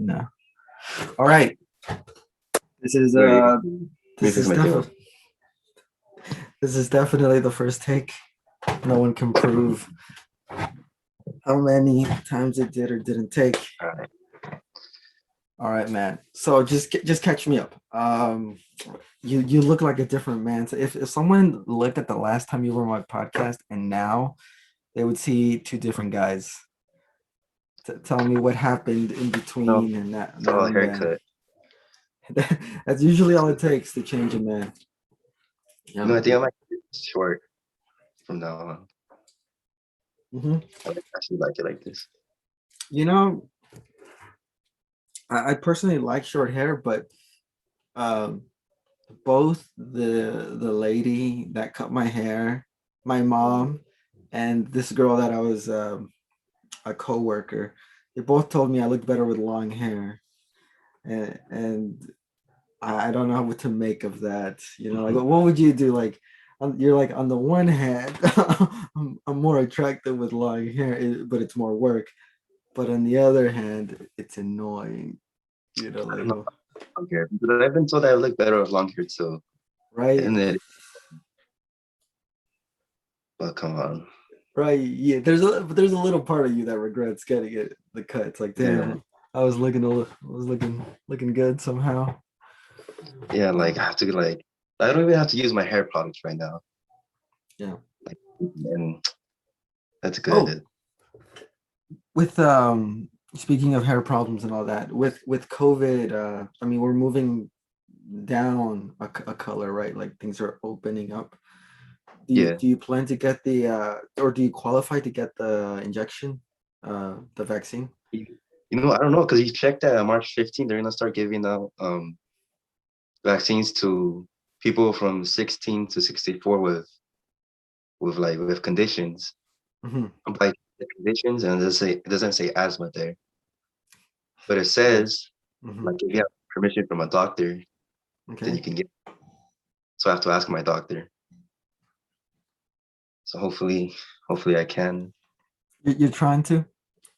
now. All right. This is Sorry, this this is is my deal. definitely this is definitely the first take. No one can prove how many times it did or didn't take. Alright. All right, man. So just catch me up. You look like a different man. So if someone looked at the last time you were on my podcast and now, they would see two different guys. Tell me what happened in No, between and that it's all now a and then. haircut. That's usually all it takes to change a man. Yeah, I think man. I might keep it short from now on. Hmm. I actually like it like this. You know, I personally like short hair, but um, both the lady that cut my hair, my mom, and this girl that I was a coworker, they both told me I looked better with long hair, and I don't know what to make of that. You know, like what would you do? Like, you're like on the one hand, I'm more attractive with long hair, but it's more work. But on the other hand, it's annoying. You know, I don't like know about long hair, but I've been told I look better with long hair too. right, And it, but come on. right. Yeah, there's a little part of you that regrets getting it the cut. It's like, Yeah, damn, I was looking good somehow. yeah. Like I have to like I don't even have to use my hair products right now, Yeah. and that's Oh, good. with speaking of hair problems and all that, with COVID, I mean, we're moving down a color, right? Like things are opening up. Yeah. Do you plan to get the or do you qualify to get the injection, the vaccine? I don't know because he checked that on March 15th, they're gonna start giving out vaccines to people from 16 to 64 with conditions. Hmm. Like the conditions, and it doesn't say asthma there, but it Right. says Hmm. like if you have permission from a doctor, then Okay. you can get. So I have to ask my doctor. So hopefully I can. You're trying to.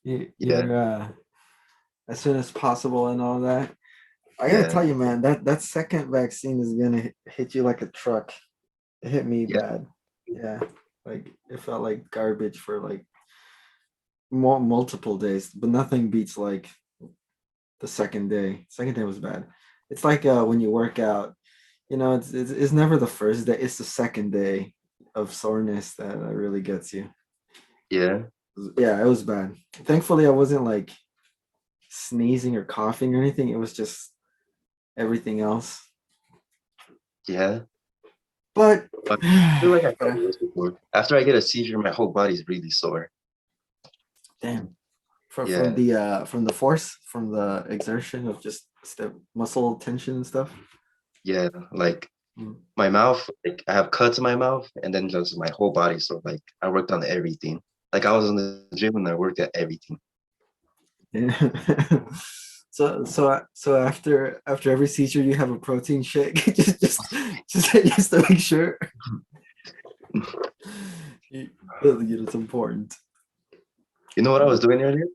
Yeah, You're as soon as possible and all that. I gotta yeah, tell you, man, that second vaccine is gonna hit you like a truck. It hit me yeah, bad. Yeah, like it felt like garbage for like multiple days, but nothing beats like the second day. Second day was bad. It's like when you work out, you know, it's never the first day. It's the second day of soreness that really gets you. yeah, Yeah, it was bad. Thankfully, I wasn't like sneezing or coughing or anything. It was just everything else. yeah. But But I feel like I felt worse before. After I get a seizure, my whole body's really sore. damn, Yeah, from the force, from the exertion of just step muscle tension and stuff. yeah. Like Mm. my mouth, like I have cuts in my mouth, and then just my whole body. So like I worked on everything. Like I was in the gym and I worked at everything. Yeah. So after every seizure, you have a protein shake, just to make sure. It's important. You know what I was doing earlier?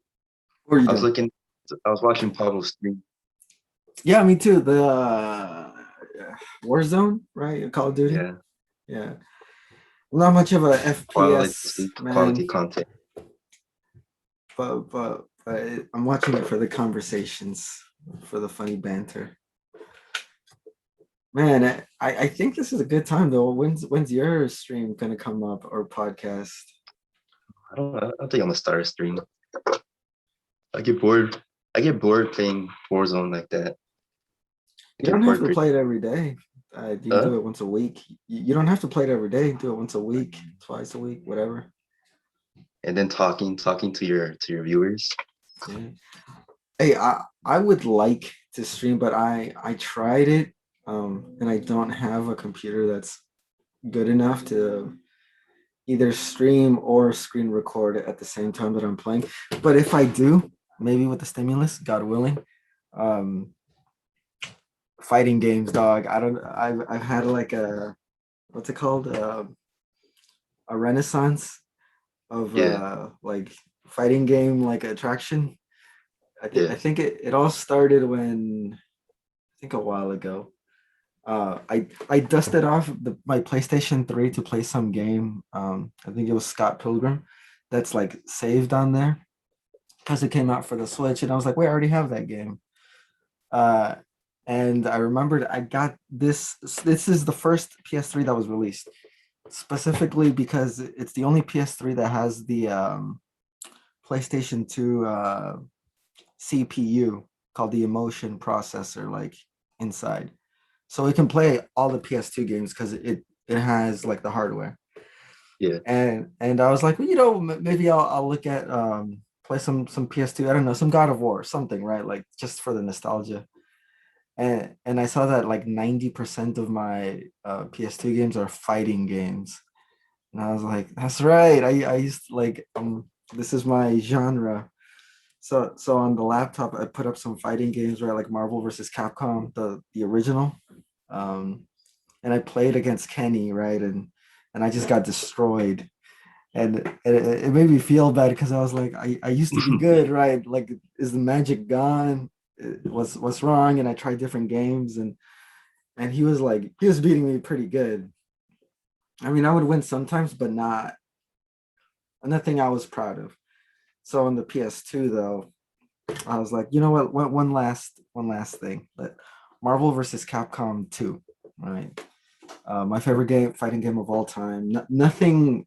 What are you I was doing? looking, I was watching Pablo's stream. Yeah, me too. The Warzone, right? Call of Duty. Yeah, Yeah, I'm not much of a FPS quality man, content. but I'm watching it for the conversations, for the funny banter. Man, I think this is a good time though. When's your stream gonna come up or podcast? I don't know. I think I'm gonna start a stream. I get bored. I get bored playing Warzone like that. I You don't get have bored to pretty. play it every day. You can Huh? do it once a week. You don't have to play it every day. Do it once a week, twice a week, whatever. And then talking to your viewers. Yeah. Hey, I would like to stream, but I tried it, and I don't have a computer that's good enough to either stream or screen record at the same time that I'm playing. But if I do, maybe with the stimulus, God willing, um, fighting games, dog. I don't. I've had like a what's it called? A renaissance of Yeah, like fighting game like attraction. Yeah. I think it all started when I think a while ago. I dusted off my PlayStation 3 to play some game. I think it was Scott Pilgrim that's like saved on there because it came out for the Switch, and I was like, wait, I already have that game. Uh, and I remembered I got this. This is the first PS3 that was released specifically because it's the only PS3 that has the PlayStation 2 CPU called the Emotion processor, like inside, so we can play all the PS2 games because it has like the hardware. Yeah. And I was like, well, you know, maybe I'll look at play some PS2. I don't know, some God of War, something, right? Like just for the nostalgia. And I saw that like 90% of my PS2 games are fighting games. And I was like, that's right. I used to, like this is my genre. So on the laptop I put up some fighting games, right? Like Marvel versus Capcom, the original. Um and I played against Kenny, right? And I just got destroyed. And it made me feel bad because I was like, I used to be good, right? Like, is the magic gone? What's wrong? And I tried different games, and he was like, he was beating me pretty good. I mean, I would win sometimes, but not nothing I was proud of. So on the PS2 though, I was like, you know what? One last thing. But Marvel versus Capcom 2, right? My favorite game, fighting game of all time. Nothing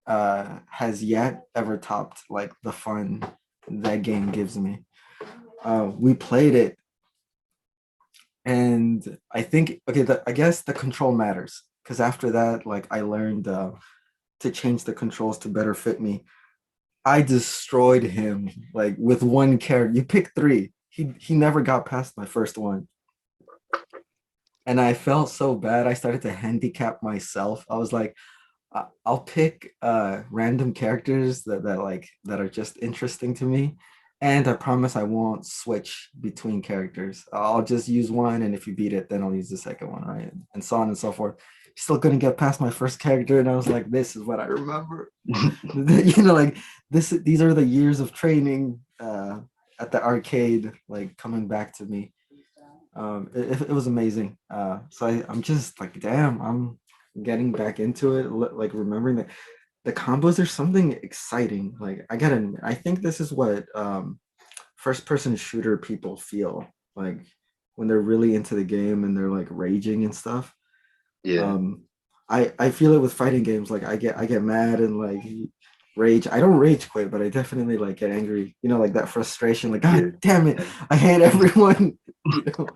has yet ever topped like the fun that game gives me. We played it, and I think okay, I guess the control matters because after that, like I learned to change the controls to better fit me. I destroyed him like with one character. You pick three. He never got past my first one, and I felt so bad. I started to handicap myself. I was like, I'll pick random characters that are just interesting to me, and I promise I won't switch between characters. I'll just use one, and if you beat it, then I'll use the second one, right? And so on and so forth. Still couldn't get past my first character, and I was like, "This is what I remember." You know, like this. These are the years of training at the arcade, like coming back to me. It was amazing. I'm just like, damn, I'm getting back into it, like remembering that the combos are something exciting. Like I think this is what first person shooter people feel like when they're really into the game and they're like raging and stuff. Yeah. Um, I feel it with fighting games. Like I get mad and like rage. I don't rage quit, but I definitely like get angry. You know, like that frustration. Like Yeah. God damn it, I hate everyone. You know,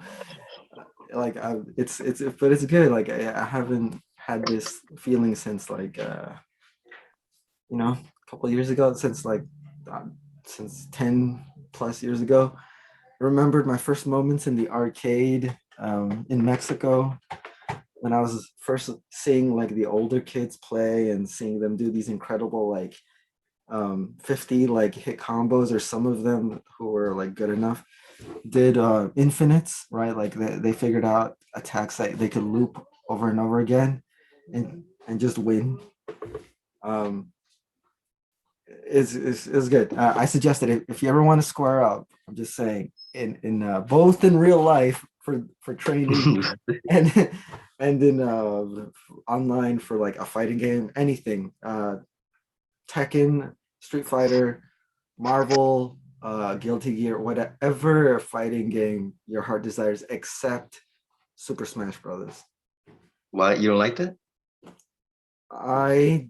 like but it's good. Like I haven't had this feeling since like a couple of years ago, uh, since 10 plus years ago. I remembered my first moments in the arcade in Mexico when I was first seeing like the older kids play and seeing them do these incredible like 50 like hit combos, or some of them who were like good enough did infinites, right? Like they figured out attacks that they could loop over and over again and just win. Um, is good. I suggested if you ever want to square up, I'm just saying in both in real life for training and and in online for like a fighting game, anything. Tekken, Street Fighter, Marvel, Guilty Gear, whatever fighting game your heart desires, except Super Smash Brothers. Why you don't like that? I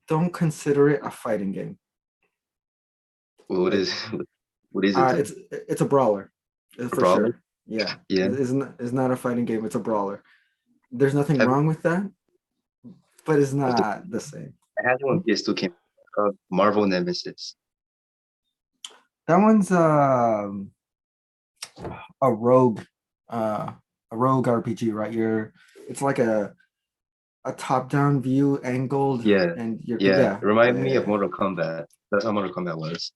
don't consider it a fighting game. What Like is what is it then? it's a brawler A for brawler? sure. Yeah, Yeah. it's not a fighting game. It's a brawler. There's nothing Have, wrong with that, but it's of the, not the same. I had one PS2 came Marvel Nemesis. That one's a rogue uh a rogue RPG, right? It's like a top-down view angled, Yeah. and you're Yeah. It yeah, reminded me of Mortal Kombat. That's how Mortal Kombat was.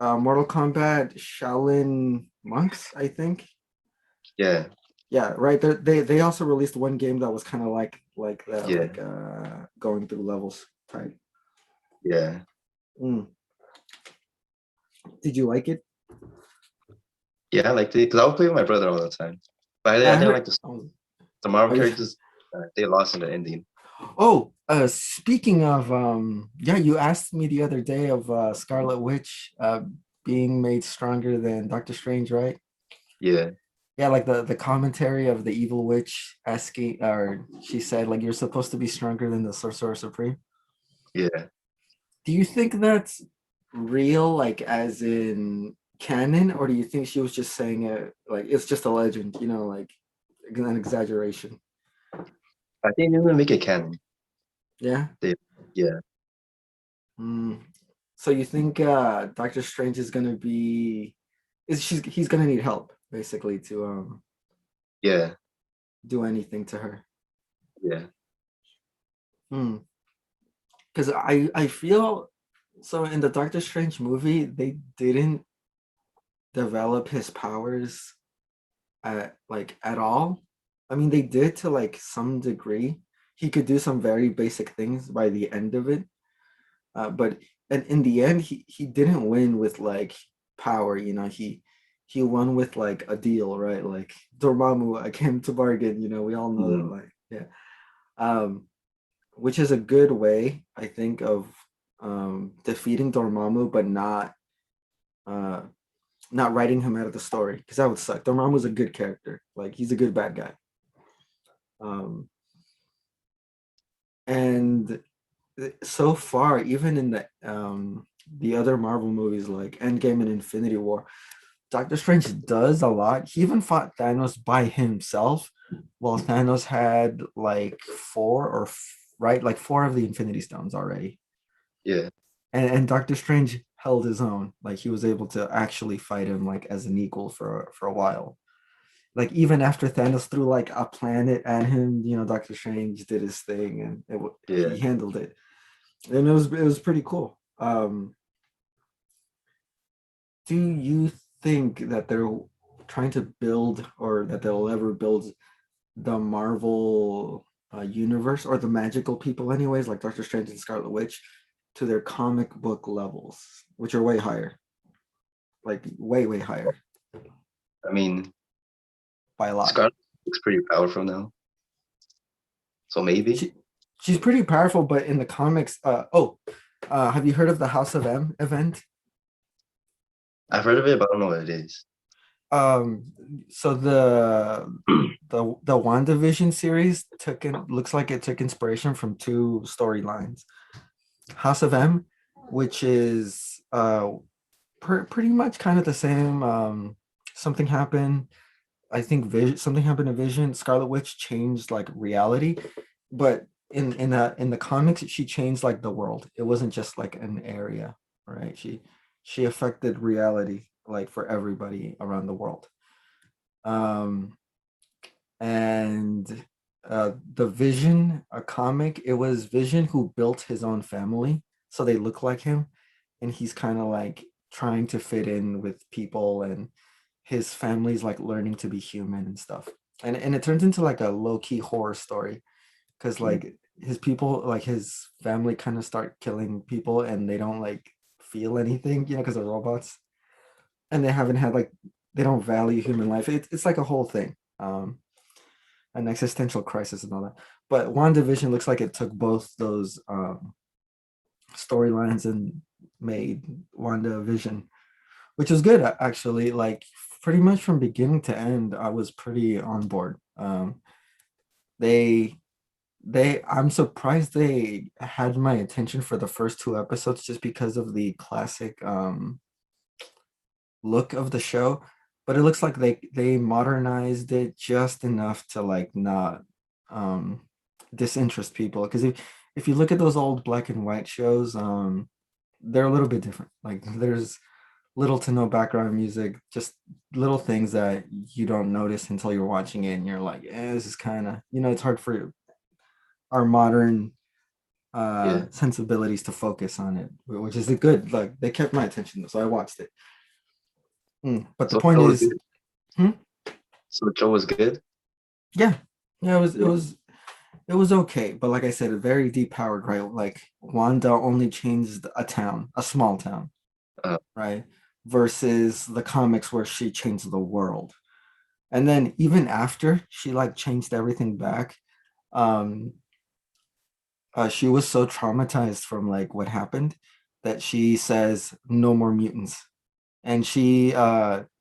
Mortal Kombat Shaolin Monks, I think. Yeah. Yeah, right. They also released one game that was kind of like that, Yeah. like going through levels type. Yeah. Mm. Did you like it? Yeah, I liked it because I would play with my brother all the time. But I I didn't heard. like the Marvel Oh, yeah. characters. They lost in the ending. Oh, speaking of, yeah, you asked me the other day of Scarlet Witch being made stronger than Doctor Strange, right? Yeah, Yeah, like the commentary of the evil witch asking, or she said, like, you're supposed to be stronger than the Sorcerer Supreme. yeah. Do you think that's real, like, as in canon, or do you think she was just saying it like it's just a legend, like an exaggeration? I think they're gonna make it canon. Yeah. They, yeah, Mm. So you think Doctor Strange is gonna be he's gonna need help basically to yeah, do anything to her. yeah, Hmm. Because I feel so in the Doctor Strange movie they didn't develop his powers at all. I mean they did to like some degree. He could do some very basic things by the end of it. But and in the end, he didn't win with like power. He won with like a deal, right? Like Dormammu, I came to bargain. We all know that, mhm, like yeah. Um, which is a good way, I think, of defeating Dormammu, but uh not writing him out of the story because that would suck. Dormammu's a good character. Like he's a good bad guy. Um, and so far, even in the other Marvel movies like Endgame and Infinity War, Doctor Strange does a lot. He even fought Thanos by himself, while Thanos had like right, like four of the Infinity Stones already, yeah, and Doctor Strange held his own. Like he was able to actually fight him like as an equal for a while. Like even after Thanos threw like a planet at him, Doctor Strange did his thing and he yeah. handled it, and it was pretty cool. Do you think that they're trying to build or that they'll ever build the Marvel universe or the magical people, anyways, like Doctor Strange and Scarlet Witch, to their comic book levels, which are way higher, like way, way higher I mean, by a lot? Scarlet looks pretty powerful now, so maybe She, she's pretty powerful, but in the comics, have you heard of the House of M event? I've heard of it, but I don't know what it is. Um, so the WandaVision series looks like it took inspiration from two storylines. House of M, which is pretty much kind of the same. Something happened. I think something happened to Vision. Scarlet Witch changed like reality, but in the comics, she changed like the world. It wasn't just like an area, right? She affected reality like for everybody around the world. Um, and the Vision, a comic, it was Vision who built his own family, so they look like him, and he's kind of like trying to fit in with people, and his family's like learning to be human and stuff. And it turns into like a low-key horror story because Mm, like his people, like his family kind of start killing people and they don't like feel anything, because they're robots and they haven't had like they don't value human life. It's like a whole thing. An existential crisis and all that. But WandaVision looks like it took both those storylines and made WandaVision, which was good actually. Like pretty much from beginning to end, I was pretty on board. They I'm surprised they had my attention for the first two episodes just because of the classic look of the show, but it looks like they modernized it just enough to like not um disinterest people, because if you look at those old black and white shows, they're a little bit different. Like there's little to no background music, just little things that you don't notice until you're watching it and you're like, this is kind of, it's hard for our modern yeah. sensibilities to focus on it, which is a good, like they kept my attention, so I watched it. But the So the point show was is, good. hmm? So the show was good. Yeah, yeah, it Yeah. was it was okay, but like I said, very depowered, right? Like Wanda only changed a town, a small town, Uh, right? versus the comics where she changed the world. And then even after she like changed everything back, um, she was so traumatized from like what happened that she says no more mutants, and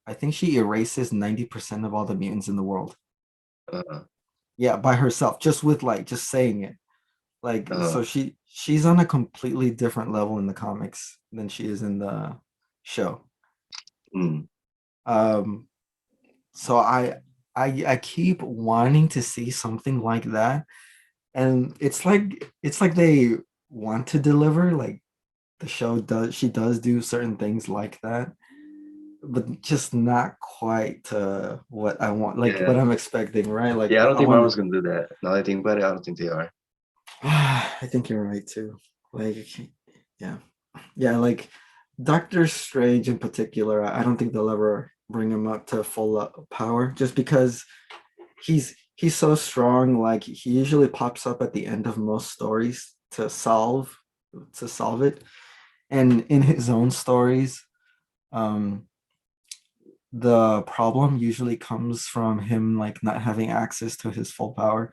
I think she erases 90% of all the mutants in the world. Uh, Yeah, by herself, just with like just saying it. Like uh, so she's on a completely different level in the comics than she is in the show. mm, Um so I keep wanting to see something like that, and it's like they want to deliver, like the show does, she does do certain things like that, but just not quite to what I want, like yeah. what I'm expecting, right? Like Yeah, I don't I think want Marvel's gonna do that. Now that I think about it, I don't think they are. I think you're right too. Like yeah. Yeah, like Doctor Strange in particular, I don't think they'll ever bring him up to full power, just because he's so strong. Like he usually pops up at the end of most stories to solve it. And in his own stories, um, the problem usually comes from him like not having access to his full power.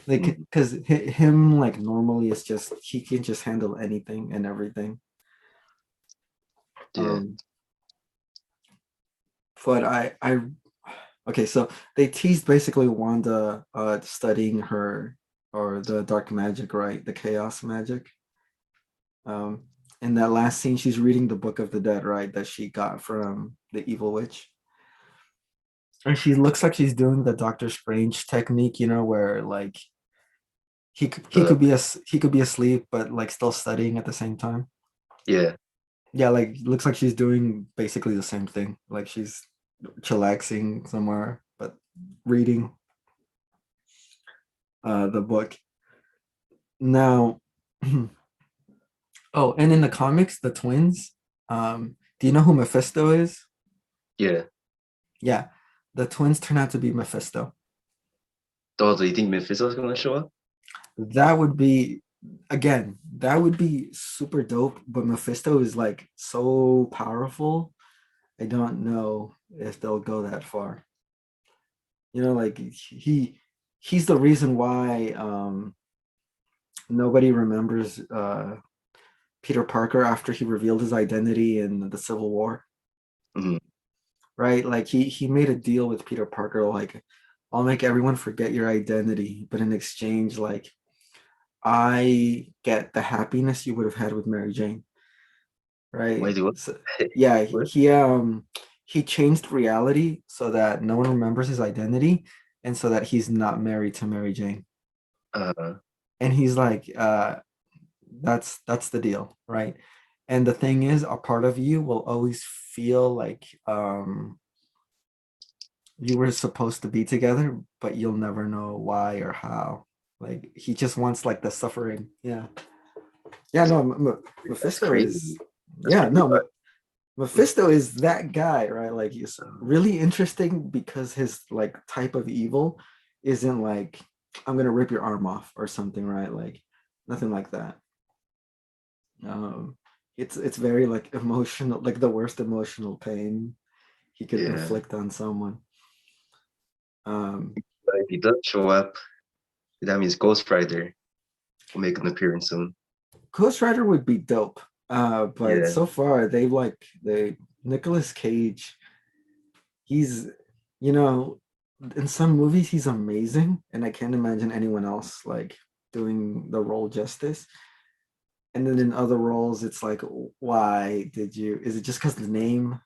Like Mm, because him like normally it's just he can just handle anything and everything. yeah. Um, but I okay, so they teased basically Wanda studying her or the dark magic, right? The chaos magic. Um, in that last scene, she's reading the Book of the Dead, right? That she got from the evil witch. And she looks like she's doing the Doctor Strange technique, you know, where like he Uh, could be he could be asleep, but like still studying at the same time. yeah. Yeah, like looks like she's doing basically the same thing. Like she's chillaxing somewhere, but reading the book. Now, oh, and in the comics, the twins. Do you know who Mephisto is? Yeah. Yeah, the twins turn out to be Mephisto. Oh, do you think Mephisto's gonna show up? That would be, again, that would be super dope. But Mephisto is like so powerful. I don't know if they'll go that far. You know, like he's the reason why nobody remembers Peter Parker after he revealed his identity in the Civil War, Mm, right? Like he made a deal with Peter Parker, like I'll make everyone forget your identity, but in exchange, like I get the happiness you would have had with Mary Jane, right? why do what? So, yeah, What? he changed reality so that no one remembers his identity, and so that he's not married to Mary Jane. Uh, And he's like, that's the deal, right? And the thing is, a part of you will always feel like you were supposed to be together, but you'll never know why or how. Like he just wants like the suffering. Yeah, yeah. No, that's Mephisto is. crazy. That's Yeah, pretty no, dark. Mephisto is that guy, right? Like he's Um, really interesting because his like type of evil isn't like I'm gonna rip your arm off or something, right? Like nothing like that. Um, it's very like emotional, like the worst emotional pain he could yeah. inflict on someone. Um, But if he does show up, that means Ghost Rider will make an appearance soon. Ghost Rider would be dope. But Yeah. so far they've like the Nicolas Cage. He's, you know, in some movies he's amazing, and I can't imagine anyone else like doing the role justice. And then in other roles, it's like, why did you? Is it just because the name?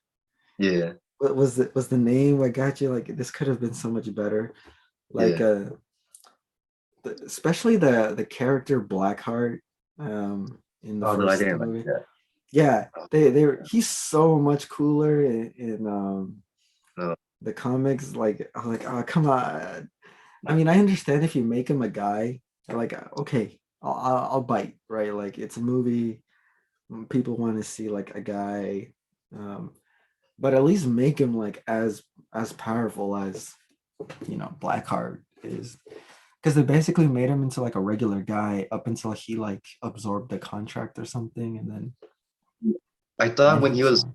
Yeah. What was it? Was the name what got you? Like this could have been so much better. Like Yeah. especially the character Blackheart in the Oh no, I first didn't like movie. that. Yeah, Oh, they were he's so much cooler in no. the comics. Like I'm like, oh come on. I mean, I understand if you make him a guy, like okay, I'll bite, right? Like it's a movie, people want to see like a guy, um, but at least make him like as powerful as Blackheart is, because they basically made him into like a regular guy up until he like absorbed the contract or something, and then I thought when he he was was fine.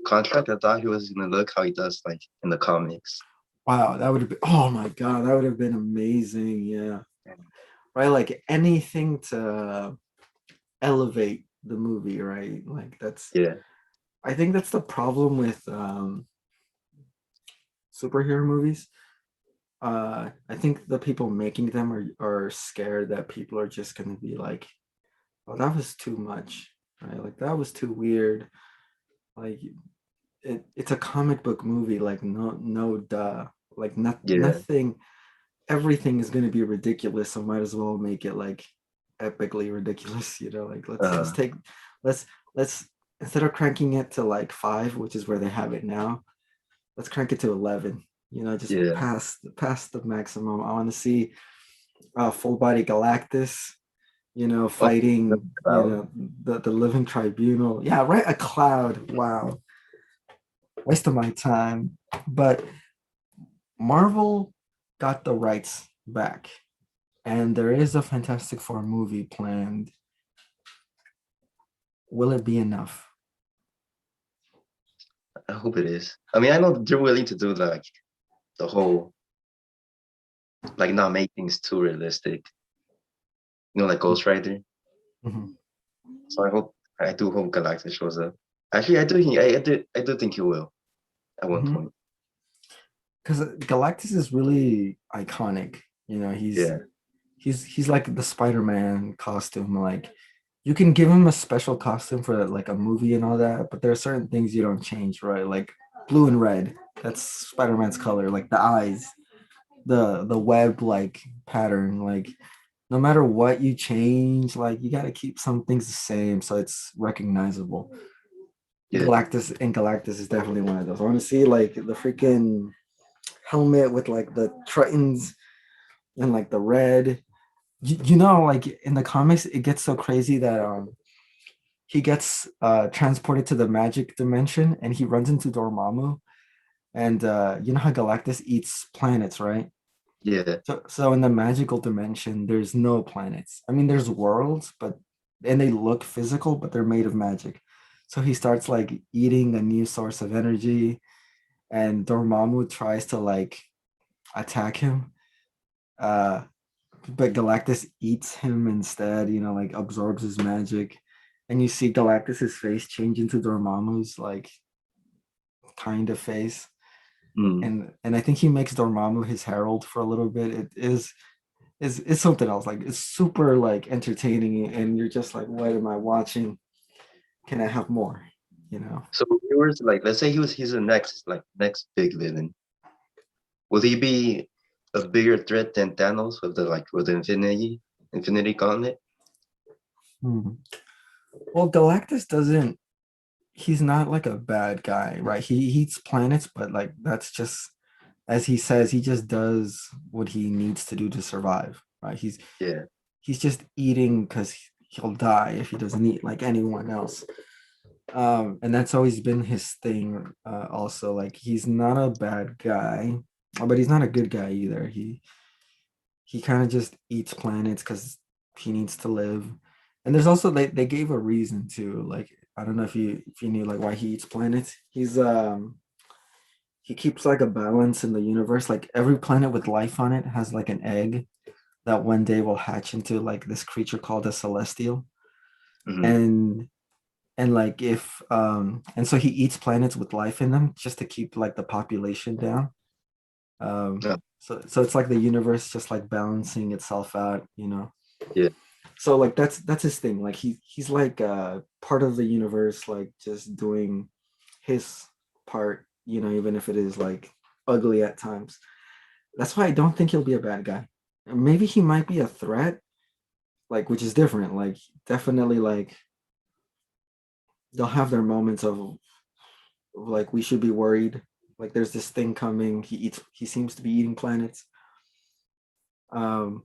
contract, I thought he was gonna look how he does like in the comics. Wow, that would have been, oh my God, that would have been amazing. Yeah. Right. Like anything to elevate the movie, right? Like Yeah. I think that's the problem with superhero movies. I think the people making them are scared that people are just gonna be like, oh, that was too much, right? Like that was too weird. Like it's a comic book movie, like no duh. Like Yeah. nothing, everything is gonna be ridiculous, so might as well make it like epically ridiculous, like let's Uh, take let's let's instead of cranking it to like 5, which is where they have it now, let's crank it to 11. Just yeah. past the maximum. I want to see full body Galactus, Oh, that's fighting, about. the living tribunal. Yeah, right. A cloud. Wow, waste of my time. But Marvel got the rights back, and there is a Fantastic Four movie planned. Will it be enough? I hope it is. I mean, I know they're willing to do like the whole like not make things too realistic. Like Ghost Rider. Mhm. So I do hope Galactus shows up. Actually, I do think he will at one Mhm. point. Because Galactus is really iconic. Yeah. He's like the Spider-Man costume. Like you can give him a special costume for like a movie and all that, but there are certain things you don't change, right? Like blue and red. That's Spider-Man's color. Like the eyes, the web like pattern. Like no matter what you change, like you gotta keep some things the same so it's recognizable. Yeah. Galactus is definitely one of those. I want to see like the freaking helmet with like the Tritons and like the red. Like in the comics, it gets so crazy that he gets transported to the magic dimension and he runs into Dormammu. And you know how Galactus eats planets, right? Yeah. So in the magical dimension, there's no planets. I mean, there's worlds, and they look physical, but they're made of magic. So he starts like eating a new source of energy, and Dormammu tries to like attack him. Uh, but Galactus eats him instead, like absorbs his magic. And you see Galactus's face change into Dormammu's like kind of face. Mm. And I think he makes Dormammu his herald for a little bit. It is it's something else. Like it's super like entertaining and you're just like, what am I watching? Can I have more? You know? So viewers, like, let's say he's the next big villain. Would he be a bigger threat than Thanos with the Infinity Gauntlet? Hmm. Well, Galactus doesn't he's not like a bad guy, right? He eats planets, but like that's just as he says, he just does what he needs to do to survive, right? Yeah. He's just eating because he'll die if he doesn't eat like anyone else. And that's always been his thing. Also, like he's not a bad guy, but he's not a good guy either. He kind of just eats planets because he needs to live. And there's also they gave a reason to like I don't know if you knew like why he eats planets. He keeps like a balance in the universe. Like every planet with life on it has like an egg that one day will hatch into like this creature called a celestial. Hmm. And like if and so he eats planets with life in them just to keep like the population down. Yeah. So it's like the universe just like balancing itself out. Yeah. So like that's his thing. Like he's like part of the universe, like just doing his part, even if it is like ugly at times. That's why I don't think he'll be a bad guy. Maybe he might be a threat, like which is different. Like definitely like they'll have their moments of like we should be worried. Like there's this thing coming. He seems to be eating planets. Um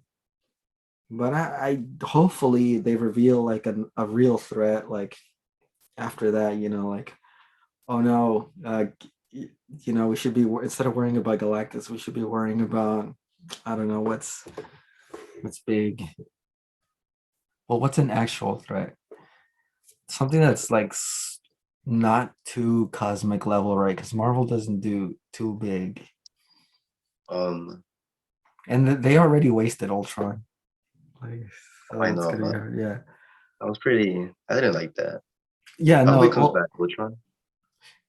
but I hopefully they reveal like a real threat like after that, like oh no, we should be instead of worrying about Galactus, we should be worrying about I don't know what's big. Well, what's an actual threat? Something that's like not too cosmic level, right? Because Marvel doesn't do too big, Um, and they already wasted Ultron. Like, so I it's know. gonna be hard. Yeah, I was pretty. I didn't like that. yeah, I hope no, it comes back. Which one?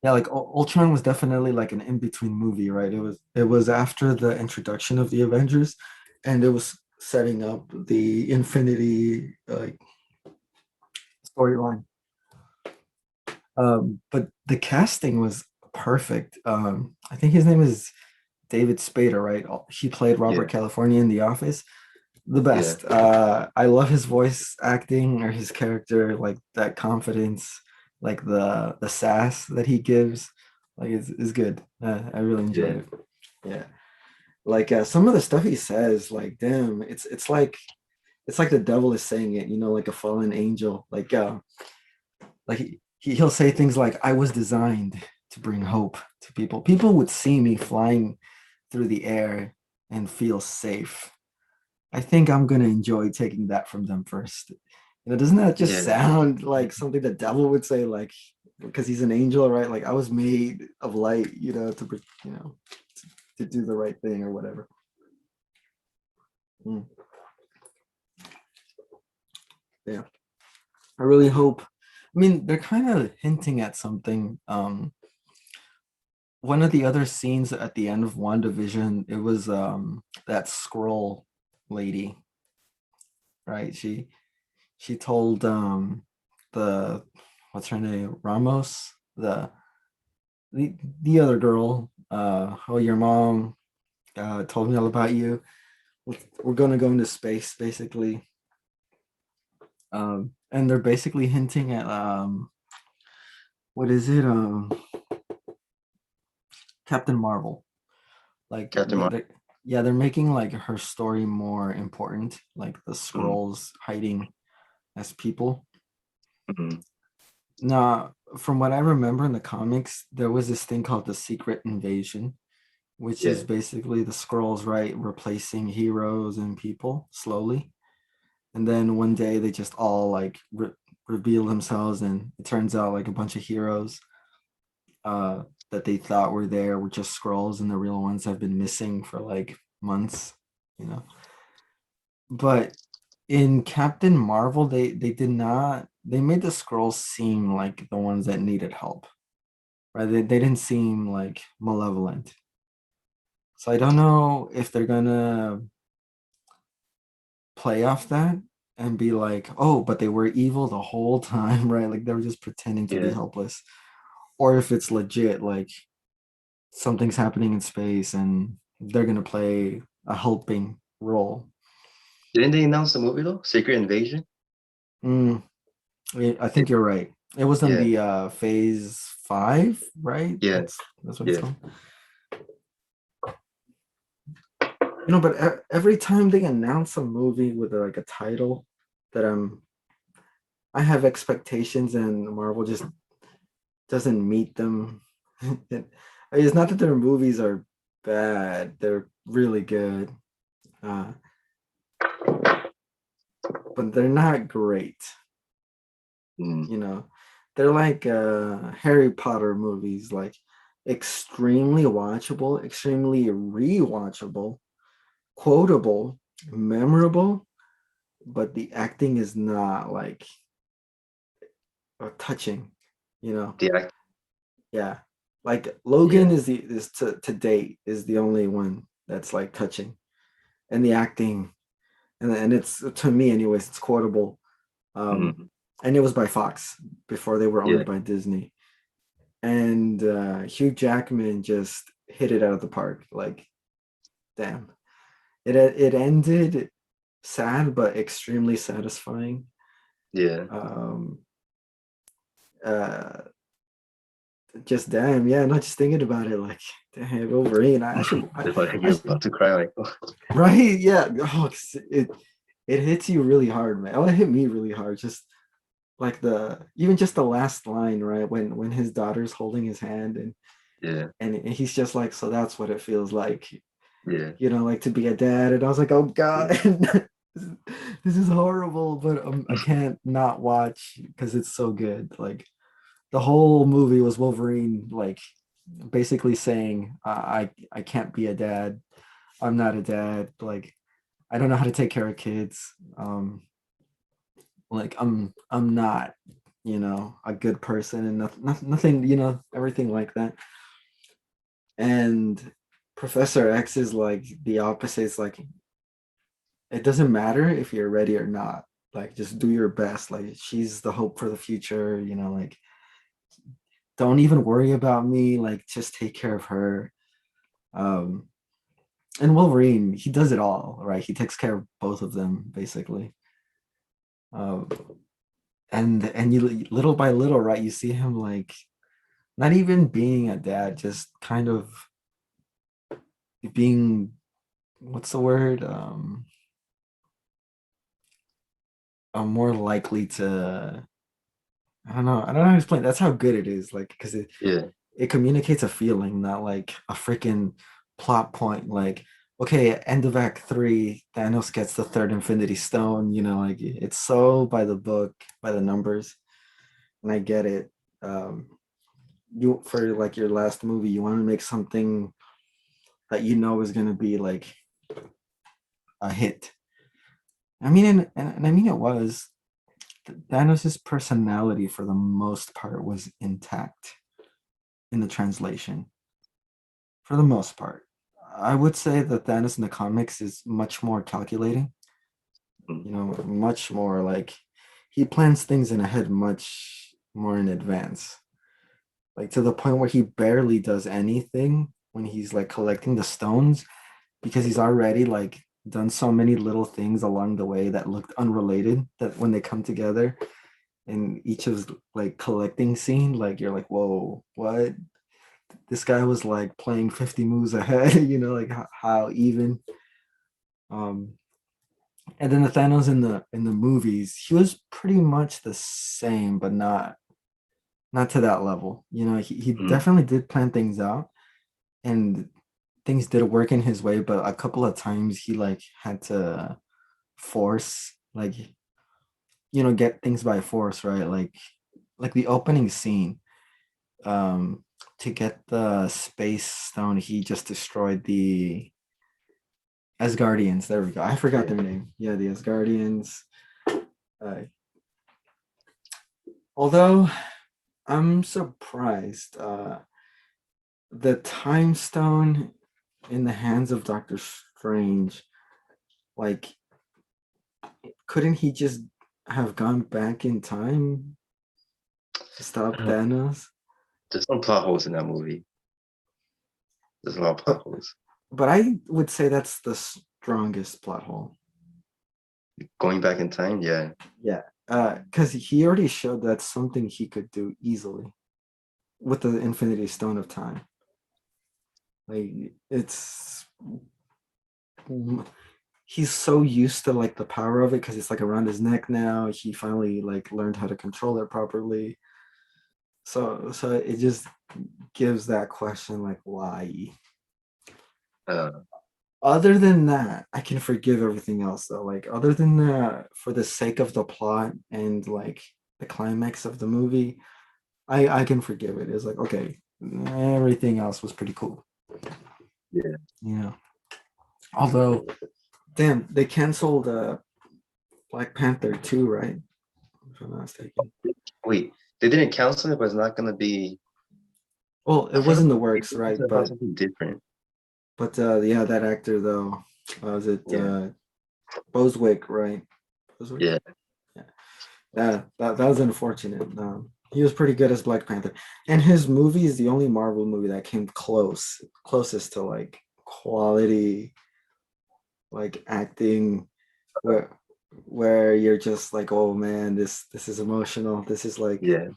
yeah, like Ultron was definitely like an in-between movie, right? It was after the introduction of the Avengers, and it was setting up the Infinity storyline. But the casting was perfect. I think his name is David Spader, right? He played Yeah, Robert California in The Office. The yeah, best. I love his voice acting or his character, like that confidence, like the sass that he gives. Like is good. I really enjoyed yeah, it. Yeah. Like some of the stuff he says, like damn, it's like the devil is saying it, like a fallen angel. Like he'll say things like, I was designed to bring hope to people. People would see me flying through the air and feel safe. I think I'm gonna enjoy taking that from them first. Doesn't that just yeah. sound like something the devil would say, like because he's an angel, right? Like I was made of light, you know, to do the right thing or whatever. Mm, yeah. I really hope. I mean, they're kind of hinting at something. One of the other scenes at the end of WandaVision, it was that scroll lady, right? She told the what's her name? Ramos, the other girl, oh your mom told me all about you. We're gonna go into space basically. And they're basically hinting at what is it? Captain Marvel. Like Captain Marvel. yeah, they're making like her story more important, like the Mm, scrolls hiding as people. mhm. Now, from what I remember in the comics, there was this thing called the Secret Invasion, which is Yeah, basically the scrolls, right, replacing heroes and people slowly. And then one day they just all like reveal themselves, and it turns out like a bunch of heroes uh, that they thought were there were just scrolls, and the real ones have been missing for like months, you know. But in Captain Marvel, they did not. They made the scrolls seem like the ones that needed help, right? They didn't seem like malevolent. So I don't know if they're gonna play off that and be like, oh, but they were evil the whole time, right? Like they were just pretending to be yeah. helpless, or if it's legit, like something's happening in space and they're gonna play a helping role. Didn't they announce the movie though? Secret Invasion. Mm, I It, think you're right. It was in yeah, the phase 5, right? yeah, That's what it's yeah. called. But every time they announce a movie with like a title that I have expectations and Marvel just doesn't meet them. It's not that their movies are bad; they're really good, uh, but they're not great. Mm, You know, they're like Harry Potter movies, like extremely watchable, extremely rewatchable, quotable, memorable, but the acting is not like touching. You know, the act. yeah, like Logan Yeah. is to date is the only one that's like touching, and the acting, and it's to me anyways, it's quotable. Um, Mm, and it was by Fox before they were yeah, owned by Disney. And Hugh Jackman just hit it out of the park. Like, damn, it ended sad but extremely satisfying. yeah. Um, uh, just damn, yeah. Not just thinking about it, like, damn, Wolverine. I actually, It's like you're about to cry. Like, oh, right, yeah. Oh, it hits you really hard, man. Oh, it hit me really hard. Just like even just the last line, right? When his daughter's holding his hand yeah, and he's just like, so that's what it feels like, yeah, like to be a dad. And I was like, oh God, yeah. this is horrible, but I can't not watch because it's so good. Like, the whole movie was Wolverine like basically saying, I can't be a dad. I'm not a dad. Like I don't know how to take care of kids. Like I'm not, a good person and nothing, everything like that. And Professor X is like the opposite. It's like it doesn't matter if you're ready or not. Like just do your best. Like she's the hope for the future, like don't even worry about me. Like just take care of her. Um and Wolverine, he does it all, right? He takes care of both of them basically. Um and you little by little, right, you see him like not even being a dad, just kind of being what's the word? More likely to I don't know how to explain. That's how good it is. Like, because Yeah. it communicates a feeling, not like a freaking plot point. Like, okay, end of Act 3, Thanos gets the third Infinity Stone. Like it's so by the book, by the numbers, and I get it. Um, you for like your last movie, you want to make something that is gonna be like a hit. I mean, and I mean it was. Thanos' personality for the most part was intact in the translation. For the most part, I would say that Thanos in the comics is much more calculating. Mm. Much more like he plans things in ahead, much more in advance. Like to the point where he barely does anything when he's like collecting the stones because he's already like done so many little things along the way that looked unrelated that when they come together in each of like collecting scene, like you're like, whoa, what? This guy was like playing 50 moves ahead, like how even. Um, and then the Thanos in the movies, he was pretty much the same, but not to that level. He Mm. definitely did plan things out and things did work in his way, but a couple of times he like had to force like get things by force, right? Like the opening scene, to get the space stone, he just destroyed the Asgardians. There we go. I forgot Yeah. their name. Yeah, the Asgardians. Uh, although I'm surprised, the time stone in the hands of Doctor Strange, like, couldn't he just have gone back in time to stop Uh, Thanos? There's some plot holes in that movie. There's a lot of plot But holes. but I would say that's the strongest plot hole. Going back in time, yeah. Yeah, because he already showed that's something he could do easily with the Infinity Stone of Time. Like it's he's so used to like the power of it because it's like around his neck now. He finally like learned how to control it properly. So it just gives that question like why. Uh, Other than that, I can forgive everything else though. Like other than that, for the sake of the plot and like the climax of the movie, I can forgive it. It's like okay, everything else was pretty cool. yeah. Yeah. Although, damn, they canceled Black Panther 2, right? If I'm not mistaken. Wait, they didn't cancel it, but it's not gonna be. Well, I it was forgot in the they works, right? about But something different. yeah, that actor though, was it Yeah, Boswick, right? Boswick? yeah, Yeah. That was unfortunate. He was pretty good as Black Panther, and his movie is the only Marvel movie that came closest to like quality, like acting, where you're just like, oh man, this is emotional. This is like yeah,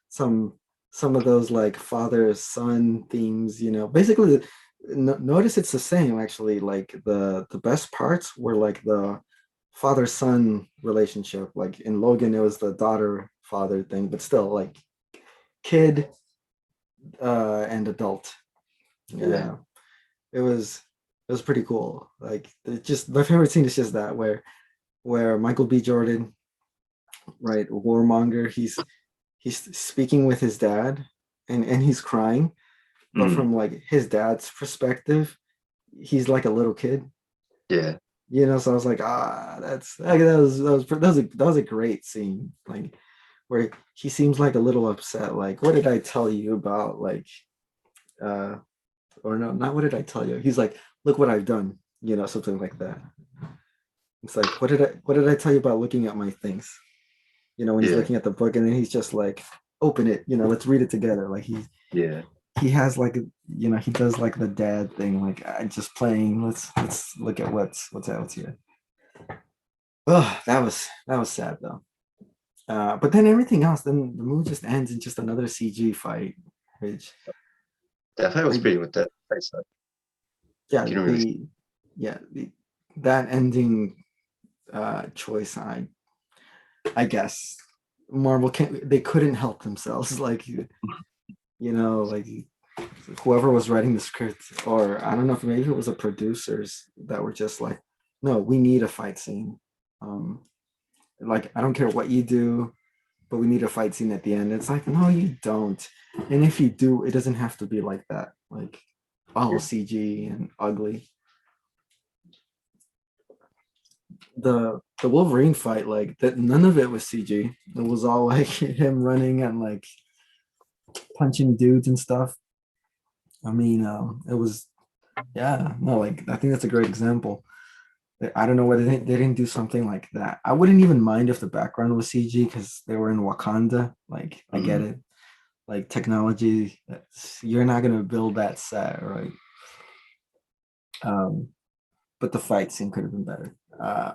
some some of those like father son themes. Basically, notice it's the same actually. Like the best parts were like the father son relationship. Like in Logan, it was the daughter father thing, but still like kid and adult. yeah. Yeah, it was pretty cool. Like it just my favorite scene is just that where Michael B. Jordan, right, warmonger, he's speaking with his dad, and he's crying, but Mm, from like his dad's perspective, he's like a little kid. yeah. So I was like, that's like, that was a great scene, like where he seems like a little upset, like, what did I tell you about, like, uh or no, not what did I tell you, he's like, look what I've done, something like that. It's like, what did I tell you about looking at my things, when he's Yeah. looking at the book, and then he's just like, open it, let's read it together, like Yeah. he has like, he does like the dad thing, like, I just playing, let's look at what's out here. Oh, that was sad though. But then everything else, then the movie just ends in just another CG fight, which, That fight was I, pretty with that fight suck. yeah, Didn't really. that ending choice, I guess Marvel can't, they couldn't help themselves, like, like whoever was writing the script, or I don't know if maybe it was the producers that were just like, no, we need a fight scene. Um, like, I don't care what you do, but we need a fight scene at the end. It's like, no, you don't. And if you do, it doesn't have to be like that, like all Yeah. CG and ugly. The Wolverine fight, like that, none of it was CG. It was all like him running and like punching dudes and stuff. I mean, it was, yeah, no, like, I think that's a great example. I don't know whether they didn't do something like that. I wouldn't even mind if the background was CG because they were in Wakanda. Like, I get Mm, it. Like, technology, you're not gonna build that set, right? Um, but the fight scene could have been better,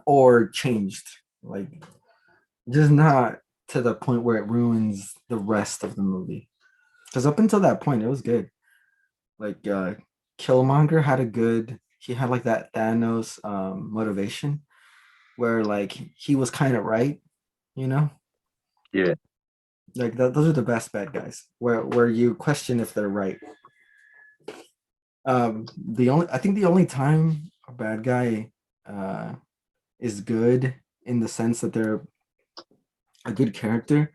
or changed. Like, just not to the point where it ruins the rest of the movie. Because up until that point, it was good. Like, Killmonger had a good. He had like that Thanos motivation where like he was kind of right, you know. yeah. Like, those are the best bad guys, where you question if they're right. I think the only time a bad guy uh is good in the sense that they're a good character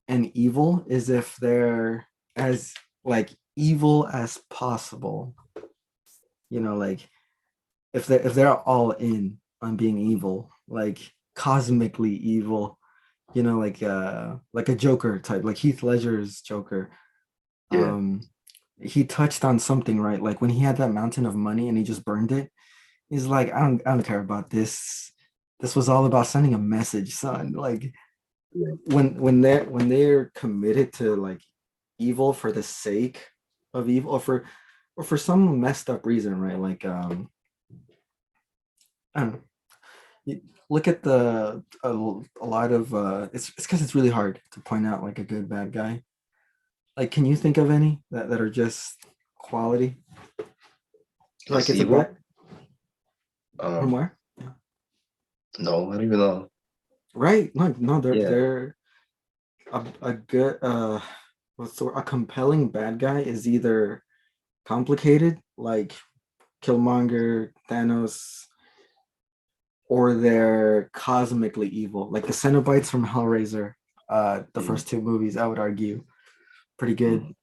and evil is if they're as like evil as possible. Like, if they're all in on being evil, like cosmically evil, like a Joker type, like Heath Ledger's Joker. Yeah. Um, he touched on something, right? Like when he had that mountain of money and he just burned it. He's like, I don't care about this. This was all about sending a message, son. Like, Yeah. when they're committed to like evil for the sake of evil, or for some messed up reason, right? Like, I don't know. Look at a lot of it's because it's really hard to point out like a good bad guy. Like, can you think of any that are just quality? Like, It's it's a evil. bet from Um, where? Yeah. no, I don't even know. Right? No, Yeah. they're a good a compelling bad guy is either complicated, like Killmonger, Thanos, or they're cosmically evil, like the Cenobites from Hellraiser. The Mm, first two movies, I would argue, pretty good.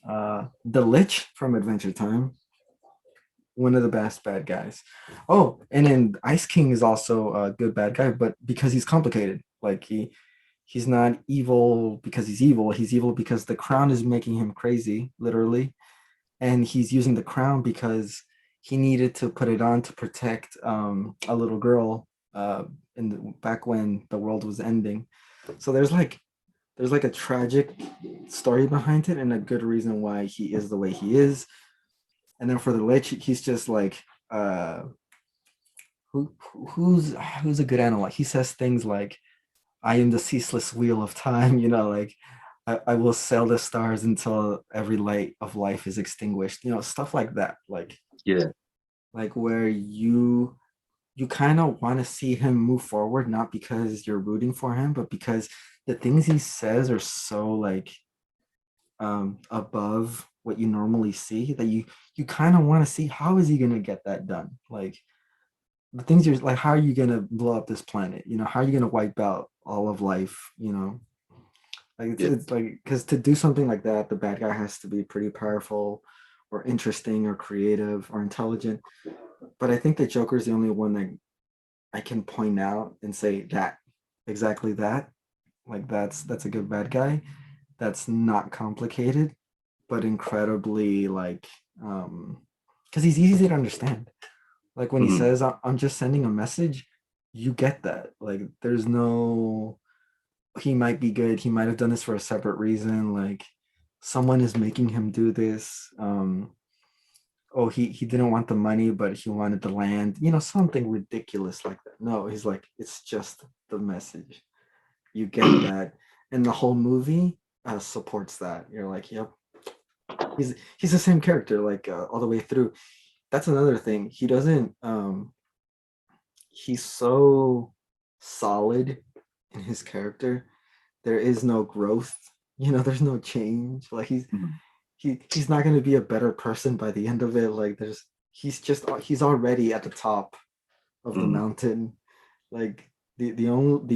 mm, The Lich from Adventure Time, one of the best bad guys. Oh, and then Ice King is also a good bad guy, but because he's complicated. Like, he's not evil because he's evil. He's evil because the crown is making him crazy, literally, and he's using the crown because he needed to put it on to protect a little girl back when the world was ending. So there's like a tragic story behind it and a good reason why he is the way he is. And then for the Lich, he's just like, uh who who's a good analog. He says things like, I am the ceaseless wheel of time, like, I will sail the stars until every light of life is extinguished, stuff like that. yeah. Like where you kind of want to see him move forward, not because you're rooting for him, but because the things he says are so like above what you normally see, that you kind of want to see how is he gonna get that done. Like, the things you're like, how are you gonna blow up this planet? How are you gonna wipe out all of life? Like Yeah. it's like because to do something like that, the bad guy has to be pretty powerful, or interesting, or creative, or intelligent. But I think the Joker is the only one that I can point out and say that exactly that. Like that's a good bad guy. That's not complicated, but incredibly like because he's easy to understand. Like when he Mhm. says, I'm just sending a message, you get that. Like there's no, he might be good. He might have done this for a separate reason. Like someone is making him do this. Oh, he didn't want the money, but he wanted the land. Something ridiculous like that. No, he's like, it's just the message. You get that. And the whole movie supports that. You're like, yep, he's the same character, like all the way through. That's another thing. He doesn't he's so solid in his character. There is no growth. There's no change. Like Mhm. he's not going to be a better person by the end of it. Like he's already at the top of the Mhm. mountain. Like the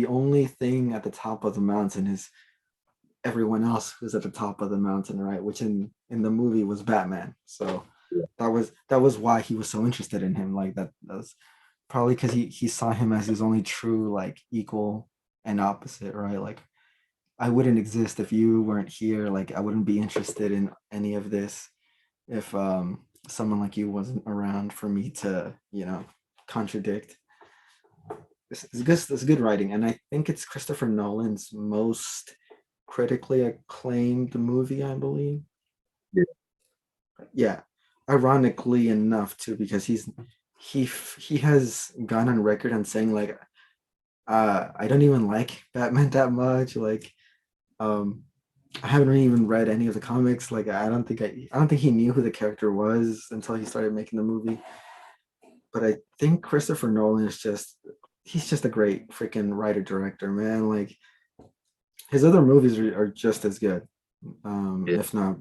only thing at the top of the mountain is everyone else who's at the top of the mountain, right? Which in the movie was Batman. So Yeah. that was why he was so interested in him. Like that was probably because he saw him as his only true like equal and opposite, right? Like I wouldn't exist if you weren't here. Like I wouldn't be interested in any of this if someone like you wasn't around for me to contradict. This is good writing, and I think it's Christopher Nolan's most critically acclaimed movie, I believe. Yeah. Yeah, ironically enough too, because he has gone on record on saying like, I don't even like Batman that much. Like, um, I haven't really even read any of the comics. Like, I don't think he knew who the character was until he started making the movie. But I think Christopher Nolan is he's just a great freaking writer director, man. Like his other movies are just as good, Yeah. if not.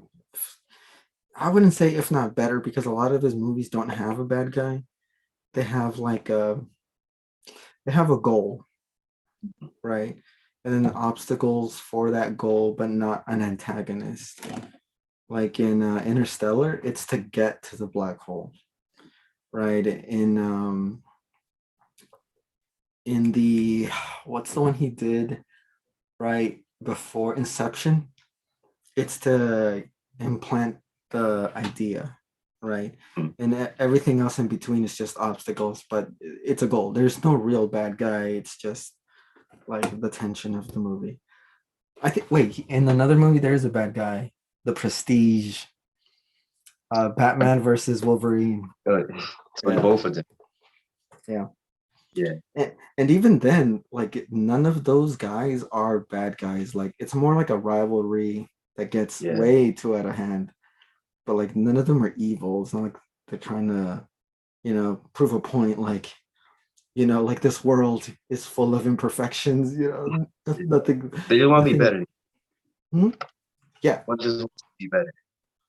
I wouldn't say if not better because a lot of his movies don't have a bad guy. They have like they have a goal, right? And then the obstacles for that goal, but not an antagonist. Like in Interstellar, it's to get to the black hole, right? In the what's the one he did right before Inception? It's to implant the idea, right? Mhm. And everything else in between is just obstacles, but it's a goal. There's no real bad guy. It's just like the tension of the movie. I think. Wait, in another movie, there is a bad guy. The Prestige, Batman versus Wolverine. So in Yeah, both of them. yeah. Yeah. And even then, like none of those guys are bad guys. Like it's more like a rivalry that gets Yeah. way too out of hand. But like none of them are evil. It's not like they're trying to, prove a point. Like like this world is full of imperfections. Yeah. Nothing, They just want to be nothing. better. Hmm? Yeah, One just wants to be better.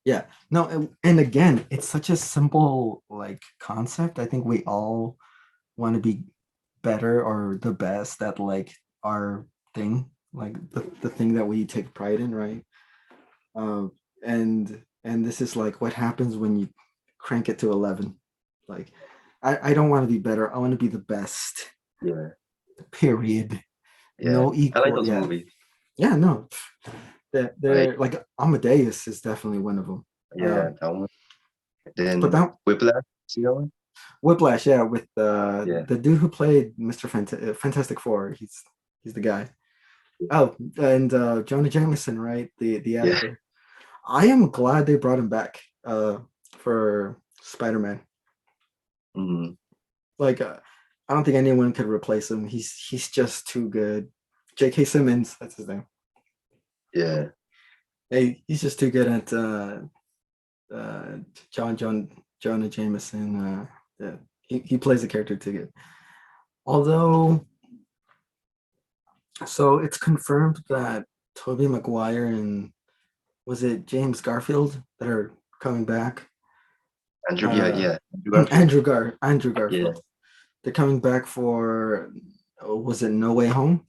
yeah. No, and again, it's such a simple like concept. I think we all want to be better or the best at like our thing, like the thing that we take pride in, right? Um, and this is like what happens when you crank it to 11. Like, I don't want to be better. I want to be the best. Yeah. Period. Yeah. No I like equal. those Yeah, movies. yeah. No, Like, they're like Amadeus is definitely one of them. yeah, that one. But Then that Whiplash. See that one? Whiplash, yeah, with Yeah. the dude who played Mr. Fantastic Four. He's the guy. Oh, and Jonah Jameson, right? The Yeah. actor. I am glad they brought him back for Spider-Man. Mhm. Like I don't think anyone could replace him. He's just too good. J.K. Simmons, that's his name. Yeah. Hey, he's just too good at uh, Jonah Jameson. Yeah, he plays the character too good. Although, so it's confirmed that Tobey Maguire and was it James Garfield that are coming back? Andrew. Yeah. Uh, Yeah. Andrew Garfield. Andrew Yeah. Garfield. They're coming back for was it No Way Home?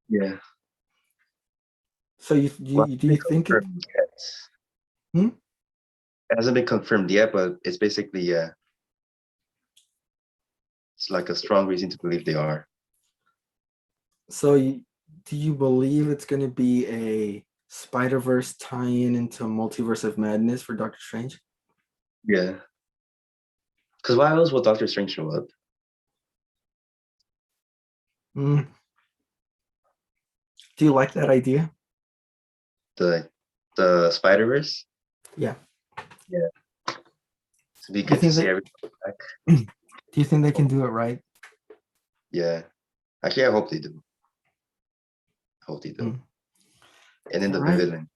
Yeah. So Well, do you it think it? confirmed yet. Hmm? It hasn't been confirmed yet, but it's basically it's like a strong reason to believe they are. So do you believe it's going to be a Spider-Verse tie-in into Multiverse of Madness for Doctor Strange? Yeah. Because why else will Doctor Strange show up? Mm. Do you like that idea? The the Spider-Verse? Yeah. Yeah. It'd be Do you good to think see that everyone back. do you think they can do it right? Yeah. Actually, I hope they do. I hope they do. Mm. And then All the right. villain.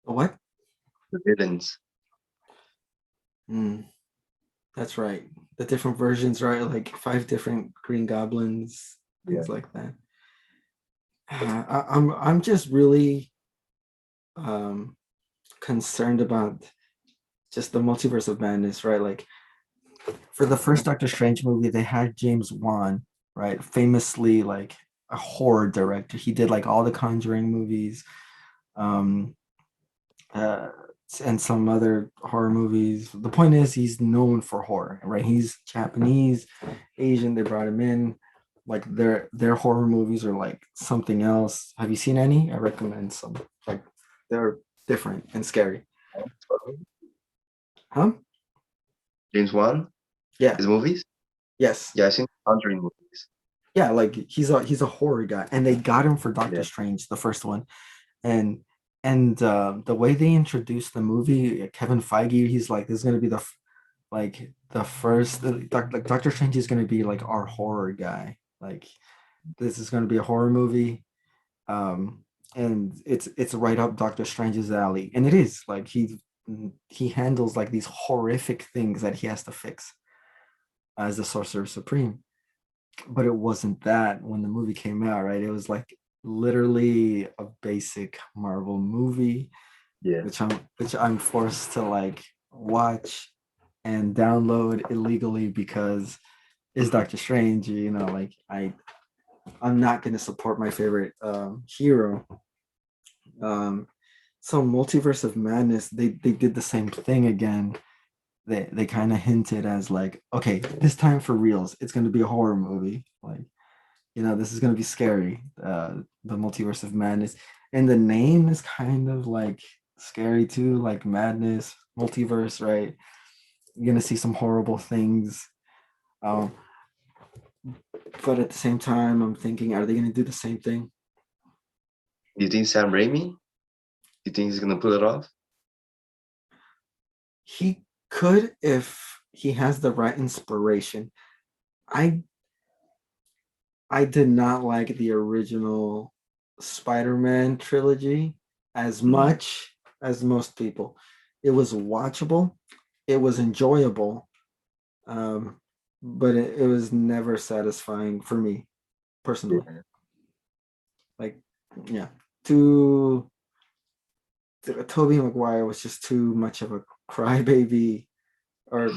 What? The villains. Mm. That's right. The different versions, right? Like five different Green Goblins, Yeah. things like that. I'm just really um concerned about just the multiverse of madness, right? Like for the first Doctor Strange movie, they had James Wan, right? Famously like a horror director. He did like all the Conjuring movies, um, uh, and some other horror movies. The point is, he's known for horror, right? He's Japanese, Asian. They brought him in. Like their horror movies are like something else. Have you seen any? I recommend some. Like they're different and scary. Huh? James Wan, Yeah. his movies? Yes. Yeah, I've seen Conjuring movies. Yeah. Like he's a horror guy, and they got him for Doctor Yeah. Strange, the first one, and the way they introduced the movie, Kevin Feige, he's like, this is gonna be like the first like Doctor Strange is gonna be like our horror guy. Like this is gonna be a horror movie. Um, and it's right up Doctor Strange's alley. And it is like he handles like these horrific things that he has to fix as the Sorcerer Supreme. But it wasn't that when the movie came out, right? It was like literally a basic Marvel movie, Yeah. which I'm forced to like watch and download illegally because is Doctor Strange, like I'm not gonna support my favorite hero. Um so Multiverse of Madness, they did the same thing again. They kind of hinted as like, okay, this time for reals, it's gonna be a horror movie. Like this is going to be scary, the Multiverse of Madness, and the name is kind of like scary too, like madness multiverse, right? You're going to see some horrible things, um, but at the same time I'm thinking, are they going to do the same thing? Do you think Sam Raimi? Do you think he's gonna pull it off? He could if he has the right inspiration. I i did not like the original Spider-Man trilogy as Mm, much as most people. It was watchable, it was enjoyable, um, but it was never satisfying for me personally. yeah. Like, yeah, too. Toby Maguire was just too much of a crybaby, or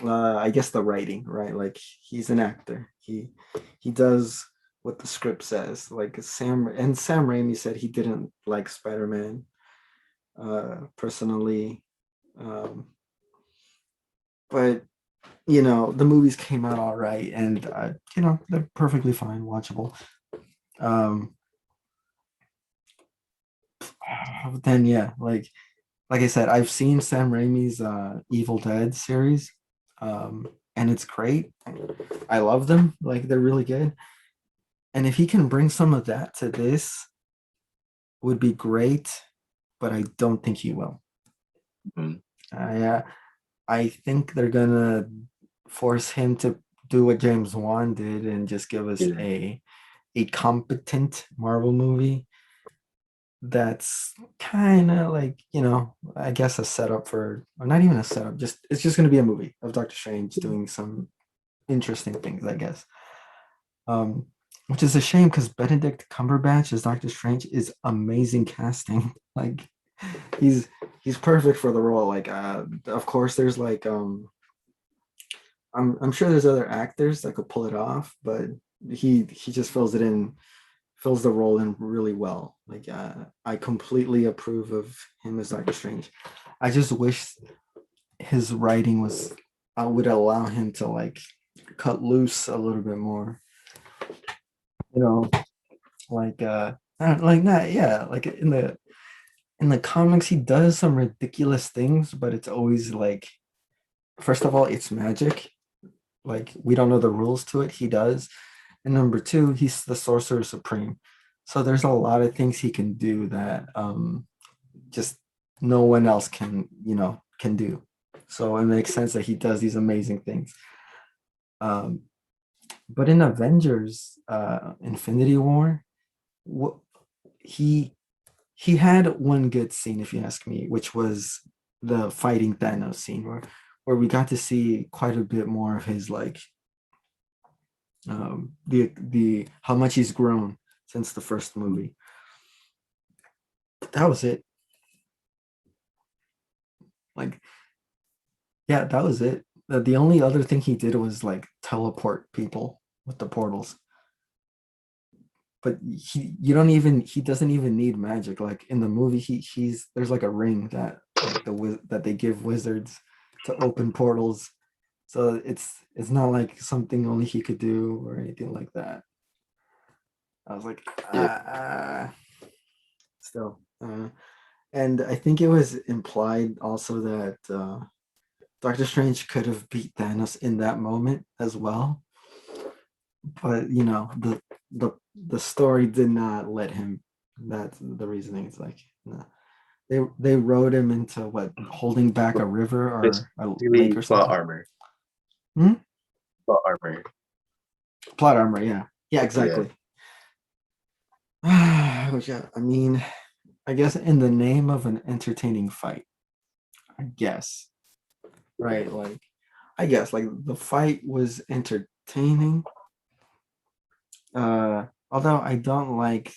I guess the writing, right? Like he's an actor. He does what the script says. Like Sam Raimi said he didn't like Spider-Man personally, um, but the movies came out all right, and they're perfectly fine, watchable. Um, then yeah, like I said, I've seen Sam Raimi's Evil Dead series, and it's great. I love them. Like they're really good. And if he can bring some of that to this, would be great. But I don't think he will. Mm, I think they're gonna force him to do what James Wan did and just give us yeah. a competent Marvel movie that's kind of like, I guess a setup for, or not even a setup, just it's just going to be a movie of Doctor Strange doing some interesting things, I guess. Um, which is a shame because Benedict Cumberbatch as Doctor Strange is amazing casting. Like he's he's perfect for the role. Like of course there's like I'm sure there's other actors that could pull it off, but he just fills it in fills the role in really well. Like I completely approve of him as Doctor Strange. I just wish his writing was I would allow him to like cut loose a little bit more. You know, like like that. Yeah, like in the comics, he does some ridiculous things, but it's always like first of all, it's magic. Like we don't know the rules to it. He does, and number two, he's the sorcerer supreme. So there's a lot of things he can do that just no one else can, can do. So it makes sense that he does these amazing things. Um, but in Avengers, Infinity War, what he he had one good scene, if you ask me, which was the fighting Thanos scene, where we got to see quite a bit more of his like the how much he's grown since the first movie. But that was it. Like, yeah, that was it. The only other thing he did was like teleport people with the portals. But he doesn't even need magic. Like in the movie, he's there's like a ring that like that they give wizards to open portals. So it's not like something only he could do or anything like that. I was like, Yeah. still. And I think it was implied also that Doctor Strange could have beat Thanos in that moment as well, but the story did not let him. That's the reasoning. It's like no. They wrote him into what holding back a river It's or a lake really or plot something. armor. Hmm? Plot armor. Plot armor, yeah, yeah, Yeah. exactly. Yeah, I mean, I guess in the name of an entertaining fight, I guess, right? Like, I guess like the fight was entertaining. Although I don't like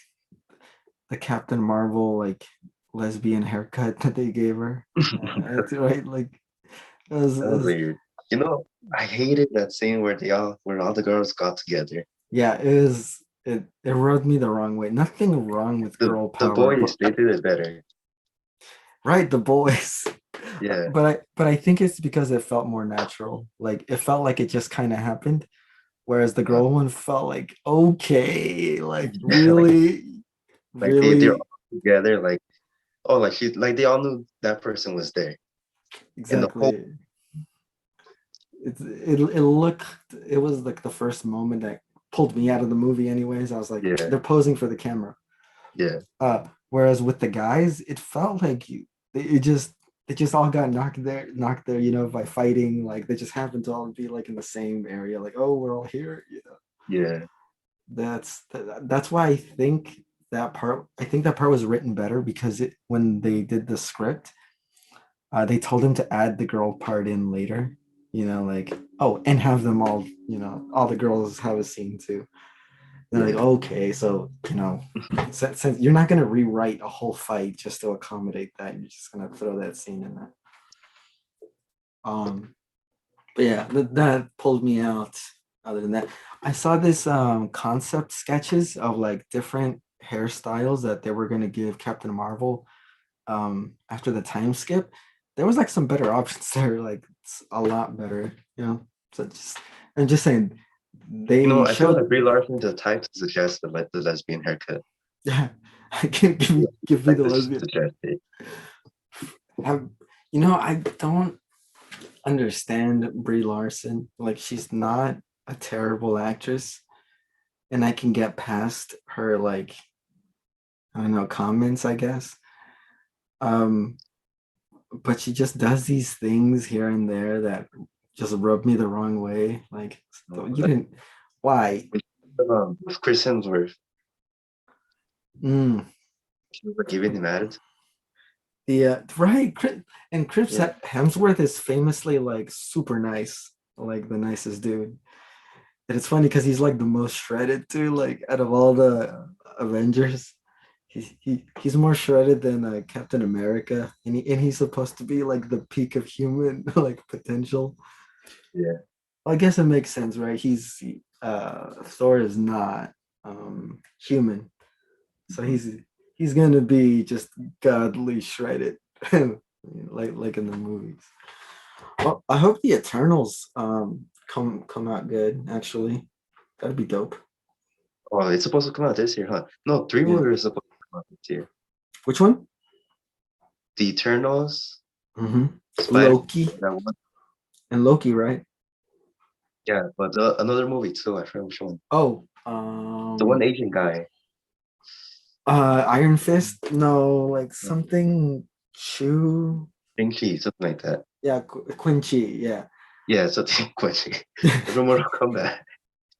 the Captain Marvel like lesbian haircut that they gave her. It's right, like That was it was weird. You know, I hated that scene where all the girls got together. yeah, it rubbed me the wrong way. Nothing wrong with girl The power, boys but they did it better. right, the boys. Yeah. But I think it's because it felt more natural. Like it felt like it just kind of happened. Whereas the Uh, girl one felt like okay, like yeah, really, they're really all together like oh like she like they all knew that person was there. And the whole exactly. It looked it was like the first moment that pulled me out of the movie anyways. I was like, yeah, they're posing for the camera. yeah, Whereas with the guys, it felt like it just they just all got knocked there, by fighting. Like they just happened to all be like in the same area. Like, oh, we're all here. yeah. That's why I think that part was written better because when they did the script, they told him to add the girl part in later. Like oh, and have them all, all the girls have a scene too. They're like, Yeah. okay, so since you're not gonna rewrite a whole fight just to accommodate that, you're just gonna throw that scene in there. Um, but yeah, that pulled me out. Other than that, I saw this concept sketches of like different hairstyles that they were gonna give Captain Marvel after the time skip. There was like some better options there, like it's a lot better. So I'm just saying You know, they I feel like showed. Brie Larson's the type to suggest the lesbian haircut. Yeah, I can give me Like the this lesbian. suggest it. Have, I don't understand Brie Larson. Like she's not a terrible actress, and I can get past her like I don't know comments, I guess. Um, but she just does these things here and there that just rub me the wrong way. Like you Like didn't. Why? with Chris Hemsworth, Mm, she was giving him attitude. the right, and Chris Yeah, Hemsworth is famously like super nice, like the nicest dude. And it's funny because he's like the most shredded too, like out of all the Avengers. He's more shredded than Captain America, and he's supposed to be like the peak of human like potential. yeah, Well, I guess it makes sense, right? Thor is not human, So he's gonna be just godly shredded, like in the movies. Well, I hope the Eternals come out good. Actually, that'd be dope. Oh, it's supposed to come out this year, huh? No, three Yeah. movies are supposed to come out this year. Which one? The Eternals, Mm-hmm. Spider, Loki that one. and Loki, right? Yeah, but another movie too. I forgot which one. Oh, The one Asian guy. Iron Fist. No, like uh, something. Chu. Shang-Chi, something like that. Yeah, Quincy. Yeah. Yeah, something Quincy. From Mortal Kombat.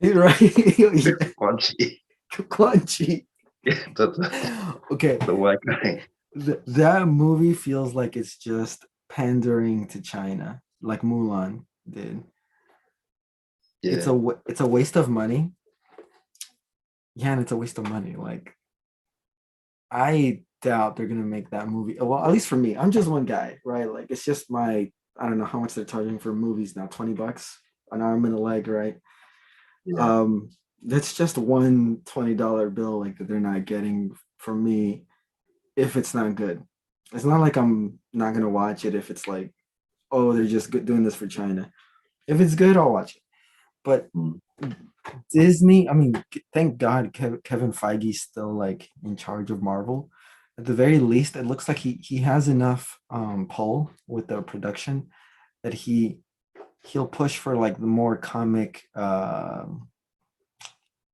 Right. Yeah. Quan Chi. Quan Chi. Yeah, Okay. the white guy. That movie feels like it's just pandering to China, like Mulan did. Yeah, It's a waste of money. Yeah, and it's a waste of money. Like I doubt they're gonna make that movie. Well, at least for me, I'm just one guy, right? Like it's just my I don't know how much they're charging for movies now, $20 an arm and a leg, right? yeah, Um, that's just one $20 bill like that they're not getting from me if it's not good. It's not like I'm not gonna watch it if it's like, oh, they're just doing this for China. If it's good, I'll watch it. But mm, Disney, I mean, thank God Kevin Feige's still like in charge of Marvel. At the very least, it looks like he has enough pull with the production that he'll push for like the more comic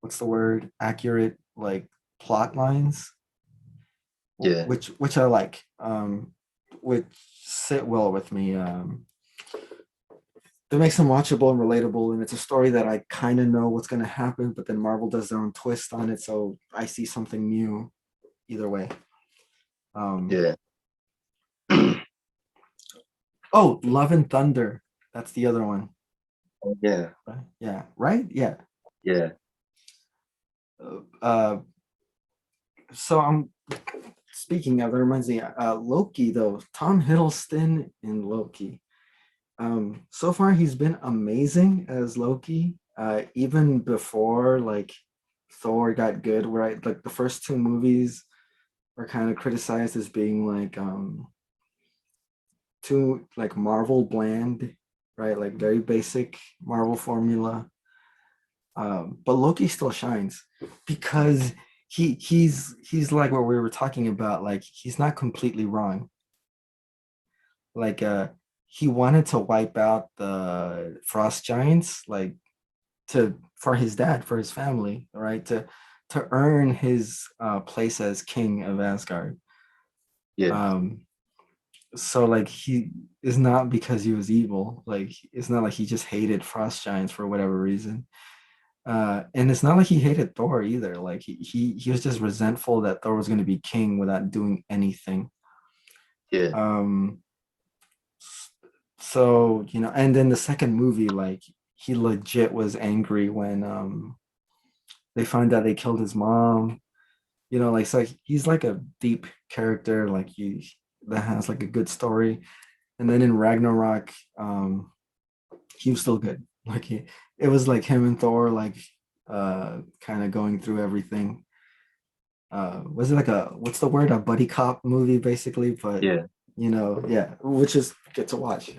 what's the word, accurate like plot lines, yeah, which I like, which sit well with me. It makes them watchable and relatable, and it's a story that I kind of know what's going to happen, but then Marvel does their own twist on it, so I see something new either way. Um, yeah. oh, Love and Thunder, that's the other one. Yeah, Right? Yeah, right? Yeah. yeah, Uh, so I'm speaking of, that reminds me, Loki though, Tom Hiddleston in Loki. So far he's been amazing as Loki. Even before like Thor got good, right? Like the first two movies were kind of criticized as being like too like Marvel bland, right? Like very basic Marvel formula. But Loki still shines because he's like what we were talking about. Like he's not completely wrong. Like he wanted to wipe out the frost giants, like to for his dad, for his family, right? To earn his place as king of Asgard. yeah, Um, so like he is not because he was evil. Like it's not like he just hated frost giants for whatever reason. And it's not like he hated Thor either. Like he was just resentful that Thor was going to be king without doing anything. yeah, Um, so you know, and then the second movie, like he legit was angry when they found out they killed his mom. You know, like so he's like a deep character, like he that has like a good story. And then in Ragnarok, he was still good. Like it was like him and Thor, like kind of going through everything. Was it like a what's the word, a buddy cop movie basically? But yeah, you know, yeah, which is good to watch.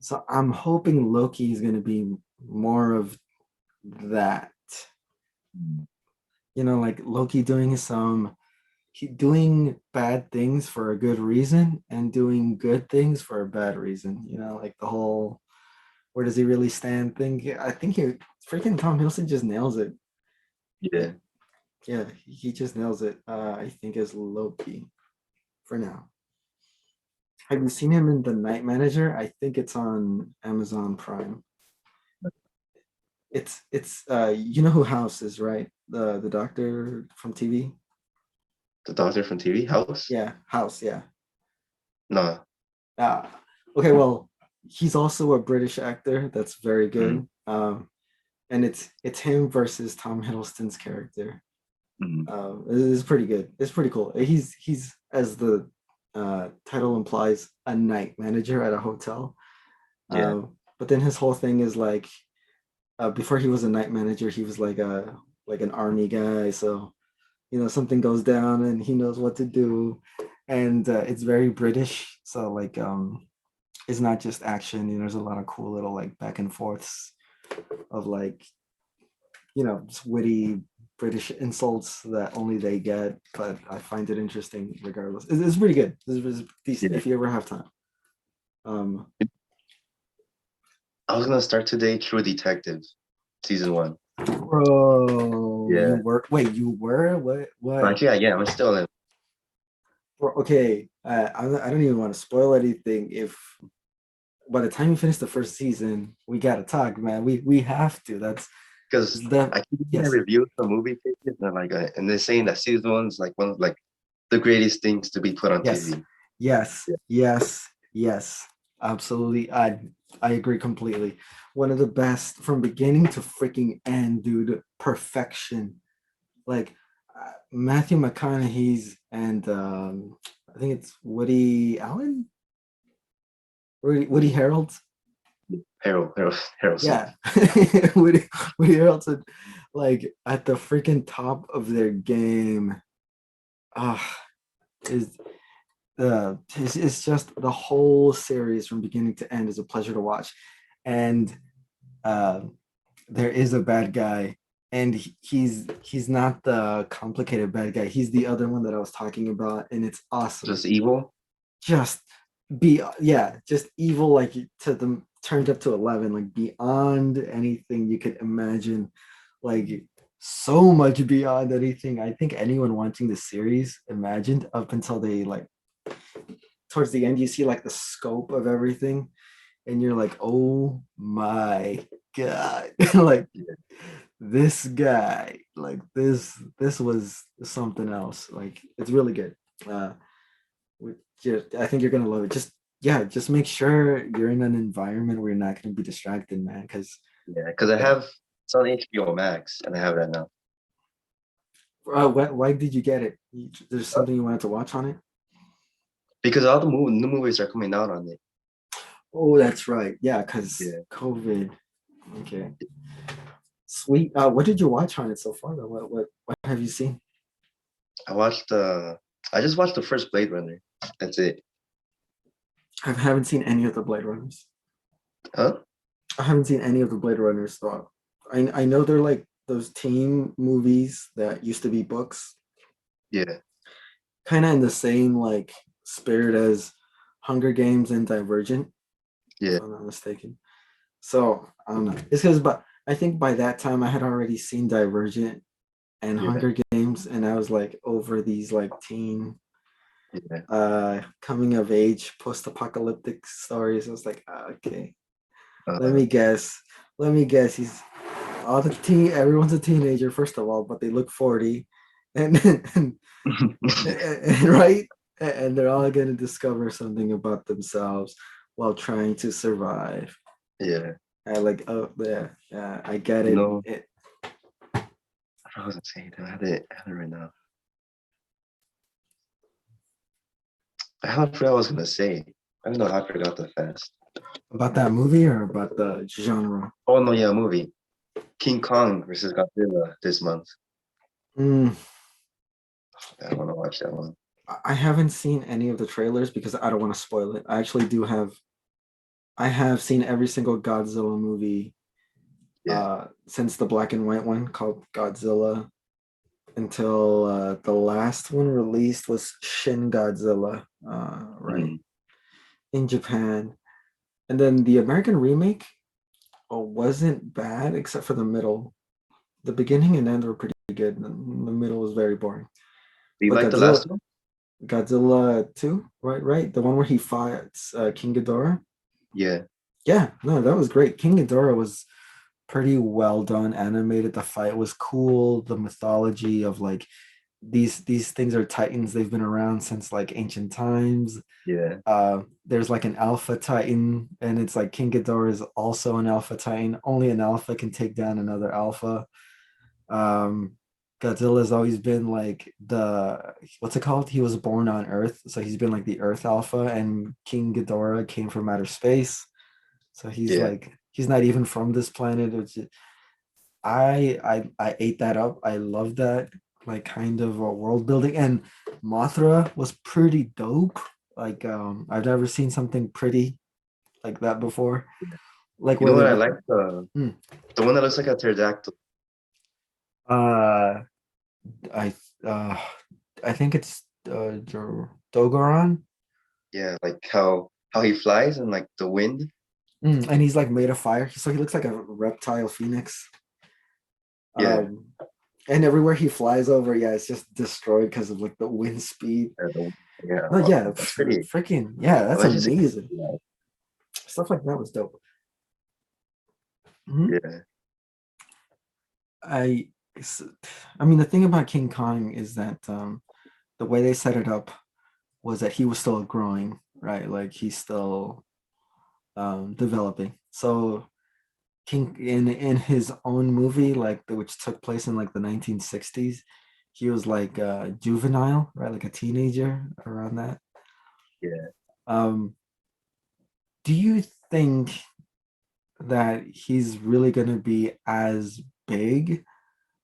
So I'm hoping Loki is going to be more of that. You know, like Loki doing some doing bad things for a good reason and doing good things for a bad reason. You know, like the whole where does he really stand thing. I think he freaking Tom Hiddleston just nails it. yeah. Yeah, he just nails it. I think as Loki for now. Have you seen him in The Night Manager? I think it's on Amazon Prime. It's you know who House is, right? The doctor from TV. The Doctor from TV House? Yeah, House. Yeah. No. Uh, okay, well, he's also a British actor that's very Mm, good. And it's him versus Tom Hiddleston's character. mm, It's pretty good. It's pretty cool. He's as the title implies a night manager at a hotel. yeah, But then his whole thing is like before he was a night manager, he was like a like an army guy. So something goes down and he knows what to do, and it's very British. So like it's not just action. There's a lot of cool little like back and forths of like just witty British insults that only they get. But I find it interesting regardless. It's pretty good. It's decent Yeah. if you ever have time. Um, I was gonna start today True Detective, season one. bro, Yeah. you were what? Actually, yeah, I'm still in. Bro, okay, I don't even want to spoil anything. If by the time you finish the first season, we gotta talk, man. We have to. Because That. I keep getting Yes, reviews from movie pages and and they're saying that season one's like one of like the greatest things to be put on yes, TV. yes, Yeah. yes, yes. Absolutely, I agree completely. One of the best from beginning to freaking end, dude. Perfection. Like Matthew McConaughey's and I think it's Woody Allen, Woody Harrelson. Harrelson. Yeah, Woody, Woody Harrelson, like at the freaking top of their game. Ah, is it's just the whole series from beginning to end is a pleasure to watch, and uh, there is a bad guy, and he's not the complicated bad guy. He's the other one that I was talking about, and it's awesome. Just evil. Just be yeah, just evil like to them turned up to 11, like beyond anything you could imagine, like so much beyond anything I think anyone watching the series imagined up until they like towards the end you see like the scope of everything and you're like, oh my god. Like Yeah. this guy, like this was something else. Like it's really good. uh I think you're gonna love it. Just yeah, just make sure you're in an environment where you're not gonna be distracted, man. Because Yeah, because I yeah, have it's on HBO Max and I have that now. why did you get it? There's something you wanted to watch on it? Because all the new movies are coming out on it. Oh, that's right. Yeah, because Yeah. COVID. Okay, sweet. What did you watch on it so far? Though, what have you seen? I watched I just watched the first Blade Runner. That's it. I haven't seen any of the Blade Runners. Huh? I haven't seen any of the Blade Runners. So I know they're like those teen movies that used to be books, Yeah. kind of in the same like spirit as Hunger Games and Divergent, if Yeah. I'm not mistaken. So I don't know. It's because, but I think by that time I had already seen Divergent and Yeah. Hunger Games, and I was like over these like teen, Yeah. coming of age, post apocalyptic stories. I was like, okay, let Uh, me guess. Let me guess. He's all the teen. Everyone's a teenager, first of all, but they look 40, and and right, and they're all gonna discover something about themselves while trying to survive. yeah. I like, oh yeah, yeah, I get You it. know, I wasn't saying that. I had it right now. I forgot what I was gonna say. I don't know how I forgot that fast. About that movie or about the genre? Oh no, yeah, movie. King Kong versus Godzilla this month. Mm, I want to watch that one. I haven't seen any of the trailers because I don't want to spoil it. I actually do have. I have seen every single Godzilla movie Yeah. since the black and white one called Godzilla until the last one released was Shin Godzilla, right, Mhm. in Japan. And then the American remake wasn't bad except for the middle. The beginning and end were pretty good. The middle was very boring. Do you But like the last one? Godzilla 2, right? Right, the one where he fights King Ghidorah. Yeah. Yeah, no, that was great. King Ghidorah was pretty well done, animated. The fight was cool. The mythology of like these things are titans. They've been around since like ancient times. Yeah. There's like an alpha titan, and it's like King Ghidorah is also an alpha titan. Only an alpha can take down another alpha. Um, Godzilla's always been like the what's it called? He was born on Earth, so he's been like the Earth Alpha, and King Ghidorah came from outer space, so he's Yeah. like he's not even from this planet. I ate that up. I love that. like kind of world building, and Mothra was pretty dope. Like I've never seen something pretty like that before. Like You where know they what I look. like? Mm, The one that looks like a pterodactyl. uh, I uh, I think it's Dogoran. Yeah, like how he flies and like the wind. And he's like made of fire, so he looks like a reptile phoenix. Yeah, Um, and everywhere he flies over, yeah, it's just destroyed because of like the wind speed. yeah. No, Well, yeah, that's pretty. freaking yeah, that's Well, it's just amazing. Stuff like that was dope. Mhm. yeah, I, s- I mean, the thing about King Kong is that the way they set it up was that he was still growing, right? Like he's still developing. So King in his own movie, like which took place in like the 1960s, he was like juvenile, right? Like a teenager around that. yeah, Um, do you think that he's really gonna be as big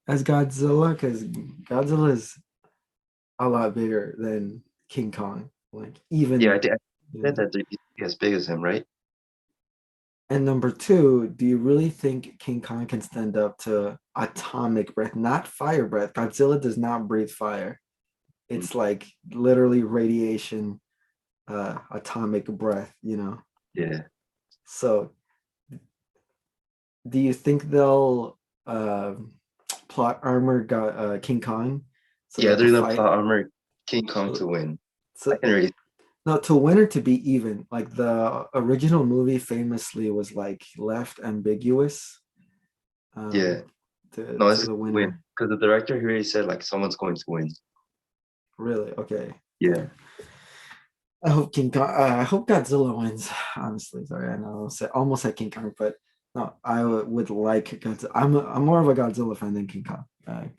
as Godzilla? Because Godzilla is a lot bigger than King Kong. Like yeah. even I said that they're as big as him, right? and number two, do you really think King Kong can stand up to atomic breath, not fire breath? Godzilla does not breathe fire. Mm, It's like literally radiation, atomic breath, you know? yeah, So do you think they'll uh, plot armor King Kong so yeah. that the They're gonna fight plot armor King Kong to win. I so can really, no to win or to be even? Like the original movie famously was like left ambiguous yeah. um, No, to it's the win winner. because the director he already said like someone's going to win. Really? Okay. Yeah. Yeah. I hope King Kong. I hope Godzilla wins. Honestly, sorry, I know I said almost said King Kong, but no, I would like Godzilla. I'm more of a Godzilla fan than King Kong.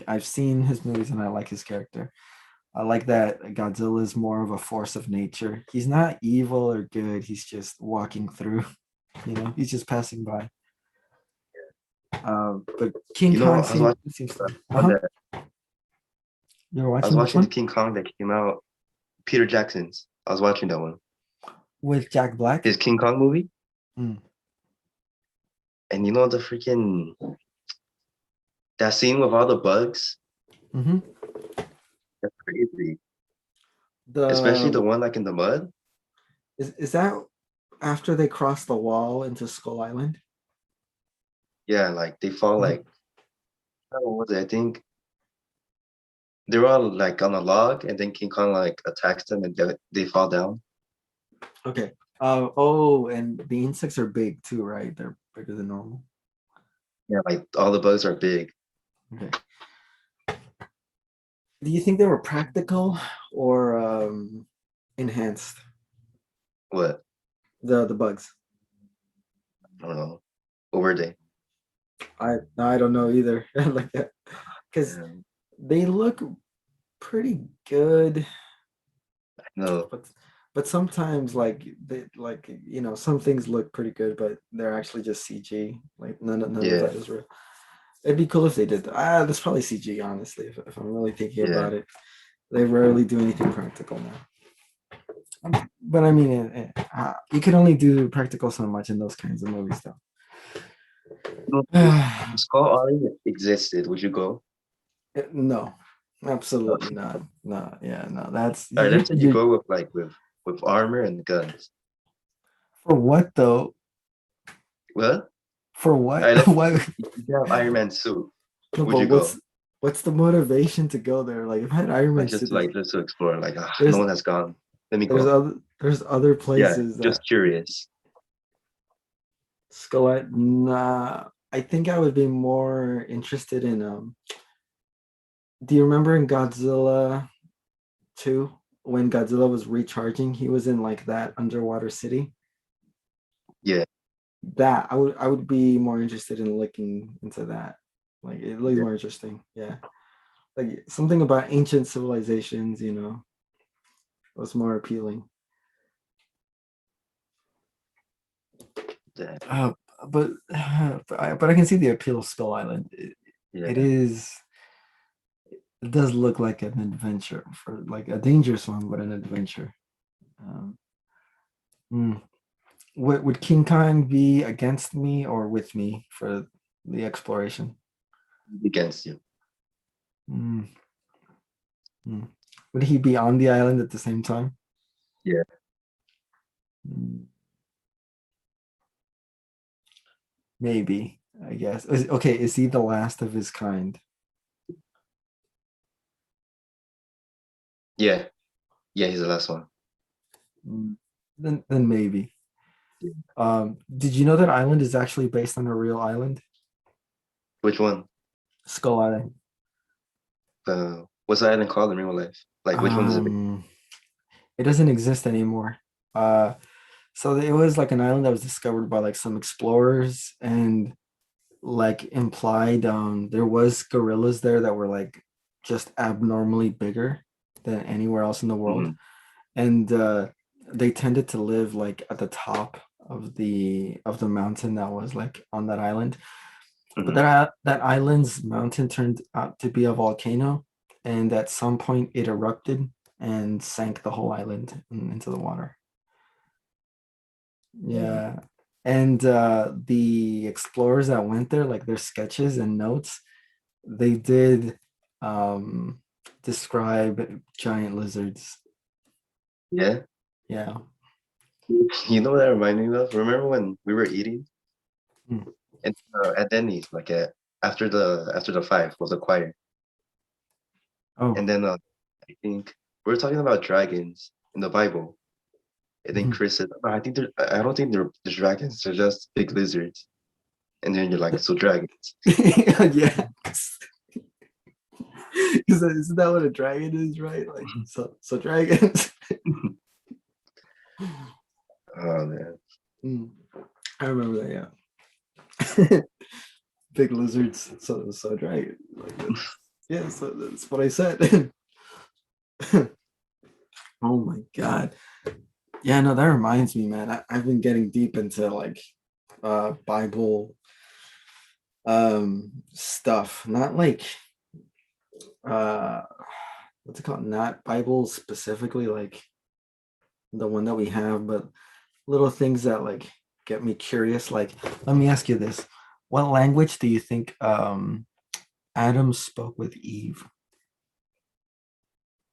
I've seen his movies and I like his character. I like that Godzilla is more of a force of nature. He's not evil or good. He's just walking through. You know, he's just passing by. But King You know, Kong I was watching seems to. one Uh-huh. that You're I was watching which watching the one? King Kong that came out. Peter Jackson's. I was watching that one. With Jack Black? His King Kong movie. Mm. And you know the freaking that scene with all the bugs? Hmm. That's crazy. Especially the The one like in the mud. is that after they cross the wall into Skull Island? Yeah, like they fall Mhm. like what was it? I think they were all like on a log and then King Kong like attacks them and they fall down. Okay. Oh, and the insects are big too, right? They're bigger than normal. Yeah, like all the bugs are big. Okay. Do you think they were practical or enhanced? What? The bugs. I don't know. What were they? I don't know either. Like that because Um, they look pretty good, no. but sometimes like they like some things look pretty good, but they're actually just CG. Like none of Yeah, that is real. It'd be cool if they did that. That's probably CG, honestly, if I'm really thinking yeah. about it. They rarely do anything practical now. But I mean, you can only do practical so much in those kinds of movies, though. No, if Skull Island existed, would you go? No, No. absolutely not. No, yeah, no. That's All right, let's say you you go with like with armor and guns. for what though? What? For All what? right, let's say Why? you have Iron Man suit. No, Would but you go? what's the motivation to go there? Like, if I had Iron Man suit, Like just to explore. Like no there's one has gone. Let me go. there's other Yeah, places that just curious. Skull. Nah, I think I would be more interested in Do you remember in Godzilla 2 when Godzilla was recharging? He was in like that underwater city. Yeah, That I would be more interested in looking into that. Like it looks yeah, more interesting. Yeah. Like something about ancient civilizations, was more appealing. yeah, Uh, but I can see the appeal of Skull Island. It yeah. is it does look like an adventure for like a dangerous one, but an adventure. Um, hmm. Would King Khan be against me or with me for the exploration? Against you. Hmm, hmm. Would he be on the island at the same time? Yeah. Hmm, maybe, I guess. Okay, is he the last of his kind? Yeah. Yeah, he's the last one. Hmm, then maybe. Yeah. Did you know that island is actually based on a real island? Which one? Skull Island. What's the island called in real life? Like which one is it? Um, it doesn't exist anymore. Uh, so it was like an island that was discovered by like some explorers and like implied there was gorillas there that were like just abnormally bigger than anywhere else in the world. Mm-hmm. And they tended to live like at the top of the mountain that was like on that island. But Mm-hmm. that island's mountain turned out to be a volcano, and at some point it erupted and sank the whole island into the water. Yeah. And the explorers that went there, like their sketches and notes, they did um, describe giant lizards. Yeah. Yeah. You know what that reminded me of? Remember when we were eating Mm. and at Denny's, like after the five was acquired, and Oh. then I think we were talking about dragons in the Bible, and then Mhm. Chris said, "No, I don't think they're dragons. They're just big lizards." And then you're like, "So dragons?" Yeah. Isn't that what a dragon is, right? Like so dragons. Oh man. Mm. I remember that, yeah. Big lizards, so dragon. Like yeah, so that's what I said. Oh my god. Yeah, no, that reminds me, man. I've been getting deep into like Bible stuff. Not like uh what's it called? Not Bible specifically, like the one that we have, but little things that like get me curious. Like, let me ask you this. What language do you think Adam spoke with Eve?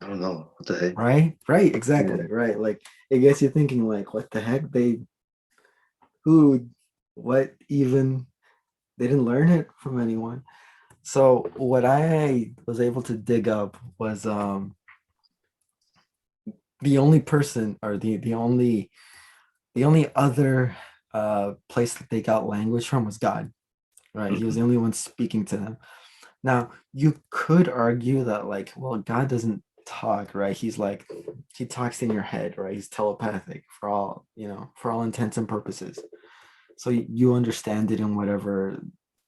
I don't know what the heck. Right? Right, Yeah. exactly. Right. Like it gets you thinking like what the heck? Who what even they didn't learn it from anyone. So what I was able to dig up was the only person or the only other place that they got language from was God, right? He was Mhm. the only one speaking to them. Now, you could argue that, like, well, God doesn't talk, right? He's like, he talks in your head, right? He's telepathic for all, for all intents and purposes. So you understand it in whatever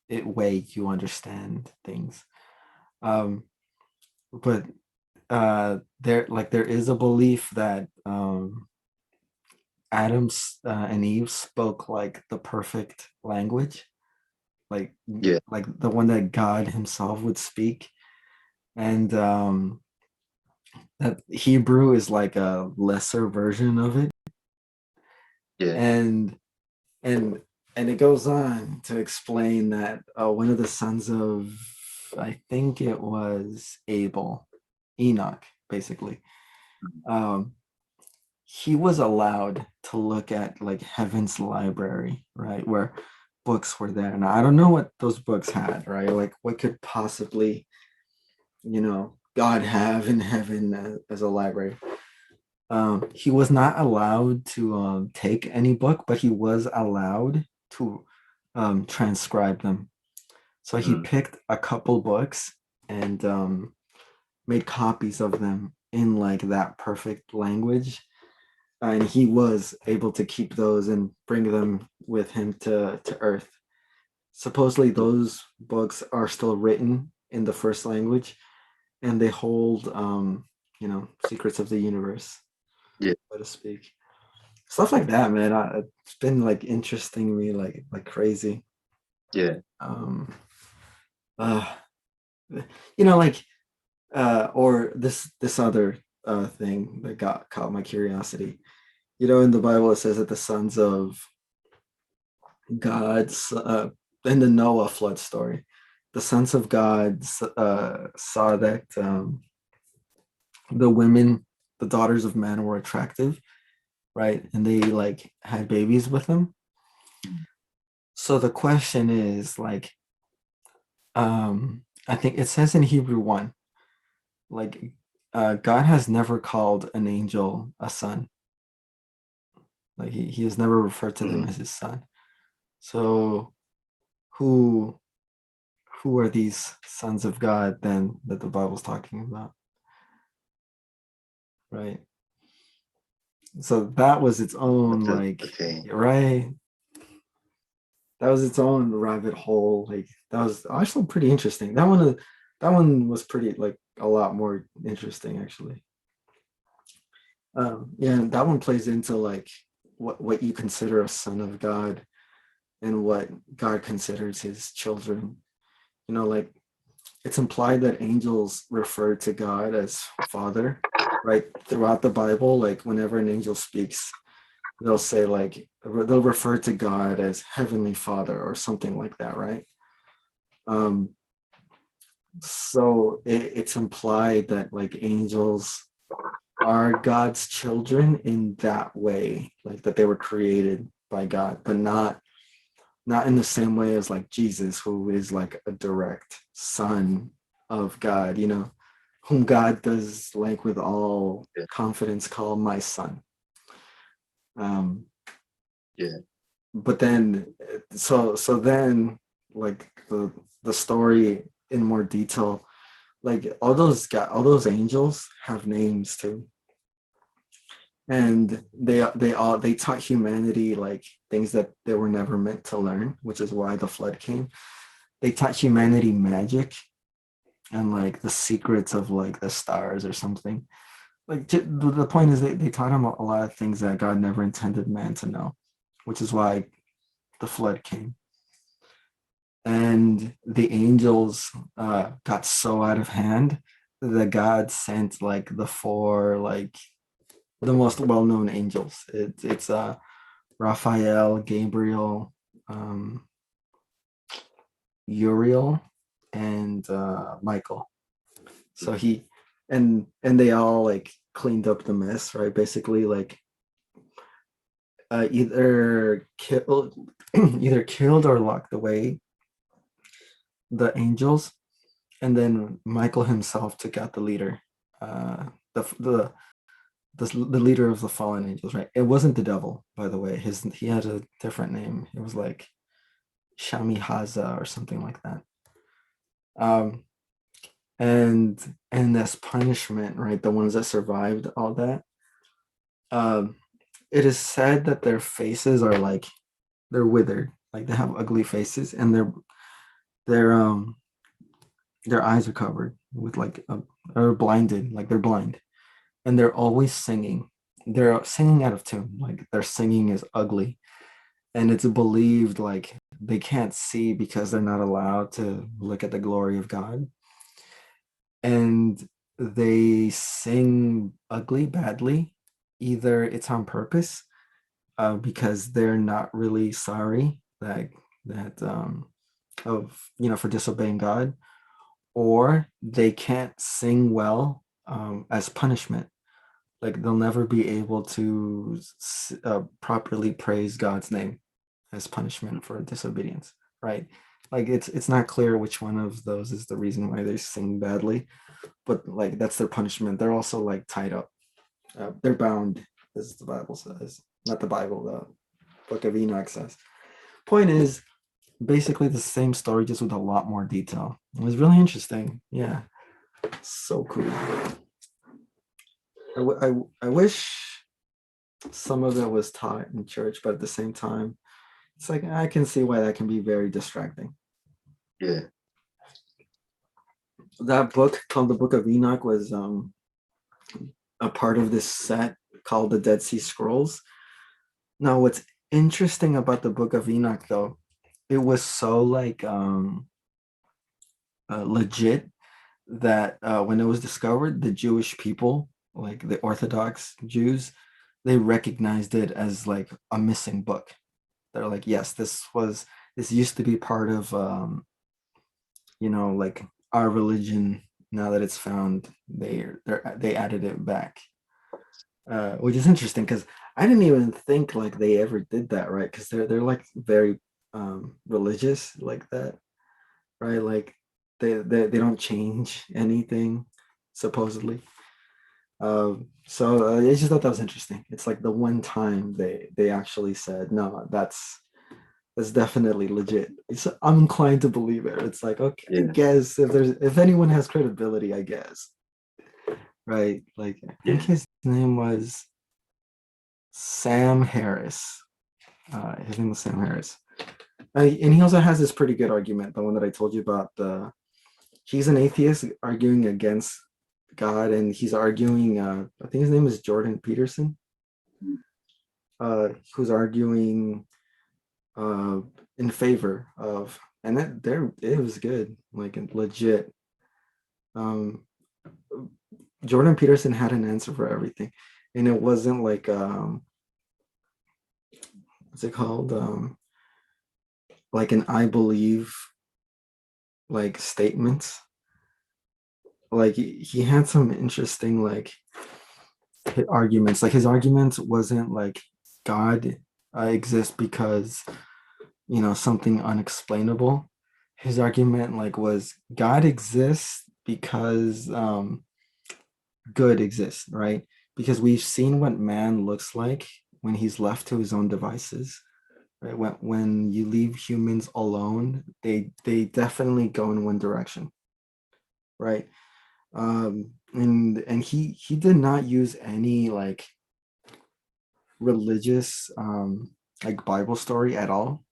way you understand things. Um, but there is a belief that Adam's and Eve spoke like the perfect language, like Yeah. like the one that God Himself would speak, and that Hebrew is like a lesser version of it, Yeah. and and and it goes on to explain that one of the sons of, I think it was Abel, Enoch, basically. Um, he was allowed to look at like heaven's library, right, where books were there. Now I don't know what those books had, right? Like what could possibly, God have in heaven as a library. He was not allowed to take any book, but he was allowed to transcribe them. So he Mhm. picked a couple books and made copies of them in like that perfect language, and he was able to keep those and bring them with him to Earth. Supposedly, those books are still written in the first language, and they hold, secrets of the universe, Yeah. so to speak. Stuff like that, man. It's been like interesting me like crazy. Yeah. Um, uh, like Or this other thing that got caught my curiosity. You know, in the Bible it says that the sons of God's in the Noah flood story, the sons of God saw that the women, the daughters of men, were attractive, right? And they like had babies with them. So the question is like, I think it says in Hebrew 1, like God has never called an angel a son. Like he has never referred to them Mhm. as his son. So who who are these sons of God then that the Bible's talking about? Right. So that was its own like, Okay. right. That was its own rabbit hole. Like that was actually pretty interesting. That one was pretty like a lot more interesting actually. Yeah, and that one plays into like what you consider a son of God and what God considers his children. You know, like it's implied that angels refer to God as Father, right? Throughout the Bible, like whenever an angel speaks, they'll say like they'll refer to God as Heavenly Father or something like that, right? Um, so it's implied that like angels are God's children in that way, like that they were created by God, but not in the same way as like Jesus, who is like a direct son of God, you know, whom God does like with all Yeah. confidence call my son. Um, Yeah. but then, so then, like the story in more detail, like all those angels have names too, and they taught humanity like things that they were never meant to learn, which is why the flood came. They taught humanity magic and like the secrets of like the stars or something. Like the point is they taught him a lot of things that God never intended man to know, which is why the flood came. And the angels got so out of hand that God sent like the four like the most well-known angels. It's Raphael, Gabriel, um, Uriel, and Michael. So he and they all like cleaned up the mess, right? Basically, like either killed either killed or locked away the angels, and then Michael himself took out the leader, uh, the the the leader of the fallen angels, right? It wasn't the devil, by the way. He had a different name. It was like Shami Haza or something like that. Um, and as punishment, right? The ones that survived all that, um, it is said that their faces are like they're withered, like they have ugly faces, and their their eyes are covered with like are blinded, like they're blind, and they're always singing. They're singing out of tune, like their singing is ugly, and it's believed like they can't see because they're not allowed to look at the glory of God, and they sing ugly, badly. Either it's on purpose because they're not really sorry that of for disobeying God, or they can't sing well as punishment. Like they'll never be able to properly praise God's name as punishment for disobedience, right? Like it's not clear which one of those is the reason why they sing badly, but like that's their punishment. They're also like tied up. They're bound, as the Bible says. Not the Bible, the Book of Enoch says. Point is, basically the same story, just with a lot more detail. It was really interesting. Yeah, so cool. I wish some of it was taught in church, but at the same time, it's like I can see why that can be very distracting. Yeah. That book called the Book of Enoch was a part of this set called the Dead Sea Scrolls. Now, what's interesting about the Book of Enoch, though, it was so like legit that when it was discovered, the Jewish people, like the Orthodox Jews, they recognized it as like a missing book. They're like, yes, this used to be part of like our religion. Now that it's found, they added it back, which is interesting because I didn't even think like they ever did that, right? Because they're like very religious like that, right? Like they don't change anything supposedly. So I just thought that was interesting. It's like the one time they actually said no, that's definitely legit. I'm inclined to believe it. It's like, okay, I Yeah, guess if anyone has credibility, I guess, right? Like I think yeah, his name was Sam Harris. His name was Sam Harris. And he also has this pretty good argument, the one that I told you about. He's an atheist arguing against God, and he's arguing. I think his name is Jordan Peterson. Who's arguing uh, in favor of, and it was good, like legit. Um, Jordan Peterson had an answer for everything, and it wasn't like what's it called? Like an I believe like statements. Like he had some interesting like arguments. Like his arguments wasn't like God exists because something unexplainable. His argument like was God exists because good exists, right? Because we've seen what man looks like when he's left to his own devices, right? When you leave humans alone, they definitely go in one direction, right? And he did not use any like religious like Bible story at all,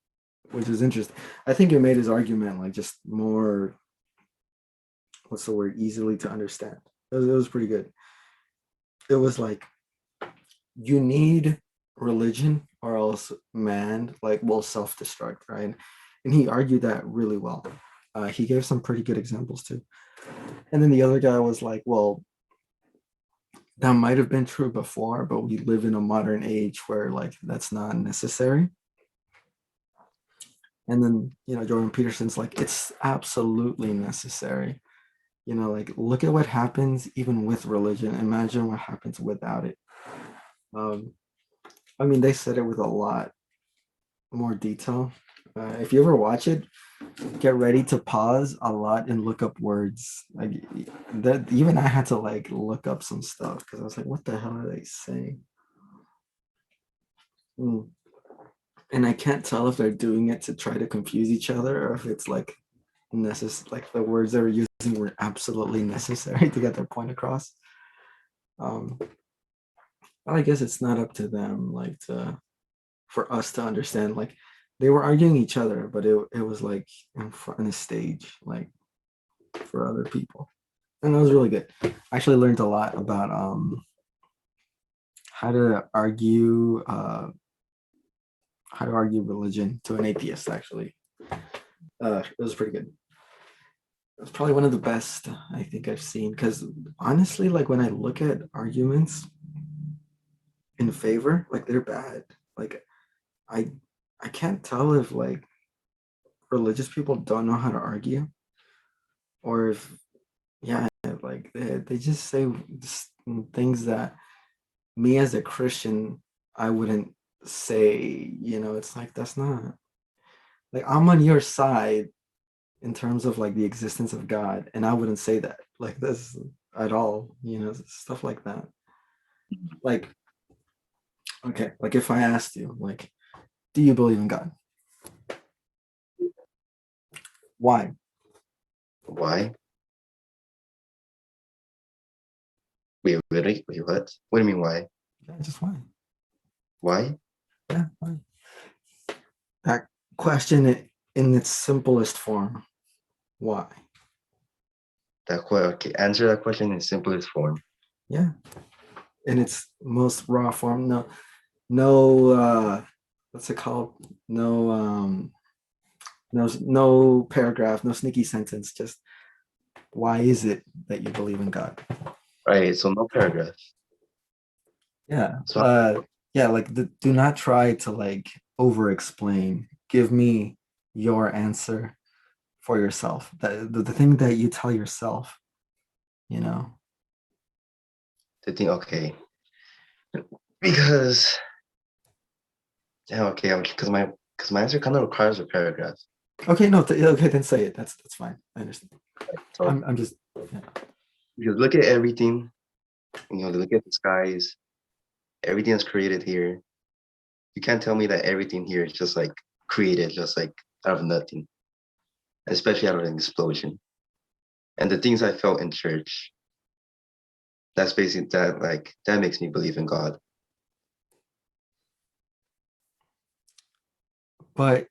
which is interesting. I think it made his argument like just more, what's the word, easily to understand. It was pretty good. It was like you need religion or else man like will self-destruct, right? And he argued that really well. He gave some pretty good examples too. And then the other guy was like, well, that might have been true before, but we live in a modern age where like that's not necessary. And then Jordan Peterson's like, it's absolutely necessary. Like look at what happens even with religion. Imagine what happens without it. um I mean, they said it with a lot more detail. If you ever watch it, get ready to pause a lot and look up words. Like that, even I had to like look up some stuff because I was like, "What the hell are they saying?" Mm. And I can't tell if they're doing it to try to confuse each other or if it's like like the words they were using were absolutely necessary to get their point across. Um, I guess it's not up to them, like for us to understand. Like they were arguing each other, but it was like in front on the stage, like for other people, and that was really good. I actually learned a lot about how to argue religion to an atheist. Actually, it was pretty good. It was probably one of the best I think I've seen because honestly, like when I look at arguments in favor, like they're bad. Like I I can't tell if like religious people don't know how to argue or if yeah, like they just say things that me as a Christian I wouldn't say. It's like that's not like I'm on your side in terms of like the existence of God, and I wouldn't say that like this at all. Stuff like that. Like okay, like if I asked you like, do you believe in God? Why? why? Wait, really? Wait, what? What do you mean why? Yeah, just why? Why? Yeah, why? That question in its simplest form. Why? Okay, answer that question in simplest form. Yeah, in its most raw form. No what's it called? No paragraph, no sneaky sentence, just why is it that you believe in God? Right. So no paragraph. Yeah. So Yeah, like do not try to like over explain. Give me your answer for yourself. The thing that you tell yourself, you know. the thing, okay, because yeah, okay, because my answer kind of requires a paragraph. Okay, no, okay, then say it. That's fine. I understand. So I'm just yeah. you look at everything, look at the skies, everything that's created here. You can't tell me that everything here is just like created, just like out of nothing, especially out of an explosion. And the things I felt in church, that's basically that makes me believe in God. But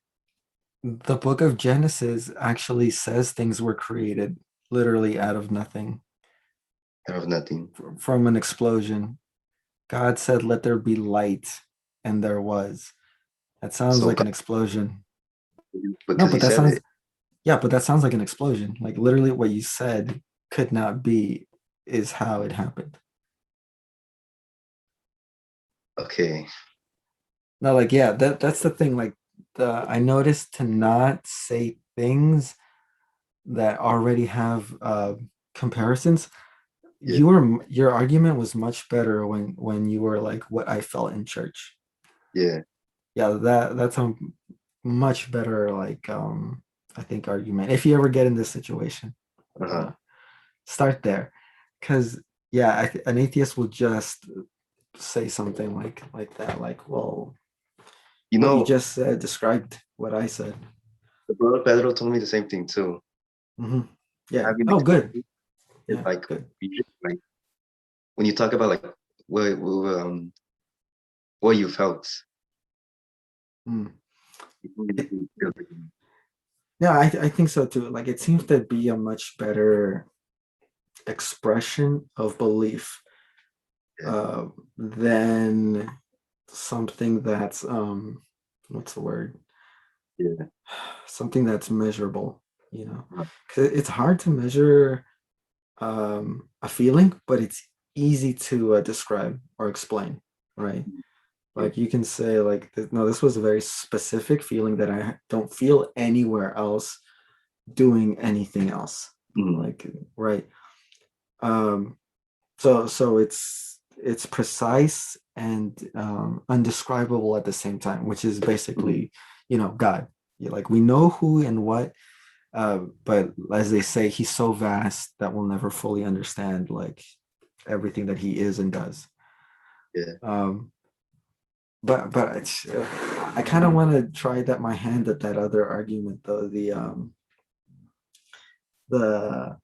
the book of Genesis actually says things were created literally out of nothing Out of nothing. from an explosion. God said, "Let there be light," and there was. That sounds So like God, an explosion. No, because he but that said sounds it. yeah, but that sounds like an explosion. Like literally what you said could not be is how it happened. Okay. No, like yeah, that's the thing. Like I noticed to not say things that already have comparisons. Yeah. Your argument was much better when you were like what I felt in church. Yeah. Yeah, that's a much better like I think argument. If you ever get in this situation, Uh-huh. uh, start there, because yeah, an atheist will just say something like that, like, well, You what you know, just said described what I said. the brother Pedro told me the same thing too. Hmm. Yeah. Having Oh, good. experience is Yeah, like good. like when you talk about like what what you felt. Mm. Yeah, I think so too. Like it seems to be a much better expression of belief Yeah. uh, than something that's what's the word? Yeah. Something that's measurable, you know. Uh, 'Cause it's hard to measure a feeling, but it's easy to describe or explain, right? yeah. Like you can say like no, this was a very specific feeling that I don't feel anywhere else doing anything else. Mm. Like right. Um so it's precise and undescribable at the same time, which is Mm. basically, God. Like we know who and what, but as they say, he's so vast that we'll never fully understand like everything that he is and does. Yeah. Um, but I kind of want to try that my hand at that other argument though, the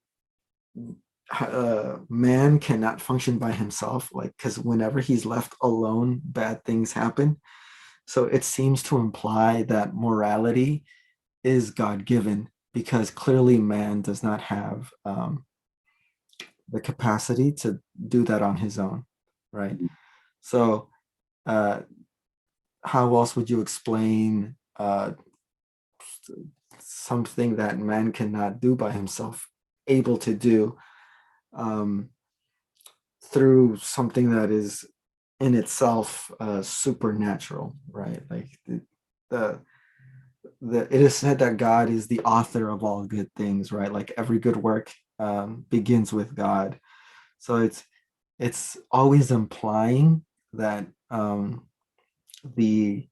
man cannot function by himself, like because whenever he's left alone, bad things happen. So it seems to imply that morality is God given because clearly man does not have the capacity to do that on his own, right? Mm. So uh, how else would you explain something that man cannot do by himself, able to do um, through something that is in itself supernatural, right? Like the it is said that God is the author of all good things, right? Like every good work begins with God. So it's always implying that the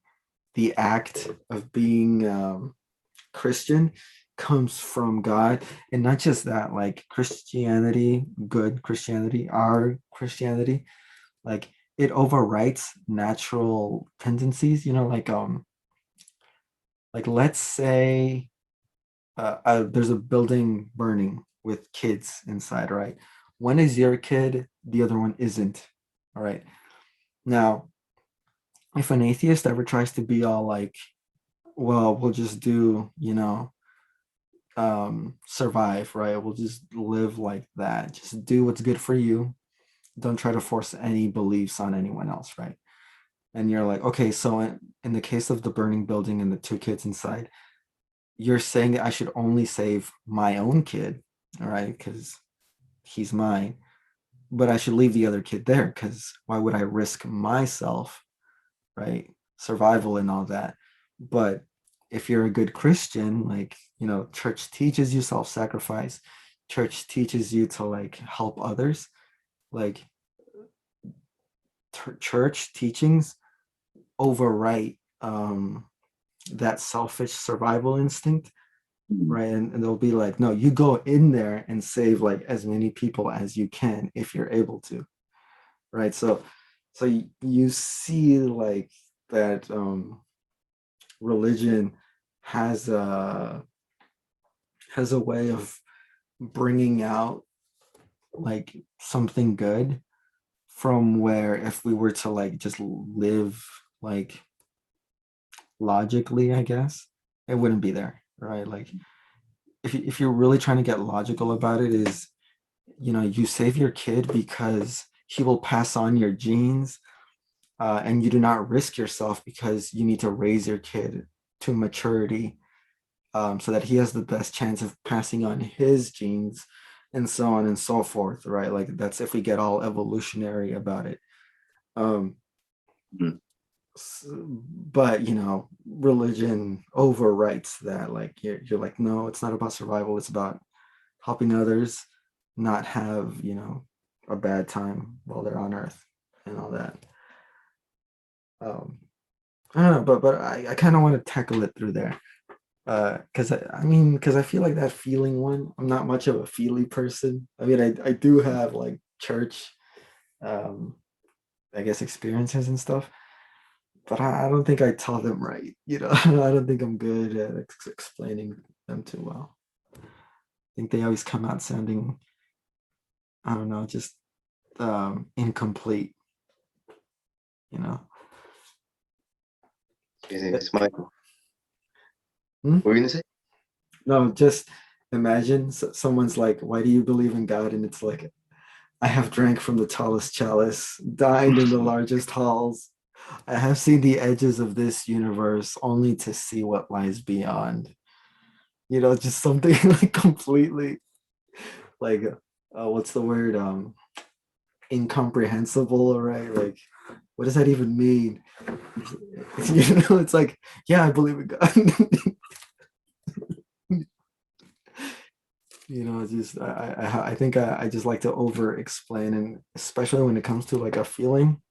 the act of being Christian comes from God, and not just that, like Christianity, good Christianity, our Christianity, like it overwrites natural tendencies. Like let's say there's a building burning with kids inside, right? One is your kid, the other one isn't. All right. Now, if an atheist ever tries to be all like, well, we'll just do, survive, right? We'll just live like that. Just do what's good for you. Don't try to force any beliefs on anyone else, right? And you're like, okay, so in the case of the burning building and the two kids inside, you're saying that I should only save my own kid. all right, because he's mine. But I should leave the other kid there because why would I risk myself, right? Survival and all that. But if you're a good Christian, like, church teaches you self-sacrifice. Church teaches you to like help others. Like church teachings overwrite that selfish survival instinct, Mm. right? And they'll be like, no, you go in there and save like as many people as you can if you're able to, right? So you see like that religion has a way of bringing out like something good from where if we were to like just live like logically, I guess it wouldn't be there, right? Like if you're really trying to get logical about it, is you save your kid because he will pass on your genes, and you do not risk yourself because you need to raise your kid to maturity, so that he has the best chance of passing on his genes and so on and so forth, right? Like that's if we get all evolutionary about it. Um, Mm. but religion overwrites that. Like you're like, no, it's not about survival, it's about helping others not have a bad time while they're on earth and all that. um I don't know, but I kind of want to tackle it through there, because because I feel like that feeling one, I'm not much of a feely person. I mean, I do have like church, um I guess, experiences and stuff, but I don't think I tell them right. I don't think I'm good at explaining them too well. I think they always come out sounding, I don't know, just incomplete, you know. It's Michael. Hmm? What were you gonna say? No, just imagine someone's like, why do you believe in God? And it's like, I have drank from the tallest chalice, dined in the largest halls. I have seen the edges of this universe only to see what lies beyond. Just something like completely like, what's the word? Incomprehensible, right? Like, what does that even mean? It's like, yeah, I believe in God. Just I think I just like to over explain, and especially when it comes to like a feeling,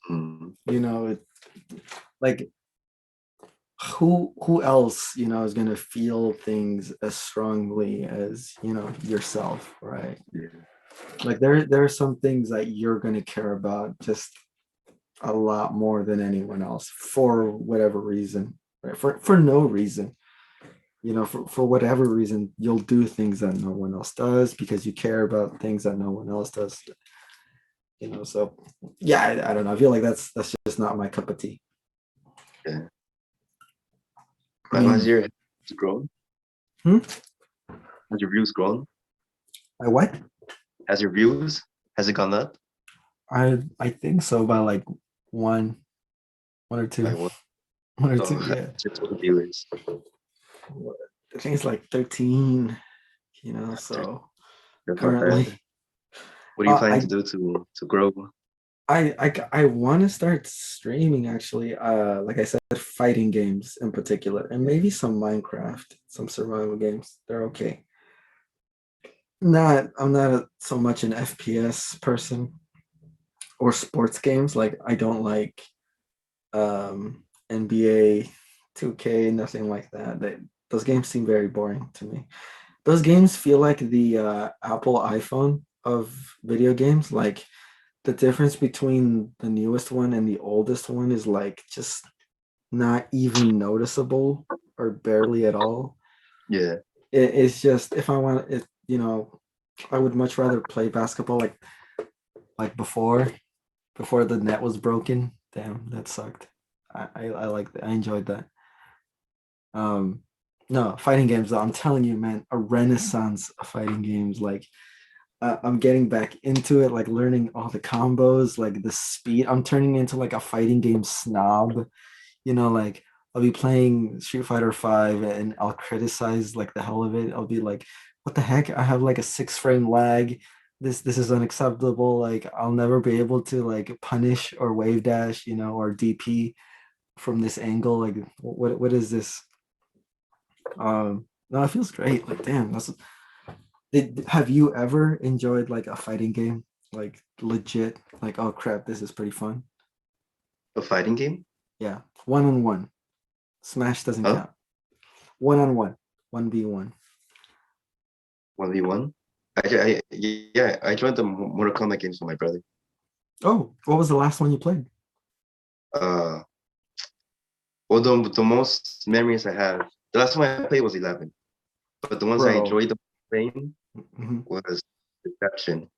Mm. it, like who else is gonna feel things as strongly as yourself, right? Yeah. Like there are some things that you're gonna care about just a lot more than anyone else for whatever reason, right? For no reason, for whatever reason, you'll do things that no one else does because you care about things that no one else does. So yeah, I don't know. I feel like that's just not my cup of tea. Yeah. I Has mean, your grown? hmm? Has your views grown? I what? Has your views? Has it gone up? I think so, by like one one or two, By what? one or So two. Yeah, your total viewers. I think it's like 13. There's- So That's not currently, bad. What are you uh, planning to I do to grow? I want to start streaming actually. Like I said, fighting games in particular, and maybe some Minecraft, some survival games. They're okay. I'm not so much an FPS person or sports games. Like I don't like NBA 2K, nothing like that. Those games seem very boring to me. Those games feel like the Apple iPhone of video games. Like the difference between the newest one and the oldest one is like just not even noticeable or barely at all. Yeah. It's just, if I want it, I would much rather play basketball like before the net was broken. Damn, that sucked. I like that. I enjoyed that. Um, no, fighting games though, I'm telling you, man, a renaissance of fighting games. Like I'm getting back into it, like learning all the combos, like the speed. I'm turning into like a fighting game snob. Like I'll be playing Street Fighter 5 and I'll criticize like the hell of it. I'll be like, what the heck? I have like a 6 frame lag. This is unacceptable. Like I'll never be able to like punish or wave dash, or DP from this angle. Like what is this? No, it feels great. Like damn, have you ever enjoyed like a fighting game? Like legit, like oh crap, this is pretty fun. A fighting game? Yeah. One on one. Smash doesn't Huh? count. One on one. 1v1. 1v1? Yeah, I joined the Mortal Kombat games with my brother. Oh, what was the last one you played? Uh, well, the most memories I have, the last one I played was 11, but the ones I Bro. enjoyed the playing Mhm. was Deception.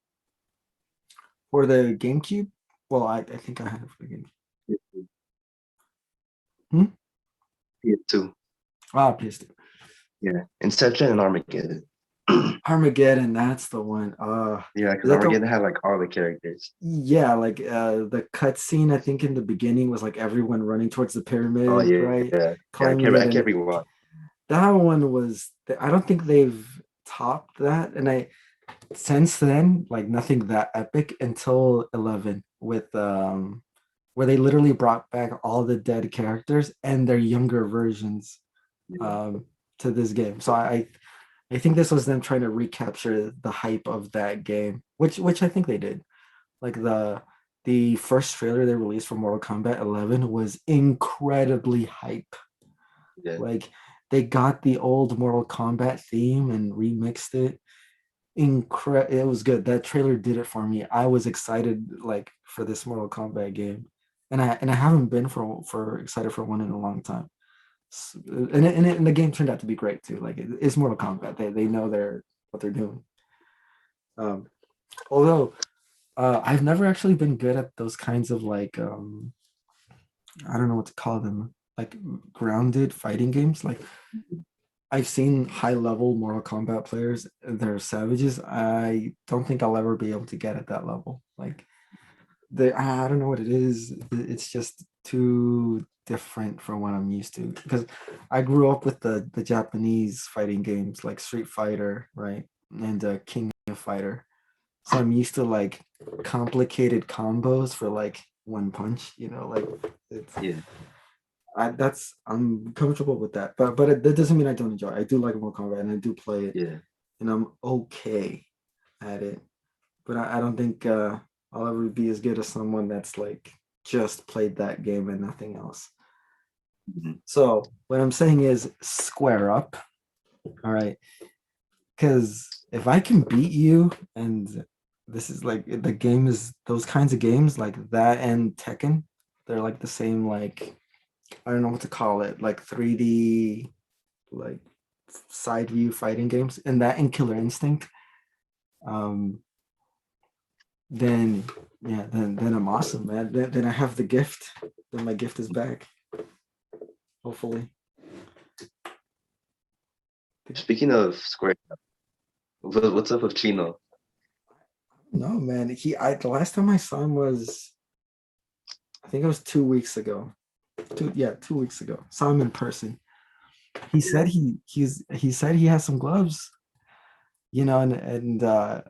For the GameCube? Well, I think I have the GameCube. Hmm? PS2. Ah, PS2. Yeah, Inception and Armageddon. Armageddon, that's the one. Yeah, Is because that the Armageddon had like all the characters. yeah, like the cutscene I think in the beginning was like everyone running towards the Oh pyramid, yeah, right? yeah. Climbing it, I and can't rewatch. that one was I don't think they've topped that. And I since then, like nothing that epic until 11 with where they literally brought back all the dead characters and their younger versions Yeah, um to this game. So I think this was them trying to recapture the hype of that game, which I think they did. Like the first trailer they released for Mortal Kombat 11 was incredibly hype. yeah, Like they got the old Mortal Kombat theme and remixed it. It was good. That trailer did it for me. I was excited like for this Mortal Kombat game. And I haven't been for excited for one in a long time. And the game turned out to be great too. Like it's Mortal Kombat. They know what they're doing. Um, although I've never actually been good at those kinds of like I don't know what to call them, like grounded fighting games. Like I've seen high level Mortal Kombat players, they're savages. I don't think I'll ever be able to get at that level. Like I don't know what it is. It's just too different from what I'm used to because I grew up with the Japanese fighting games like Street Fighter, right? And King of Fighter. So I'm used to like complicated combos for like one punch, like it's yeah, I'm comfortable with that. But that doesn't mean I don't enjoy it. I do like Mortal Kombat and I do play it yeah. and I'm okay at it. But I don't think I'll ever be as good as someone that's like just played that game and nothing else. Mhm. So what I'm saying is square up. All right. Because if I can beat you, and this is like the game is those kinds of games like that and Tekken, they're like the same, like I don't know what to call it, like 3D, like side view fighting games, and that and Killer Instinct. Um, then yeah, then I'm awesome, man. Then I have the gift. Then my gift is back. Hopefully. Speaking of Square, what's up with Chino? No, man. The last time I saw him was I think it was 2 weeks ago. 2 weeks ago. Saw him in person. He said Yeah, he said he has some gloves, and the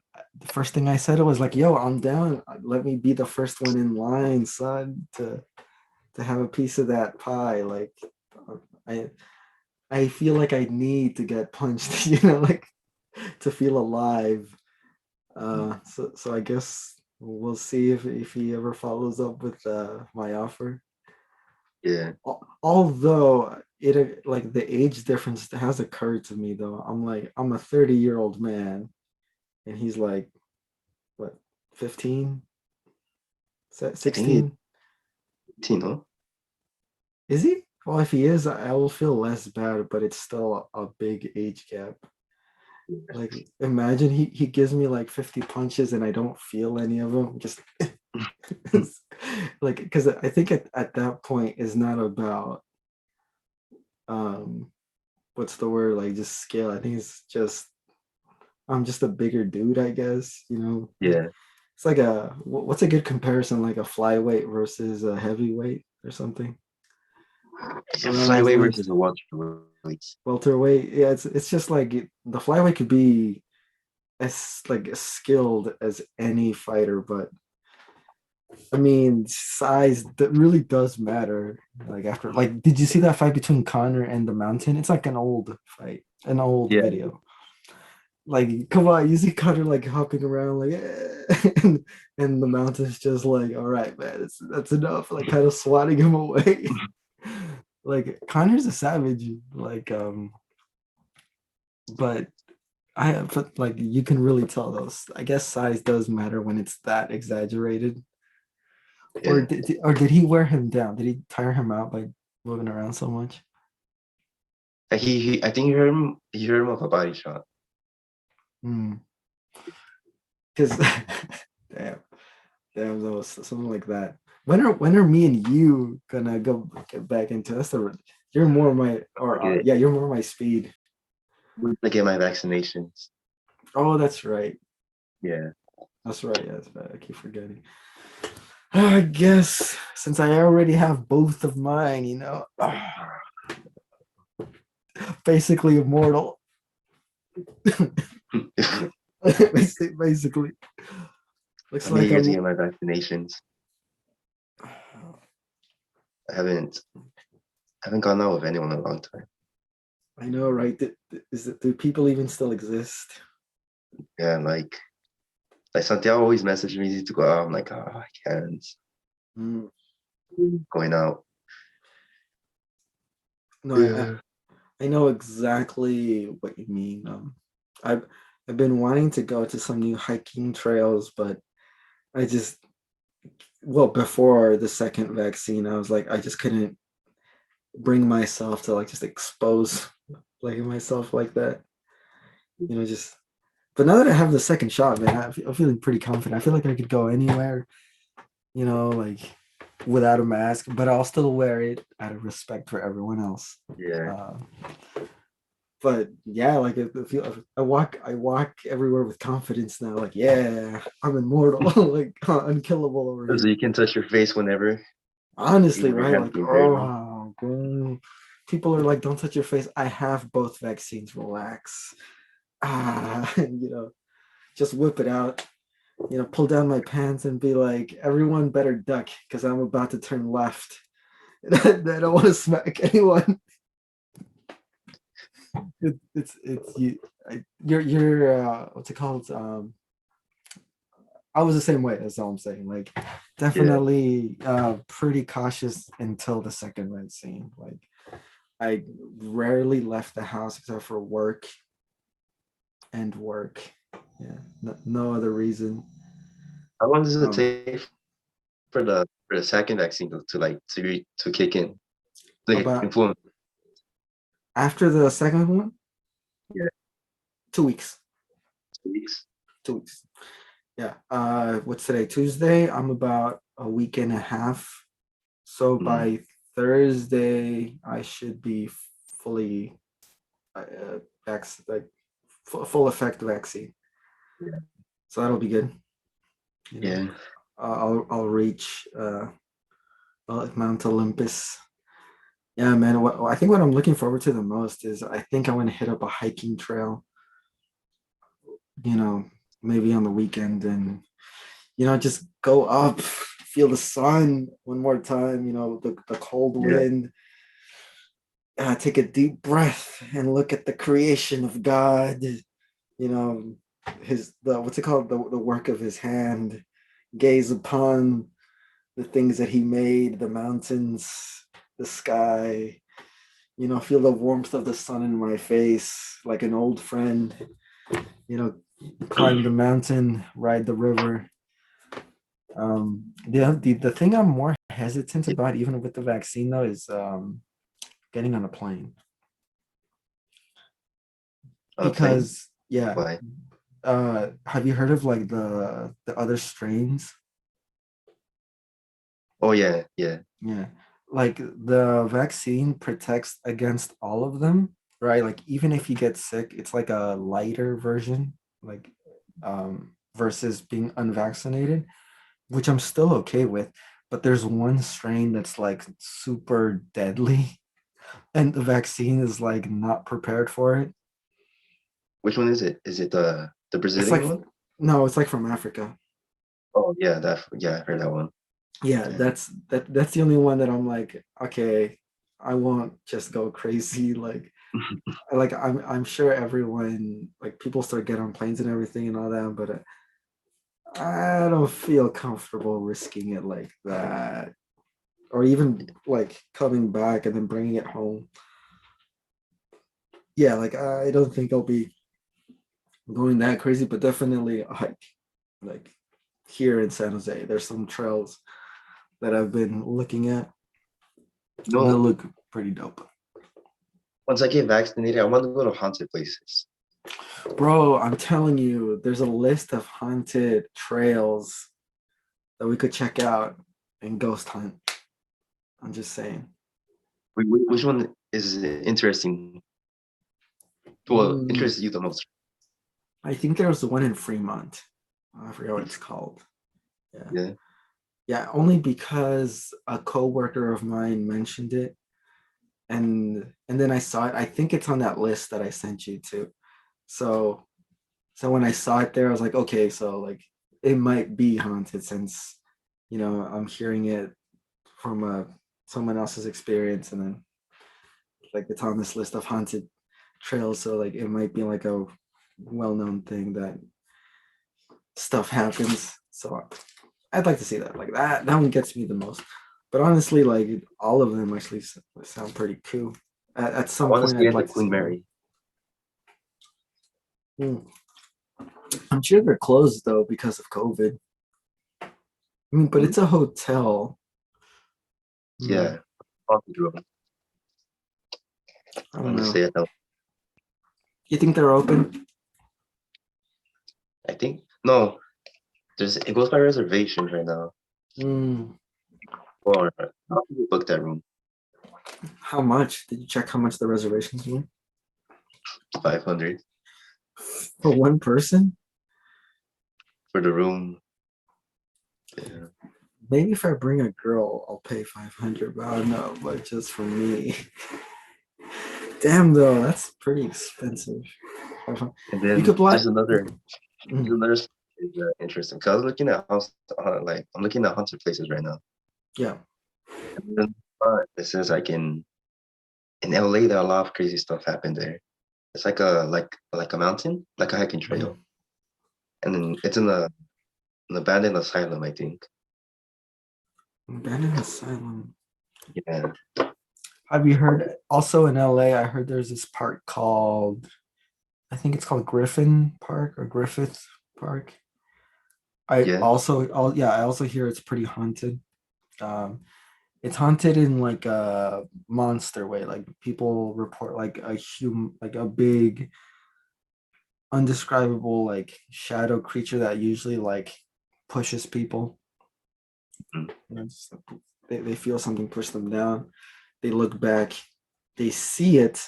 first thing I said was like, "Yo, I'm down. Let me be the first one in line, son, to have a piece of that pie." Like, I I feel like I need to get punched, like to feel alive. So I guess we'll see if he ever follows up with my offer. yeah. Although it like the age difference has occurred to me though. I'm a 30-year-old man and he's like what 15, I think he's 16? 18, huh? Is he? Well, if he is, I will feel less bad, but it's still a big age gap. Like imagine he gives me like 50 punches and I don't feel any of them. Just like because I think at that point is not about um what's the word, like just scale. I think it's just I'm just a bigger dude, I guess. Yeah, It's like what's a good comparison, like a flyweight versus a heavyweight or something. It's a around his flyweight waist. versus a welterweight. Welterweight, yeah, it's just like the flyweight could be as skilled as any fighter, but I mean, size that really does matter. Like after, like, did you see that fight between Connor and the Mountain? It's like an old fight, an old Yeah, video. Like, come on, you see Connor like hopping around, like, and the Mountain's just like, all right, man, that's enough. Like, kind of swatting him away. Like, Connor's a savage. Like, but but like you can really tell those. I guess size does matter when it's that exaggerated. Or yeah. did he wear him down? Did he tire him out by moving around so much? I think he hurt him with a body shot. Hmm. Because damn, damn, those something like that. When are me and you gonna go get back into this? You're more my or Like, yeah, you're more my speed. to get my vaccinations. Oh, that's right. Yeah. That's right. Yeah, that's right. I keep forgetting. I guess since I already have both of mine, basically immortal. Basically, looks I'm like eager to I'm. get my vaccinations. I haven't gone out with anyone in a long time. I know, right? Do people even still exist? Yeah, like Santiago always messaged me to go out. I'm like, oh, I can't Mm, going out. no, Yeah. I know exactly what you mean. I've I've been wanting to go to some new hiking trails, but I just well before the second vaccine, I was like I just couldn't bring myself to like just expose like myself like that. Just but now that I have the second shot, man, I'm feeling pretty confident. I feel like I could go anywhere, like without a mask, but I'll still wear it out of respect for everyone else. Yeah. Uh, but yeah, like I walk everywhere with confidence now. Like, yeah, I'm immortal, like unkillable over So here. you can touch your face whenever, Honestly, even your right? hands Like, being dirty. oh, people are like, don't touch your face. I have both vaccines. Relax. Just whip it out. Pull down my pants and be like, everyone better duck because I'm about to turn left. I don't want to smack anyone. It's you. You're what's it called? I was the same way. That's all I'm saying. Like, Yeah. definitely pretty cautious until the second vaccine. Like, I rarely left the house except for work and work. Yeah, no other reason. How long does it Um, take for the second vaccine to kick in? Like about influence. after the second one, Yeah, 2 weeks. 2 weeks. 2 weeks. Yeah. What's today? Tuesday. I'm about a week and a half. So Mm. by Thursday, I should be fully like full effect vaccine. Yeah. So that'll be good. You know, Yeah. I'll reach Mount Olympus. Yeah, man. I think what I'm looking forward to the most is I think I'm gonna hit up a hiking trail. You know, maybe on the weekend and just go up, feel the sun one more time. The cold Yeah. wind. Take a deep breath and look at the creation of God. You know, the what's it called? The work of his hand. Gaze upon the things that he made, the mountains, the sky. Feel the warmth of the sun in my face, like an old friend. You know, climb the mountain, ride the river. The thing I'm more hesitant Yeah. about, even with the vaccine, though, is getting on a plane On a plane. because yeah. Why? Have you heard of like the other strains? Oh yeah, yeah, Yeah, like the vaccine protects against all of them, right? Like even if you get sick, it's like a lighter version, like versus being unvaccinated, which I'm still okay with. but there's one strain that's like super deadly, and the vaccine is like not prepared for it. Which one is it? Is it the It's Brazilian like one? no, it's like from Africa. Oh yeah, yeah, I heard that one. Yeah, Yeah. that's the only one that I'm like, okay, I won't just go crazy. Like I'm sure everyone like people start getting on planes and everything and all that, but I don't feel comfortable risking it like that, or even like coming back and then bringing it home. Yeah, like I don't think I'll be going that crazy, but definitely like here in San Jose, there's some trails that I've been looking at that No, look pretty dope. once I get vaccinated, I want to go to haunted places. Bro, I'm telling you, there's a list of haunted trails that we could check out and ghost hunt. I'm just saying. Which one is interesting? Well, Mm, interests you the most? I think there was the one in Fremont. I forget what it's called. Yeah. Yeah. Yeah, only because a coworker of mine mentioned it and then I saw it. I think it's on that list that I sent you to. So when I saw it there, I was like, okay, so like it might be haunted since I'm hearing it from someone else's experience, and then like it's on this list of haunted trails, so like it might be like a well-known thing that stuff happens. So I'd like to see that. Like that one gets me the most. But honestly, like all of them actually sound pretty cool. At I some want to point, stay I'd at the like to Queen see them. Mary. Hmm. I'm sure they're closed though because of COVID. I mean, but Hmm? it's a hotel. Hmm. Yeah. Haunted room. I I don't want to know. stay at the. You think they're open? I think no. There's it goes by reservations right now. Hmm. Or how do you book that room? How much? Did you check how much the reservations were 500 for one person? for the room. Yeah. Maybe if I bring a girl, I'll pay 500. But I don't know, but just for me. Damn, though, that's pretty expensive. And You then could buy. Mm, there's another is interesting. Cause I was looking at house, like I'm looking at haunted places right now. yeah. And then, it says like in LA, there are a lot of crazy stuff happened there. It's like a mountain, like a hiking Mhm. trail, and then it's in an abandoned asylum, I think. Abandoned asylum. Yeah, Have you heard? Also in LA, I heard there's this park called. I think it's called Griffin Park or Griffith Park. yeah, I also hear it's pretty haunted. Um, it's haunted in like a monster way. Like people report like like a big undescribable like shadow creature that usually like pushes people. mm, Just, they feel something push them down. They look back, they see it,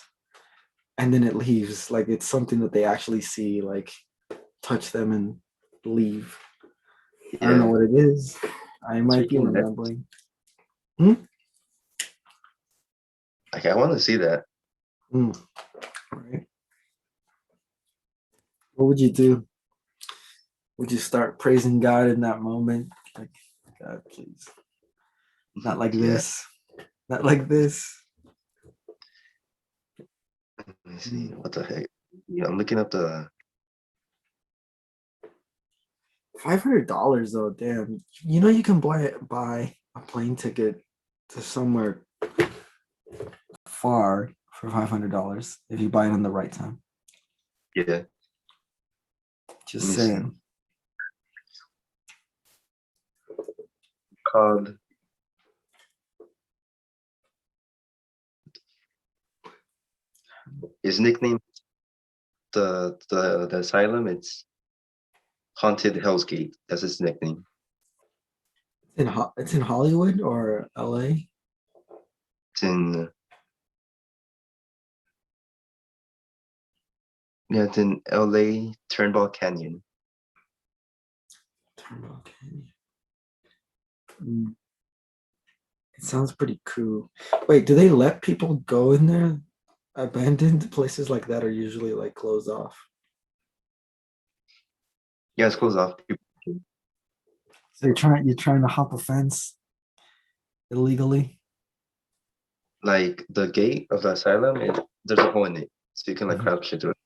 and then it leaves. Like it's something that they actually see, like touch them and leave. I don't know yeah. what it is. I It's might be freaking that. remembering. Hmm? Like I want to see that. Hmm. Right. What would you do? Would you start praising God in that moment? Like, God, please. Not like Yeah. this. Not like this. Let me see. Hmm. What the heck? Yeah, I'm looking up the. $500 though, damn. You know you can buy a plane ticket to somewhere far for $500 if you buy it in the right time. Yeah. Let Just me see. saying. Called his nickname. The asylum. It's Haunted Hell's Gate. That's his nickname. It's in Hollywood or LA. It's in yeah, it's in LA Turnbull Canyon. Turnbull Canyon. Mm. It sounds pretty cool. Wait, do they let people go in there? Abandoned places like that are usually like closed off. Yeah, it's closed off. So you're trying to hop a fence illegally. Like the gate of the asylum, there's a hole in it, so you can like Mhm. crouch into it.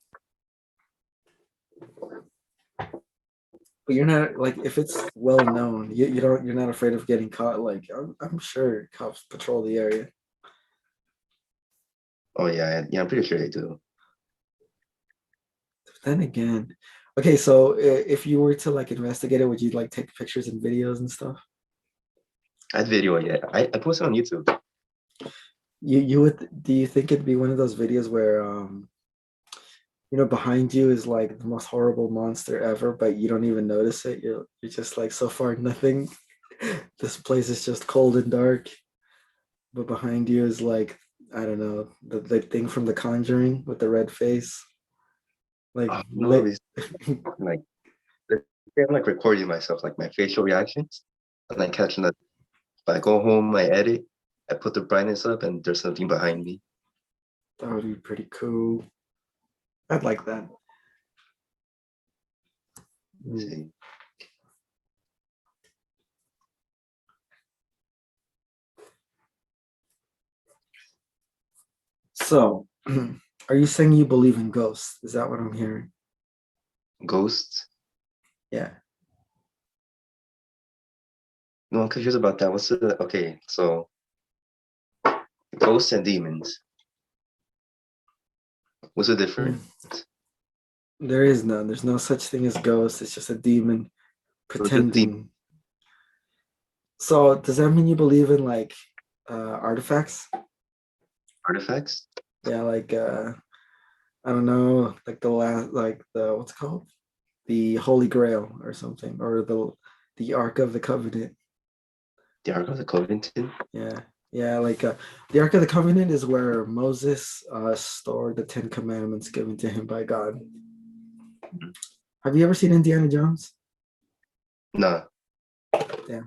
But you're not like if it's well known, you're not afraid of getting caught. Like I'm sure cops patrol the area. Oh yeah, yeah, I'm pretty sure they do. Then again, okay, so if you were to like investigate it, would you like take pictures and videos and stuff? I video it, yeah. I posted on YouTube. You would do you think it'd be one of those videos where behind you is like the most horrible monster ever, but you don't even notice it. You're just like so far nothing. This place is just cold and dark, but behind you is like I don't know the thing from The Conjuring with the red face, like No, lit. like I'm like recording myself, like my facial reactions, and then catching that. If I go home, I edit, I put the brightness up, and there's something behind me. That would be pretty cool. I'd like that. Let me see. So, are you saying you believe in ghosts? Is that what I'm hearing? Ghosts? Yeah. No, I'm confused about that. What's the okay? So ghosts and demons. What's the Mm. difference? There is none. There's no such thing as ghosts. It's just a demon So it's just demon pretending. So, does that mean you believe in like artifacts? artifacts. Yeah, like I don't know, like the last, like the what's it called? The Holy Grail or something, or the Ark of the Covenant. The Ark of the Covenant. Yeah, yeah, like the Ark of the Covenant is where Moses stored the Ten Commandments given to him by God. Have you ever seen Indiana Jones? Nah. Yeah.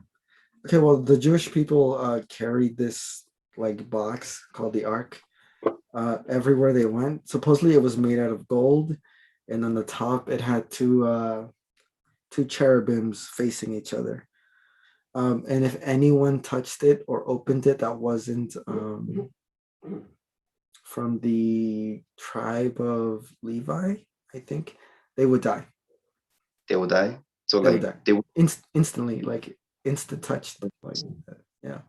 Okay, well, the Jewish people carried this like box called the Ark everywhere they went. Supposedly, it was made out of gold, and on the top, it had two cherubims facing each other. And if anyone touched it or opened it that wasn't from the tribe of Levi, I think they would die. They will die. So They would like die they will, instantly, like instant touch. Like yeah,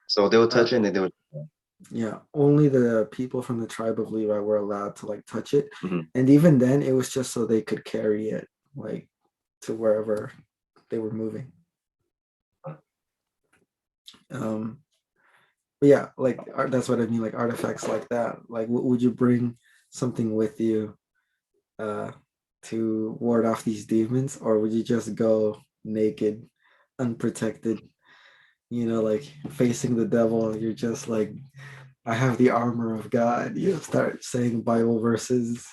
so they will uh, touch it and then they will. yeah. Only the people from the tribe of Levi were allowed to like touch it, Mhm. and even then, it was just so they could carry it like to wherever they were moving. Um, but yeah, like that's what I mean, like artifacts like that. Like, would you bring something with you uh to ward off these demons, or would you just go naked, unprotected? Like facing the devil. You're just like, I have the armor of God. You start saying Bible verses.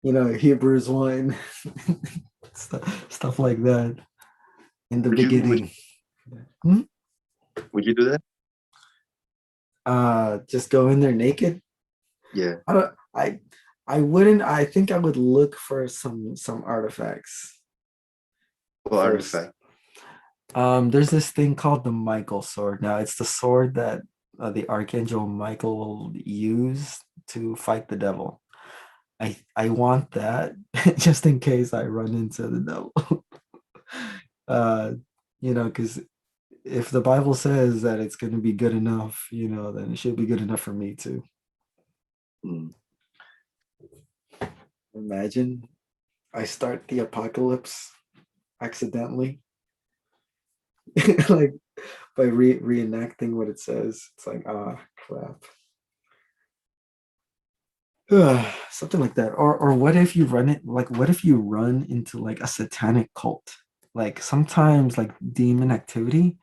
Hebrews 1, stuff like that. In the Would you would beginning. Hmm? would you do that? Just go in there naked. Yeah. I don't. I wouldn't. I think I would look for some artifacts Well, first. artifact. There's this thing called the Michael sword. Now it's the sword that the Archangel Michael will use to fight the devil. I want that just in case I run into the devil. uh, because if the Bible says that it's going to be good enough, then it should be good enough for me too. Mm. Imagine I start the apocalypse accidentally, like by reenacting what it says. It's like, ah, crap. Something like that. Or what if you run it like what if you run into like a satanic cult? Like sometimes like demon activity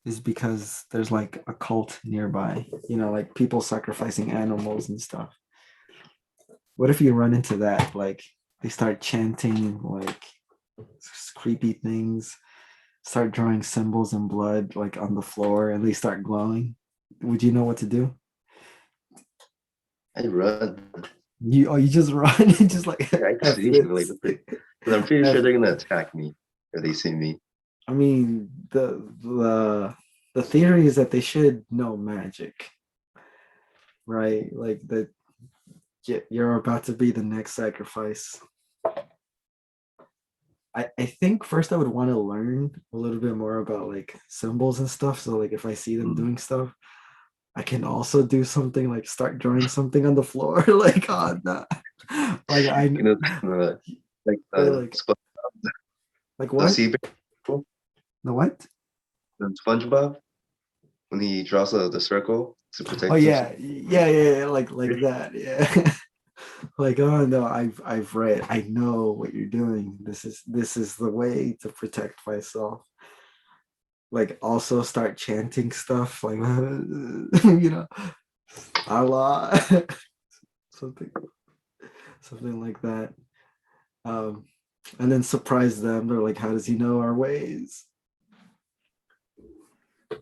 is because there's like a cult nearby, like people sacrificing animals and stuff. What if you run into that? Like they start chanting like creepy things. start drawing symbols in blood like on the floor and they start glowing, would you know what to do? I run. You just run and just like Yeah, I F see. Like, this. because I'm pretty sure F, they're gonna attack me if they see me. I mean the theory is that they should know magic, right? Like that you're about to be the next sacrifice. I think first I would want to learn a little bit more about like symbols and stuff. So like if I see them Mm. doing stuff, I can also do something like start drawing something on the floor. Like oh no. Like I You know, like or like like the what? sea bear, The what? the SpongeBob, when he draws the circle to Oh protect himself. yeah, like that. Yeah. Like oh no, I've read. I know what you're doing. This is the way to protect myself. Like also start chanting stuff like Allah something something like that. Um and then surprise them. They're like, how does he know our ways?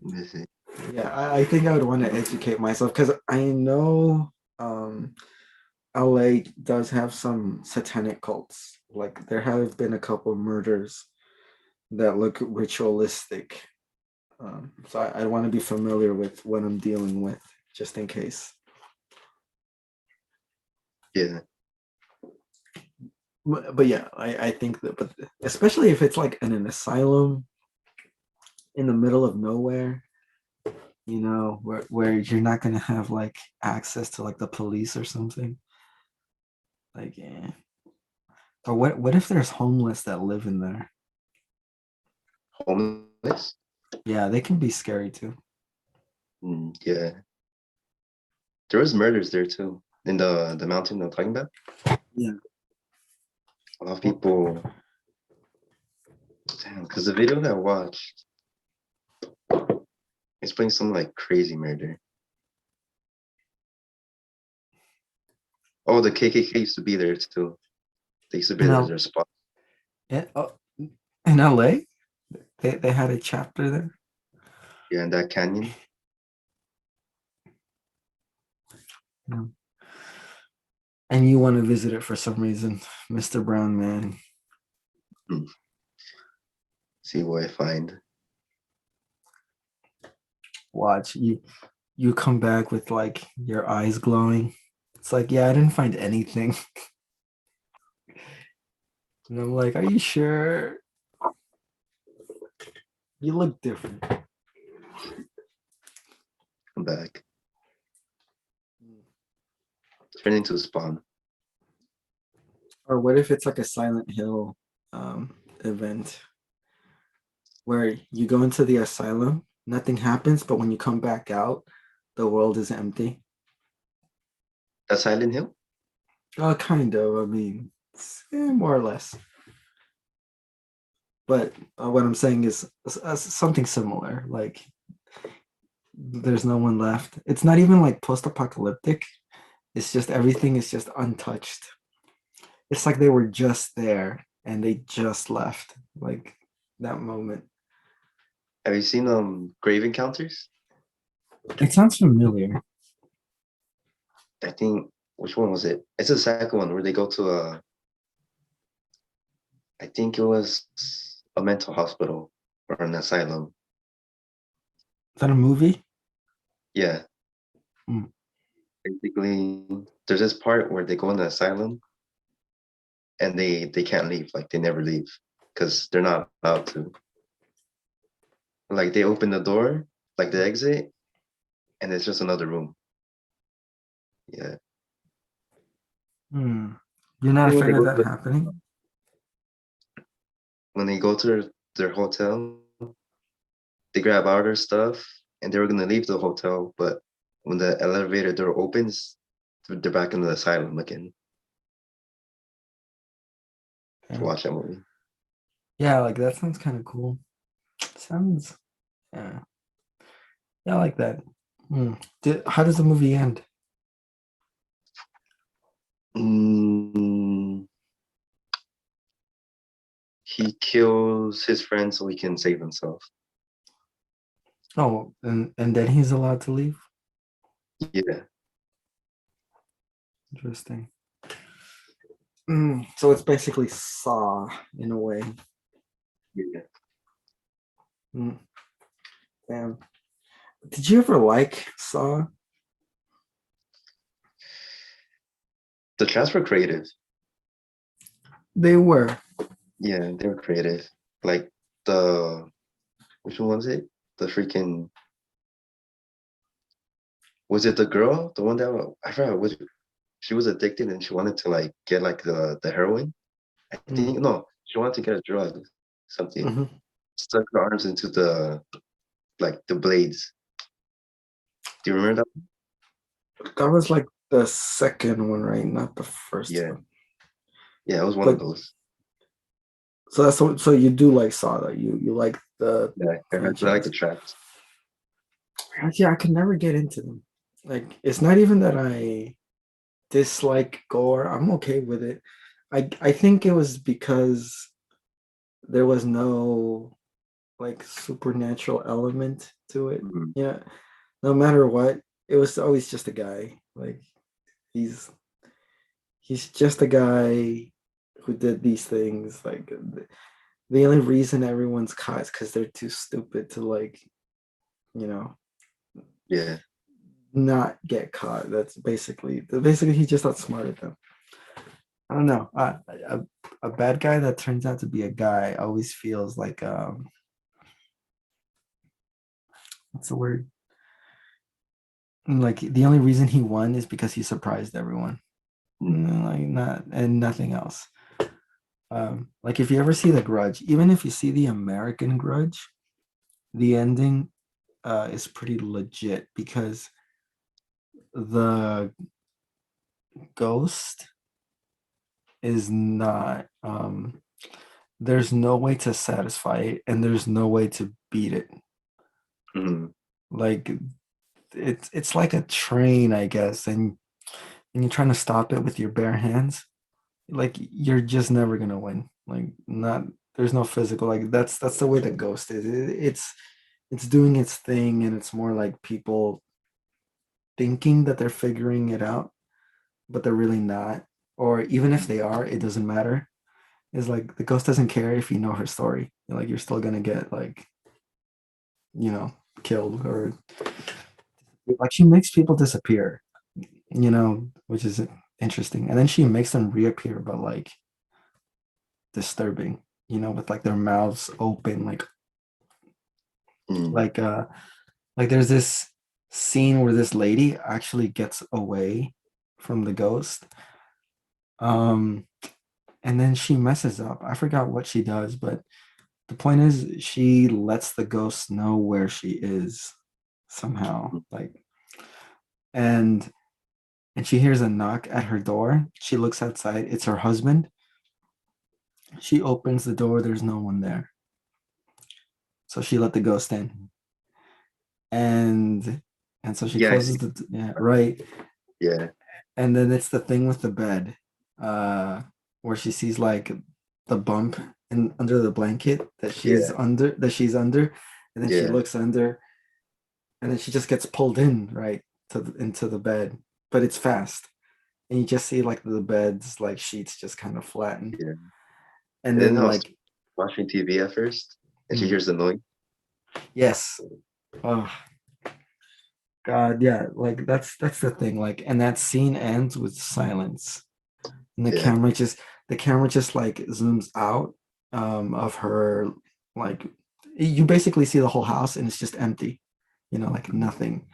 This is- Yeah, I think I would want to educate myself because I know LA does have some satanic cults. Like there have been a couple murders that look ritualistic. So I want to be familiar with what I'm dealing with, just in case. Yeah, But yeah, I think that, but especially if it's like in an asylum in the middle of nowhere, where you're not gonna have like access to like the police or something. Like, yeah. Or what if there's homeless that live in there? homeless. Yeah, they can be scary too. Yeah, there was murders there too in the mountain I'm talking about. Yeah. A lot of Well, people, damn, because the video that I watched explained some like crazy murder. Oh, the KKK used to be there too. They used to be in there as L their spot. in LA, they had a chapter there. Yeah, in that canyon. Yeah. And you want to visit it for some reason, Mr. Brown man. Hmm. See what I find. Watch you come back with like your eyes glowing. It's like, yeah, I didn't find anything. And I'm like, are you sure? You look different. Come back. Turn into a spawn. Or what if it's like a Silent Hill event where you go into the asylum, nothing happens, but when you come back out, the world is empty. That's Silent Hill? Kind of. I mean, more or less. But what I'm saying is something similar. Like there's no one left. It's not even like post-apocalyptic. It's just everything is just untouched. It's like they were just there and they just left. Like that moment. Have you seen Grave Encounters? It sounds familiar. I think which one was it? It's the second one where they go to I think it was a mental hospital or an asylum. Is that a movie? Yeah. Hmm. Basically there's this part where they go in the asylum and they can't leave, like they never leave because they're not allowed to. Like they open the door, like the exit, and it's just another room. Yeah. Hmm. You're not When they afraid of go that happening? when they go to their hotel, they grab all their stuff and they were gonna leave the hotel, but when the elevator door opens, they're back in the asylum again. To Yeah. watch that movie. Yeah, like that sounds kind of cool. Sounds, yeah. Yeah, I like that. Hmm. How does the movie end? Mm, he kills his friend so he can save himself. Oh, and then he's allowed to leave. Yeah, Interesting. So it's basically Saw in a way. yeah. Mm, damn. Did you ever like Saw? The tracks were creative. They were. Yeah, they were creative. Like the which one was it? The freaking was it the girl? The one that I forgot was she was addicted and she wanted to like get like the heroin. I Mm, think no, she wanted to get a drug, something. mhm. Stuck her arms into the like the blades. Do you remember that? That was like the second one, right? Not the first Yeah, one. yeah, it was one of But those. so that's so you do like Saw though. You like the Yeah, I like the franchise. tracks. Yeah, I could never get into them. Like it's not even that I dislike gore. I'm okay with it. I think it was because there was no like supernatural element to it. Mhm. Yeah. No matter what, it was always just a guy. Like he's he's just a guy who did these things. Like the only reason everyone's caught is because they're too stupid to like, you know, Yeah, not get caught. That's basically he just outsmarted them. I don't know. A bad guy that turns out to be a guy always feels like what's the word? Like the only reason he won is because he surprised everyone. Like not and nothing else. Like if you ever see The Grudge, even if you see the American Grudge, the ending is pretty legit because the ghost is not there's no way to satisfy it and there's no way to beat it. mhm, Like it's like a train, I guess, and you're trying to stop it with your bare hands. Like you're just never gonna win. Like not there's no physical like that's the way the ghost is. It's doing its thing and it's more like people thinking that they're figuring it out, but they're really not. Or even if they are, it doesn't matter. It's like the ghost doesn't care if you know her story. Like you're still gonna get like, you know, killed or like she makes people disappear, which is interesting. And then she makes them reappear, but like disturbing, with like their mouths open, mhm. like uh like there's this scene where this lady actually gets away from the ghost. Um and then she messes up. I forgot what she does, but the point is she lets the ghost know where she is somehow. And and she hears a knock at her door. She looks outside. It's her husband. She opens the door. There's no one there. So she let the ghost in. And and so she Yeah, I closes see. the yeah, right. Yeah, And then it's the thing with the bed, where she sees like the bump in under the blanket yeah, that she's under, and then she yeah, looks under, and then she just gets pulled in right into the bed, but it's fast, and you just see like the bed's like sheets just kind of flatten, yeah. and And then then I was like watching TV at first, and she mm, hears the noise. yes, oh God, yeah, like that's the thing, like, and that scene ends with silence, and Yeah, the camera just like zooms out of her, like you basically see the whole house and it's just empty, like mhm, nothing.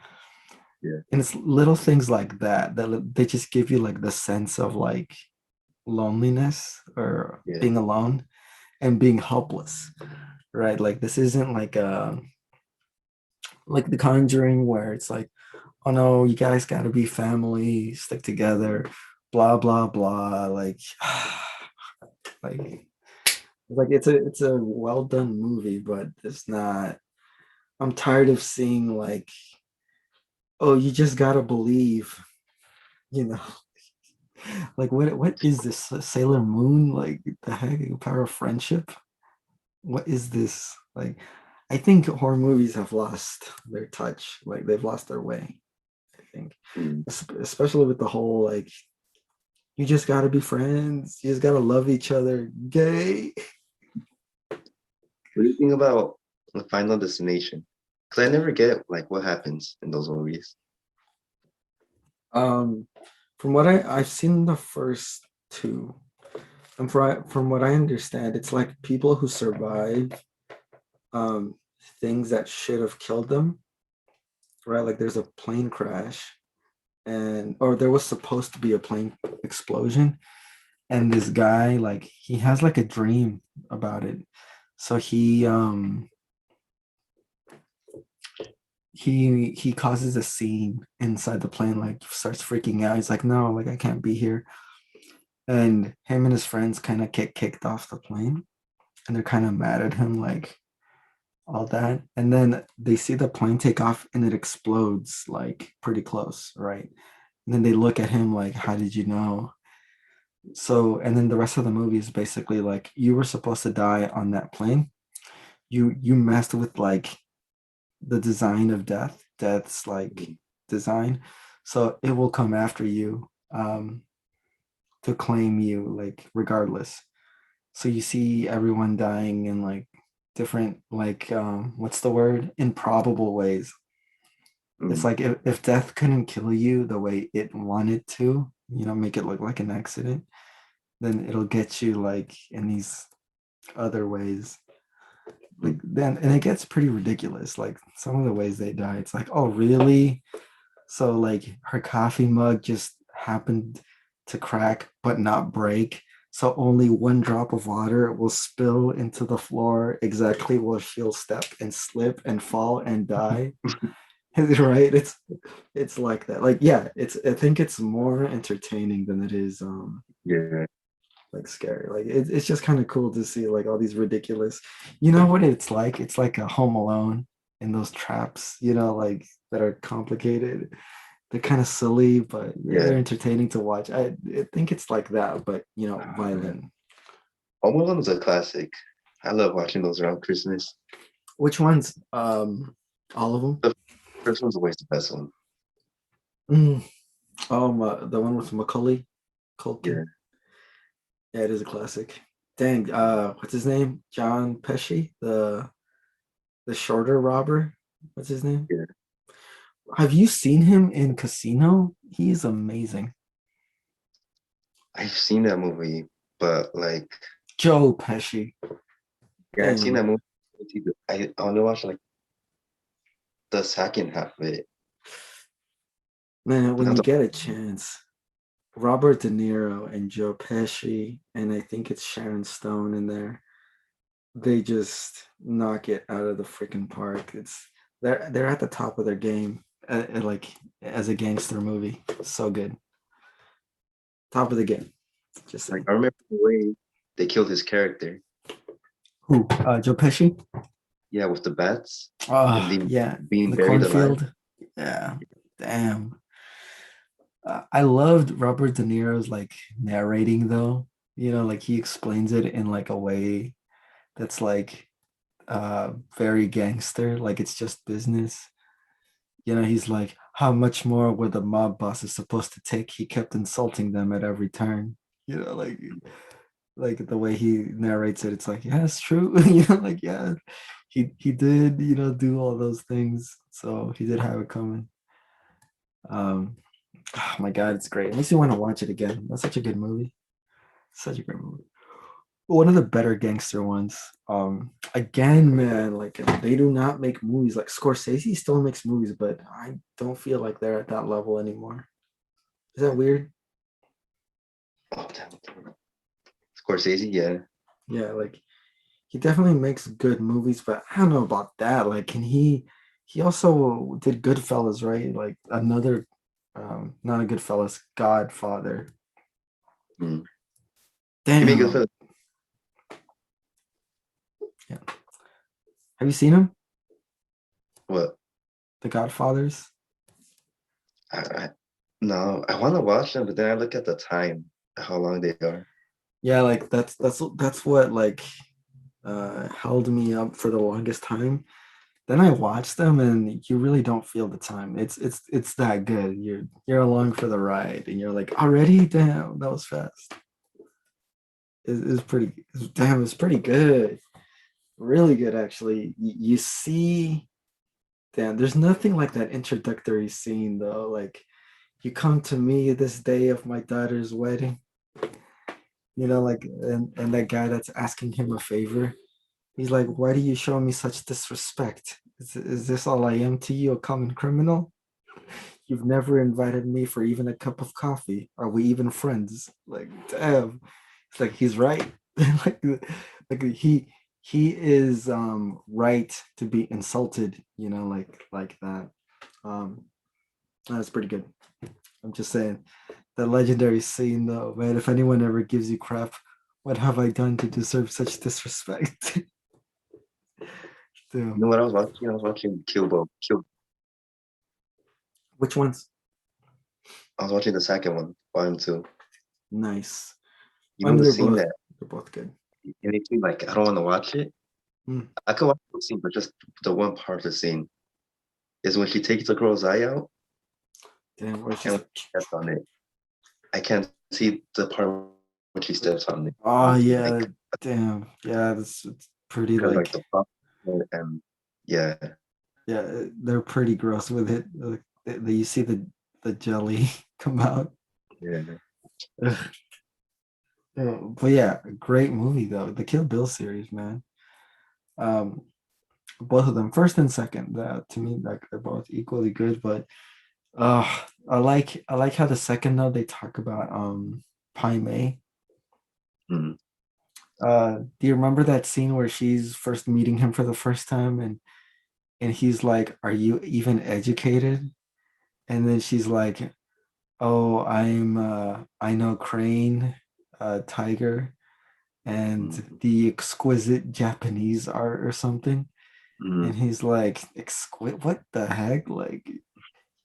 yeah, And it's little things like that they just give you like the sense of like loneliness or yeah, being alone and being helpless, right? Like this isn't like The Conjuring where it's like, oh no, you guys got to be family, stick together, blah blah blah, like it's a well done movie, but it's not. I'm tired of seeing like, oh, you just gotta believe, you know, like what is this Sailor Moon? Like the heck, power of friendship? what is this? Like, I think horror movies have lost their touch. Like they've lost their way. I think, Mm. especially with the whole like, you just gotta be friends. You just gotta love each other. Gay. What do you think about the Final Destination? Because I never get like what happens in those movies. Um, from what I've seen the first two, and from what I understand, it's like people who survive um things that should have killed them, right? Like there's a plane crash, and or there was supposed to be a plane explosion, and this guy like he has like a dream about it, so he causes a scene inside the plane, like starts freaking out. He's like, no, like I can't be here. And him and his friends kind of get kicked off the plane, and they're kind of mad at him, like all that. And then they see the plane take off and it explodes like pretty close, right? And then they look at him like, how did you know? So, and then the rest of the movie is basically like, you were supposed to die on that plane. You messed with like the design of death's like design, so it will come after you to claim you, like regardless. So you see everyone dying in like different, like what's the word, improbable ways. It's Mm. like if death couldn't kill you the way it wanted to, make it look like an accident, then it'll get you like in these other ways. Like then, and it gets pretty ridiculous, like some of the ways they die. It's like, oh really? So like her coffee mug just happened to crack but not break. So only one drop of water will spill into the floor exactly where she'll step and slip and fall and die. Right? It's like that. Like, yeah, I think it's more entertaining than it is Yeah, like scary. Like it's just kind of cool to see like all these ridiculous, you know what it's like? It's like a Home Alone in those traps, like that are complicated. They're kind of silly, but yeah. they're entertaining to watch. I think it's like that, but violent. Home Alone is a classic. I love watching those around Christmas. Which ones? All of them. The first one's always the best one. Mm. The one with Macaulay Yeah, Culkin. Yeah, it is a classic. Dang, what's his name? John Pesci, the shorter robber. What's his name? yeah. Have you seen him in Casino? He's amazing. I've seen that movie, but like, Joe Pesci. yeah, I've seen Damn. that movie. I only watched like the second half of it. Man, when Not you the, get a chance, Robert De Niro and Joe Pesci, and I think it's Sharon Stone in there. They just knock it out of the freaking park. They're at the top of their game, like as a gangster movie. So good, top of the game. Just like saying. I remember the way they killed his character. Who? Joe Pesci. Yeah, with the bats and Oh the yeah, being the buried alive. cornfield. Yeah, damn. I loved Robert De Niro's like narrating though. Like he explains it in like a way that's like very gangster, like it's just business. He's like, how much more were the mob bosses supposed to take? He kept insulting them at every turn. Like the way he narrates it, it's like, yeah, it's true. Like yeah, he did, do all those things. So he did have it coming. Um, oh my god, it's great. It makes me want to watch it again. That's such a good movie. Such a great movie. One of the better gangster ones. Again, man, like they do not make movies. Like Scorsese still makes movies, but I don't feel like they're at that level anymore. Is that weird? Oh, damn. Scorsese, yeah. Yeah, like he definitely makes good movies, but I don't know about that. Like, can he also did Goodfellas, right? Like another not a Goodfellas, Godfather. Mm. He made good Damn. film. Yeah. Have you seen him? What? The Godfathers? I no, I want to watch them, but then I look at the time, how long they are. Yeah, like that's what like held me up for the longest time. Then I watched them, and you really don't feel the time. It's that good. You're along for the ride, and you're like, already, damn, that was fast. It's pretty. Damn, it's pretty good. Really good, actually. You see, damn, there's nothing like that introductory scene though. Like, you come to me this day of my daughter's wedding. Like, and that guy that's asking him a favor. He's like, why do you show me such disrespect? Is this all I am to you, a common criminal? You've never invited me for even a cup of coffee. Are we even friends? Like, damn. It's like he's right. like he is right to be insulted, like that. Um that's pretty good. I'm just saying. The legendary scene though, man. If anyone ever gives you crap, what have I done to deserve such disrespect? You know Damn. what I was watching? I was watching Kill Bill. Kill. Which ones? I was watching the second one, volume two. Nice. You I know mean, the they're scene both that they're both good. it makes me like I don't want to watch it. Mm, I could watch the scene, but just the one part of the scene is when she takes the girl's eye out damn, where she's and when like, she steps on it. I can't see the part when she steps on it. oh yeah, Like damn, yeah, that's it's pretty because like like, the pop and yeah, yeah, they're pretty gross with it. Like, you see the jelly come out. yeah. Ugh. But yeah, great movie though. The Kill Bill series, man. Um, both of them, first and second, to me, like they're both equally good. But I like how the second though they talk about Pai Mei. Mm, Do you remember that scene where she's first meeting him for the first time, and he's like, "Are you even educated?" And then she's like, "Oh, I know Crane, Tiger, mm, and the exquisite Japanese art or something." And mm, he's like, "Exquisite? What the heck?" Like,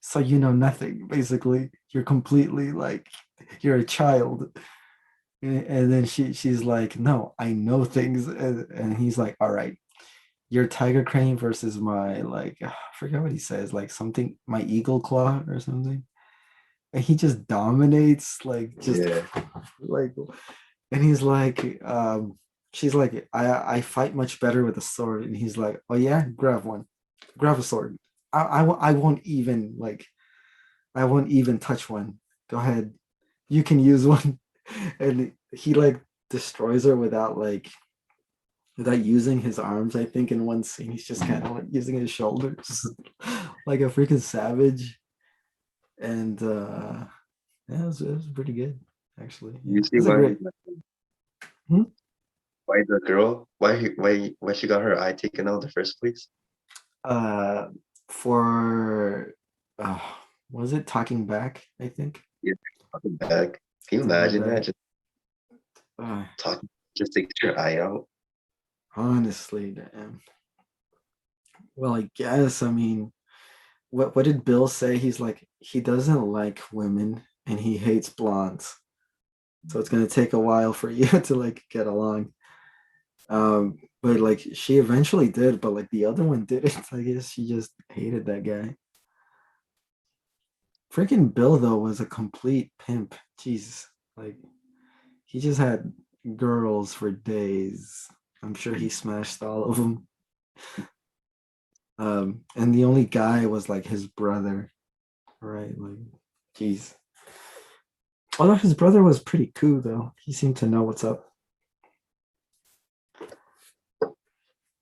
so you know nothing, basically. You're completely like, you're a child. And then she's like, "No, I know things." And he's like, "All right, your tiger crane versus my, like, I forget what he says, like something, my eagle claw or something." And he just dominates, like, just yeah, like, and he's like, she's like, I fight much better with a sword. And he's like, "Oh yeah, grab one, grab a sword. I won't even like, I won't even touch one. Go ahead, you can use one." And he like destroys her without using his arms. I think in one scene he's just kind mm. of like using his shoulders, like a freaking savage. And yeah, it was pretty good, actually. Yeah, You see it's a why great. Hmm? why the girl why she got her eye taken out in the first place? uh for uh was it Talking Back, I think. Yeah, talking back. Can you Talking imagine that? Back. Just uh talking, just take your eye out. Honestly, damn. Well, I guess, I mean, what did Bill say? He's like, he doesn't like women and he hates blondes, so it's gonna take a while for you to like get along. But like she eventually did, but like the other one didn't. I guess she just hated that guy. Freaking Bill though was a complete pimp. Jesus, like he just had girls for days. I'm sure he smashed all of them. And the only guy was like his brother, right? Like, jeez. Although his brother was pretty cool though. He seemed to know what's up.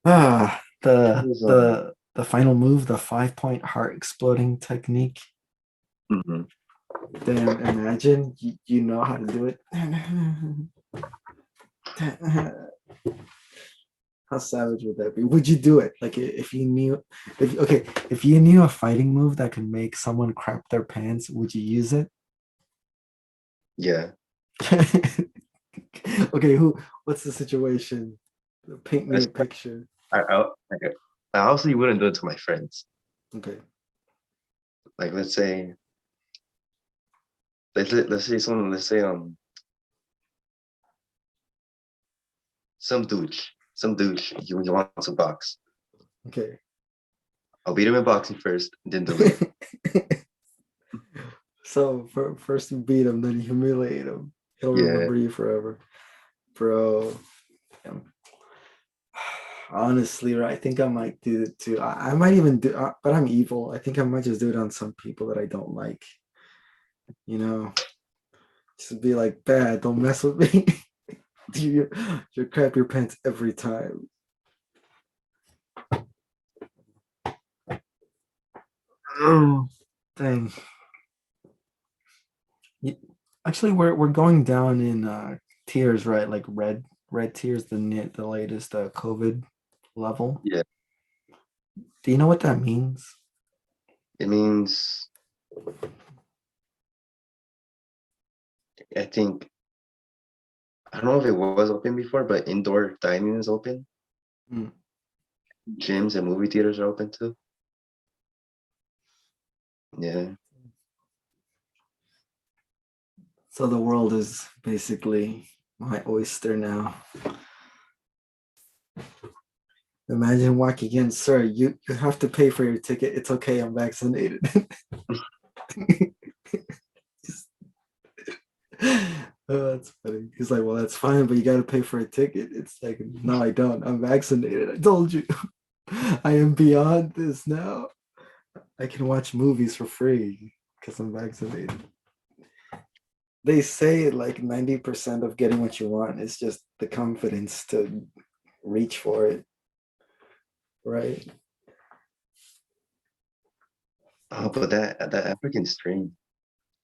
Ah, It the was, the the final move, the 5 point heart exploding technique. mhm. Damn, imagine you know how to do it. How savage would that be? Would you do it? Like, if you knew, okay, if you knew a fighting move that could make someone crap their pants, would you use it? Yeah. Okay, what's the situation? Paint me a picture. Like, I obviously wouldn't do it to my friends. Okay. Like let's say someone let's say some douche some dude. He wants to box. Okay. I'll beat him in boxing first, then do it. So first you beat him, then you humiliate him. He'll Yeah. remember you forever, bro. um, Honestly, right? I think I might do it too. I might even do, but I'm evil. I think I might just do it on some people that I don't like. You know, just be like, bad. Don't mess with me. You crap your pants every time. Oh, dang. You- Actually, we're going down in tiers, right? Like red tiers, the latest COVID level. Yeah. Do you know what that means? It means I think I don't know if it was open before, but indoor dining is open. Mm. Gyms and movie theaters are open too. Yeah. So the world is basically my oyster now. Imagine walking in, sir. You have to pay for your ticket. It's okay. I'm vaccinated. Oh, that's funny. He's like, well, that's fine, but you got to pay for a ticket. It's like, no, I don't. I'm vaccinated. I told you. I am beyond this now. I can watch movies for free because I'm vaccinated. They say like 90% of getting what you want is just the confidence to reach for it, right? Oh, but that African strain,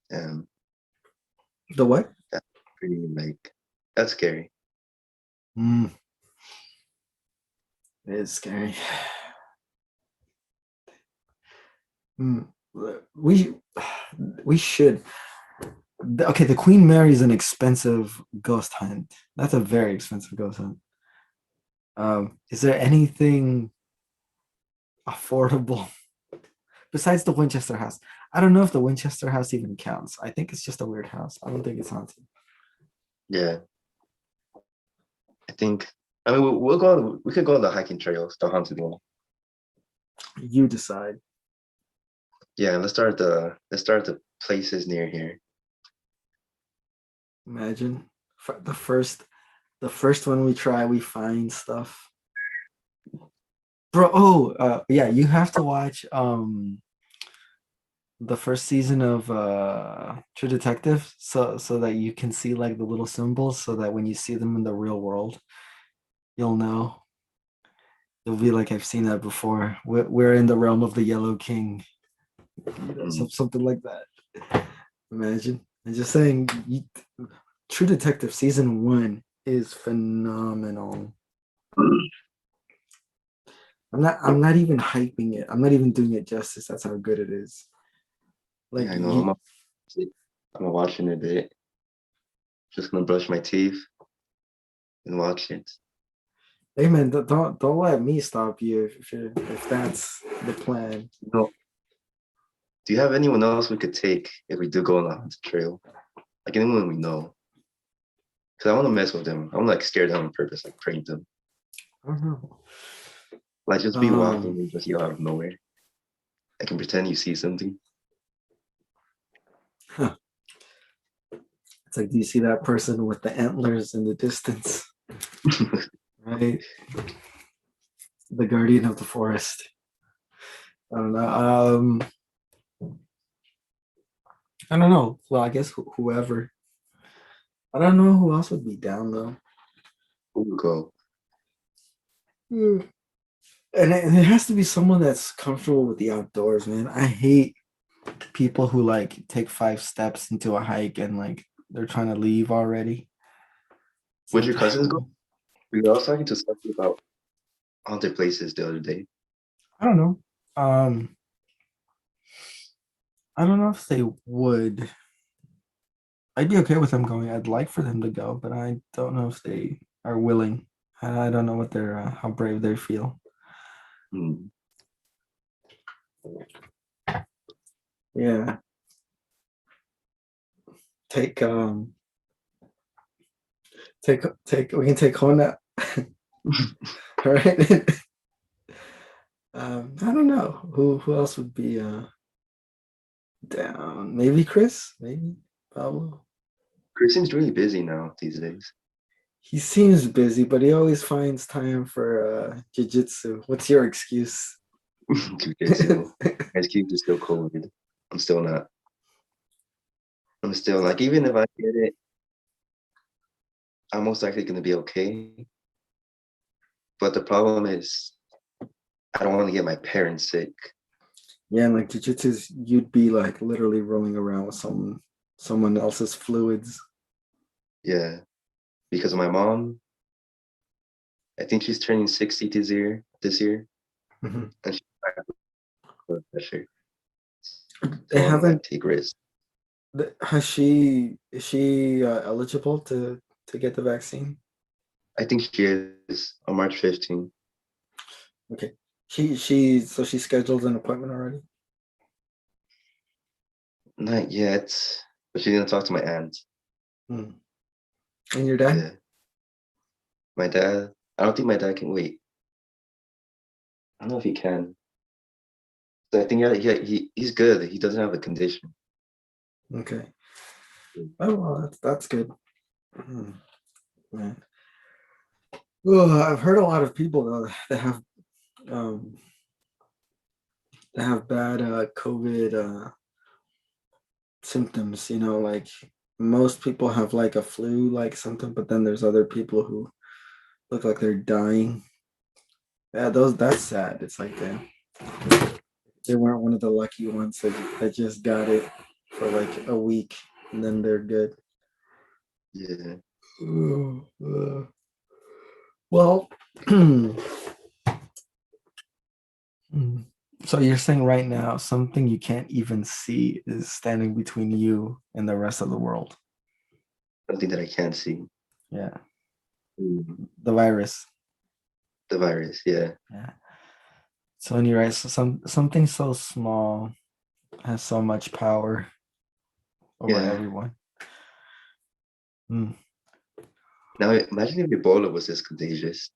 The what? that's pretty like that's scary. Mm, it is scary. Mm, we we should. Okay, the Queen Mary is an expensive ghost hunt. That's a very expensive ghost hunt. Is there anything affordable besides the Winchester House? I don't know if the Winchester House even counts. I think it's just a weird house. I don't think it's haunted. Yeah. I think I mean we'll go we could go on the hiking trails, the haunted one. You decide. Yeah, let's start the places near here. Imagine the first one we try, we find stuff. Bro, oh, yeah, you have to watch the first season of True Detective so that you can see like the little symbols so that when you see them in the real world, you'll know. You'll be like, I've seen that before. We're in the realm of the Yellow King, Mm. something like that. Imagine. I'm just saying, True Detective season 1 is phenomenal. I'm not even hyping it. I'm not even doing it justice. That's how good it is. Yeah, Like I know. you, I'm gonna watch in a bit. Just gonna brush my teeth and watch it. hey man, don't let me stop you if that's the plan. No, do you have anyone else we could take if we do go on a haunted trail? Like anyone we know? Because I want to mess with them. I want to like scare them on purpose, like prank them. I don't know. Like just be walking Um, and just yell out of nowhere. I can pretend you see something. huh. It's like, do you see that person with the antlers in the distance? Right, the guardian of the forest. I don't know. I don't know. Well, I guess whoever. I don't know who else would be down though. Who would go? Hmm. And it has to be someone that's comfortable with the outdoors, man. I hate people who like take 5 steps into a hike and like they're trying to leave already. It's Would like, your cousins go? We were also talking to something about haunted places the other day. I don't know. Um, I don't know if they would. I'd be okay with them going. I'd like for them to go, but I don't know if they are willing. I don't know what they're how brave they feel. Hmm. Yeah, take take we can take Hona. All right. I don't know who else would be down. Maybe Chris. Maybe Pablo. Chris seems really busy now these days. He seems busy, but he always finds time for jiu-jitsu. What's your excuse? Jiu-jitsu. Ice Cube is still COVID. I'm still not. I'm still like, even if I get it, I'm most likely gonna be okay. But the problem is, I don't want to get my parents sick. Yeah, and like jiu-jitsu, you'd be like literally rolling around with someone else's fluids. Yeah, because my mom, I think she's turning 60 this year, Mhm. and she's high blood pressure. They So I'm like, haven't. take risks. Has she? Is she eligible to get the vaccine? I think she is on March 15th. Okay. She scheduled an appointment already. Not yet, but she's gonna talk to my aunt. Hmm. And your dad? Yeah, my dad. I don't think my dad can wait. I don't know if he can. So I think he's good. He doesn't have a condition. Okay. Oh well, that's good. Hmm. Man. Oh, I've heard a lot of people though um that have bad COVID symptoms. Like most people have like a flu like symptom, but then there's other people who look like they're dying. Yeah, that's sad. It's like they weren't one of the lucky ones that just got it for like a week and then they're good. Yeah, Well, so you're saying right now something you can't even see is standing between you and the rest of the world. something that I can't see. Yeah, Mm, the virus. the virus. Yeah, Yeah. So and you're right. So something so small has so much power over yeah. everyone. Mm. Now imagine if Ebola was this contagious.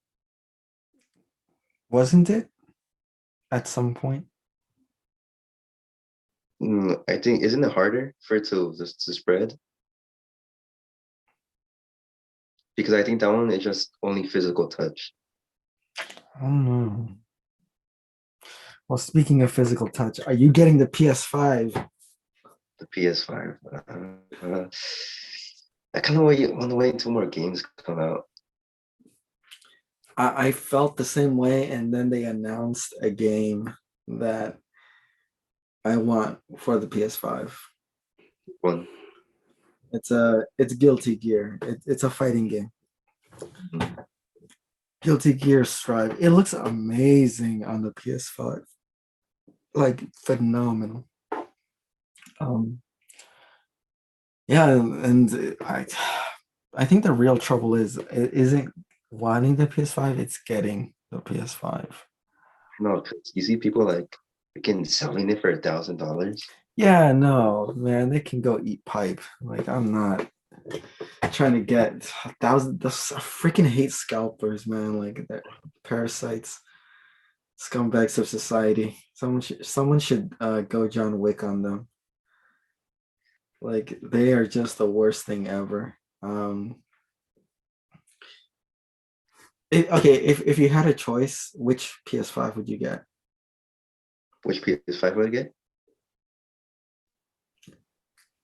Wasn't it at some point? I think, isn't it harder for it to spread? Because I think that one is just only physical touch. I don't know. Well, speaking of physical touch, are you getting the PS5? The PS5. I kind of want to wait until more games come out. I felt the same way, and then they announced a game that I want for the PS5. One. It's Guilty Gear. It's a fighting game. Mhm. Guilty Gear Strive. It looks amazing on the PS5. Like phenomenal. Um, yeah, and I think the real trouble is it isn't wanting the PS5, it's getting the PS5. No, 'cause you see people like freaking selling it for $1,000. Yeah, no, man, they can go eat pipe. Like I'm not trying to get thousand. I freaking hate scalpers, man. Like they're parasites, scumbags of society. Someone should go John Wick on them. Like they are just the worst thing ever. Okay, if you had a choice, which PS5 would you get? Which PS5 would I get?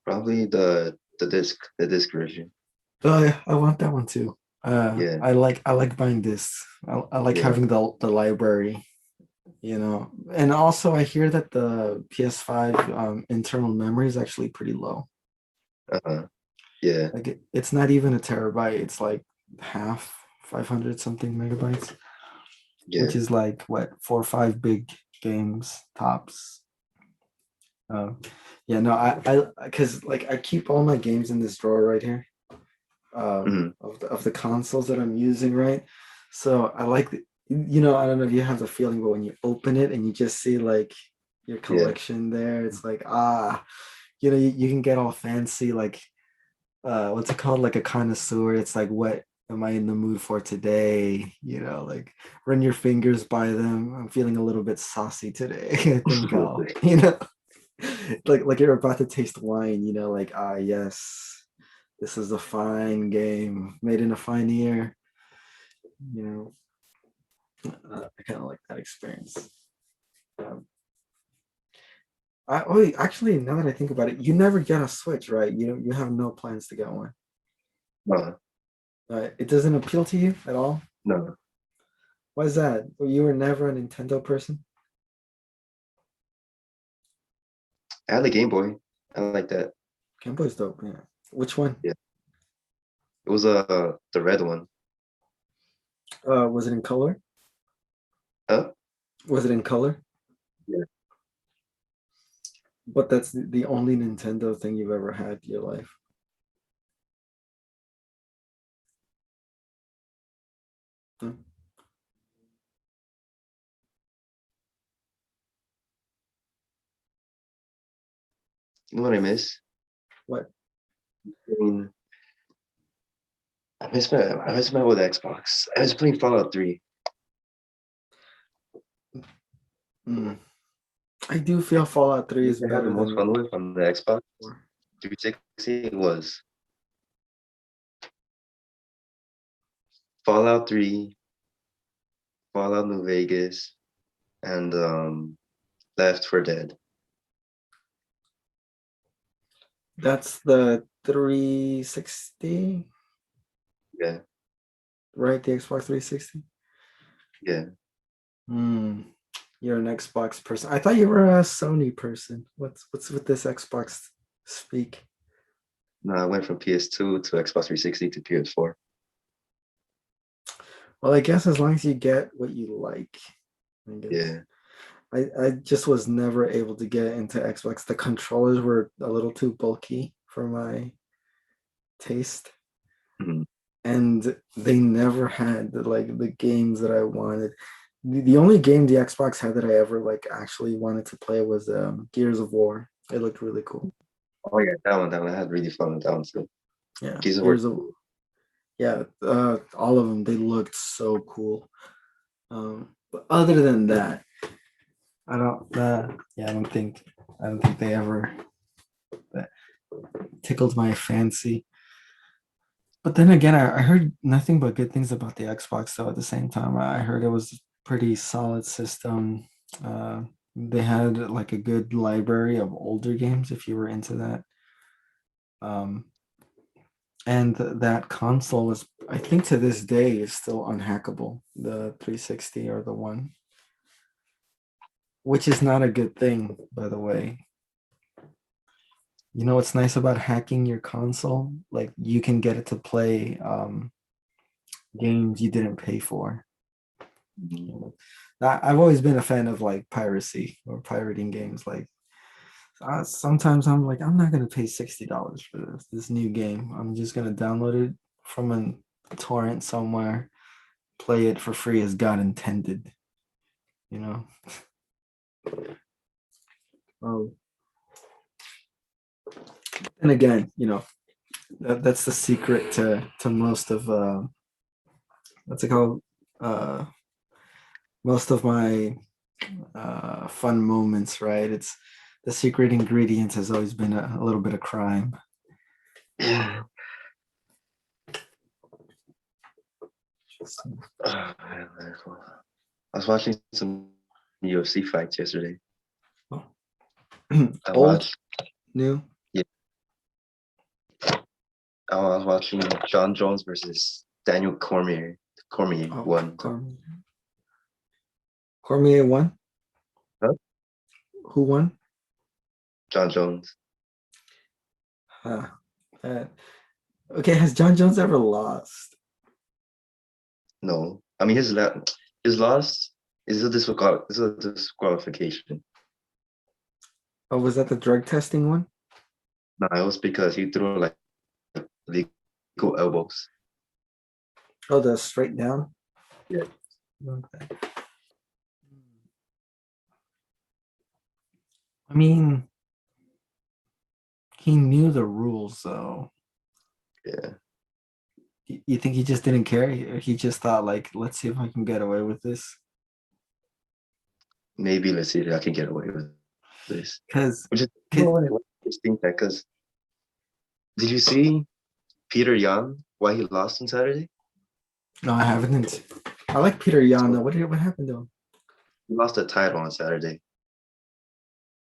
Probably the disc version. Oh yeah, I want that one too. Yeah, I like buying discs. I like yeah. having the library, And also I hear that the PS5 internal memory is actually pretty low. Uh-huh. Yeah, Like it's not even a terabyte. It's like half 500 something megabytes, yeah. which is like what 4 or 5 big games tops. Yeah, no, because like I keep all my games in this drawer right here. Hmm. Of the consoles that I'm using, right? So I like I don't know if you have the feeling, but when you open it and you just see like your Yeah, collection there, it's like you can get all fancy, like what's it called? Like a connoisseur. It's like what am I in the mood for today? Like run your fingers by them. I'm feeling a little bit saucy today. I think I'll, like you're about to taste wine, like yes, this is a fine game made in a fine year. You I kind of like that experience. Um, actually, now that I think about it, you never get a Switch, right? You have no plans to get one. No, It doesn't appeal to you at all. no. Why is that? Well, you were never a Nintendo person. I had the Game Boy. I like that. Game Boy's dope. Yeah. Which one? Yeah, it was the red one. Was it in color? Huh? Was it in color? Yeah. But that's the only Nintendo thing you've ever had in your life. Hmm. You know what I miss? What? I mean, I miss my old Xbox. I was playing Fallout 3. Hmm. I do feel Fallout 3 is I had the better most than fun with on the Xbox 4. 360 was Fallout 3, Fallout New Vegas, and Left for Dead. That's the 360, Yeah, right? The Xbox 360. yeah. Hmm. You're an Xbox person. I thought you were a Sony person. What's with this Xbox speak? No, I went from PS2 to Xbox 360 to PS4. Well, I guess as long as you get what you like, I guess. Yeah. I just was never able to get into Xbox. The controllers were a little too bulky for my taste, Mhm. and they never had the games that I wanted. The only game the Xbox had that I ever like actually wanted to play was Gears of War. It looked really cool. Oh yeah, that one. I had really fun with that one too. Yeah, Gears of War. Gears of yeah, all of them. They looked so cool. But other than that, I don't. Yeah, I don't think they ever that tickled my fancy. But then again, I heard nothing but good things about the Xbox. Though at the same time, I heard it was a pretty solid system. They had like a good library of older games if you were into that. Um, and that console was, I think, to this day is still unhackable. The 360 or the one, which is not a good thing, by the way. You know what's nice about hacking your console? Like you can get it to play games you didn't pay for. Mhm. You know? I've always been a fan of like piracy or pirating games. Like sometimes I'm like, I'm not gonna pay $60 for this new game. I'm just gonna download it from a torrent somewhere, play it for free as God intended. You know. Oh, and again, that's the secret to most of what's it called? Uh, most of my fun moments, right? It's the secret ingredient has always been a little bit of crime. Yeah. Man, I was watching some UFC fights yesterday. I Old, watched. new. Yeah, I was watching John Jones versus Daniel Cormier. Cormier Oh, won. Cormier won. Huh? Who won? John Jones. Uh, uh, okay, has John Jones ever lost? No, I mean his loss is a disqualification. Oh, was that the drug testing one? No, it was because he threw like legal elbows. Oh, the straight down. Yeah. Okay. I mean, he knew the rules, though. Yeah. You think he just didn't care? He just thought like, let's see if I can get away with this. Maybe let's see if I can get away with this. Cause, Which is, you know cause what? I just think that because did you see Peter Yan why he lost on Saturday? no, I haven't. I like Peter Yan So though. What happened to him? he lost the title on Saturday,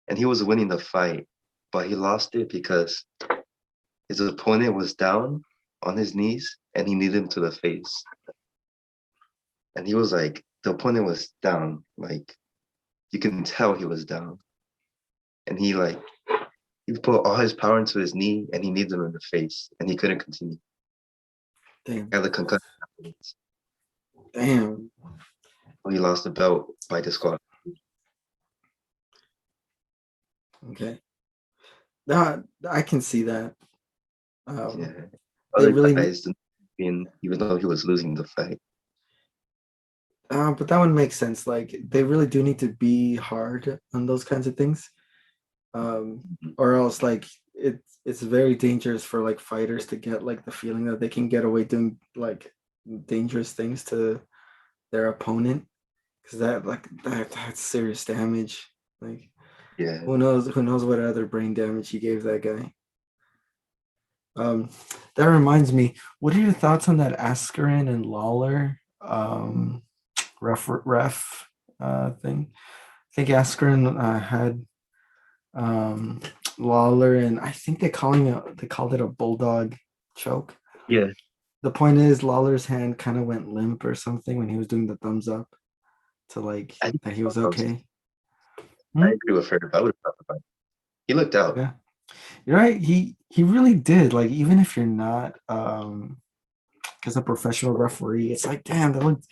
and he was winning the fight, but he lost it because his opponent was down on his knees and he kneed him to the face. And he was like, the opponent was down, like you can tell he was down, and he put all his power into his knee and he kneed him in the face, and he couldn't continue. Damn, He had the concussion afterwards. damn. So he lost the belt by disqualification. Okay, that I can see that. Um, Yeah. they Other really, guys didn't win, even though he was losing the fight. but that one makes sense. Like they really do need to be hard on those kinds of things, or else like it's very dangerous for like fighters to get like the feeling that they can get away doing like dangerous things to their opponent because that's serious damage. Like Yeah. who knows what other brain damage he gave that guy. Um, that reminds me, what are your thoughts on that Askren and Lawler ref thing? I think Askren had um, Lawler, and I think they called it a bulldog choke. Yeah. The point is, Lawler's hand kind of went limp or something when he was doing the thumbs up to like I think that he was I was- okay. I Hmm? agree with her, but I would have thought about it. He looked out. Yeah, you're right. He really did. Like even if you're not as a professional referee, it's like damn that looked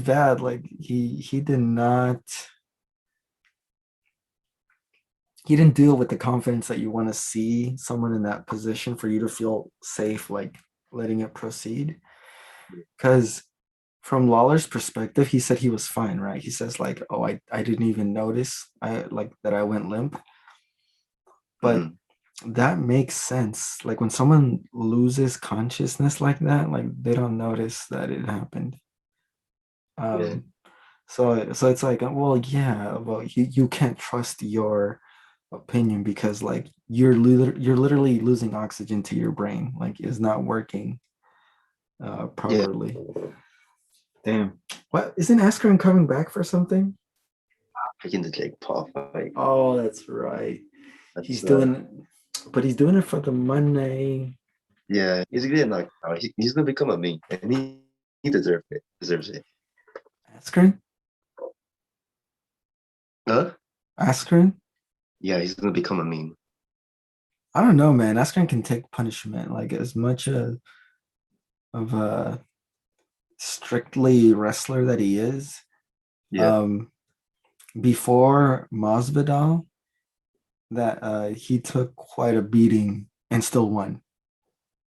bad. Like he didn't deal with the confidence that you want to see someone in that position for you to feel safe, like letting it proceed. Because from Lawler's perspective, he said he was fine, right? He says like, "Oh, I didn't even notice I like that I went limp." But Mhm. that makes sense. Like when someone loses consciousness like that, like they don't notice that it happened. Yeah. Um, so it's like, well, yeah, well, you can't trust your opinion because like you're literally losing oxygen to your brain, like it's not working Yeah. properly. Damn. What isn't Askren coming back for something? Freaking the Jake Paul fight. Oh, that's right. That's He's doing but he's doing it for the money. yeah, he's getting knocked out. He's gonna become a meme, and he deserves it. Deserves it. Askren? Huh? Askren? Yeah, he's gonna become a meme. I don't know, man. Askren can take punishment like as much of a strictly wrestler that he is. Yeah, Um, before Masvidal, that he took quite a beating and still won.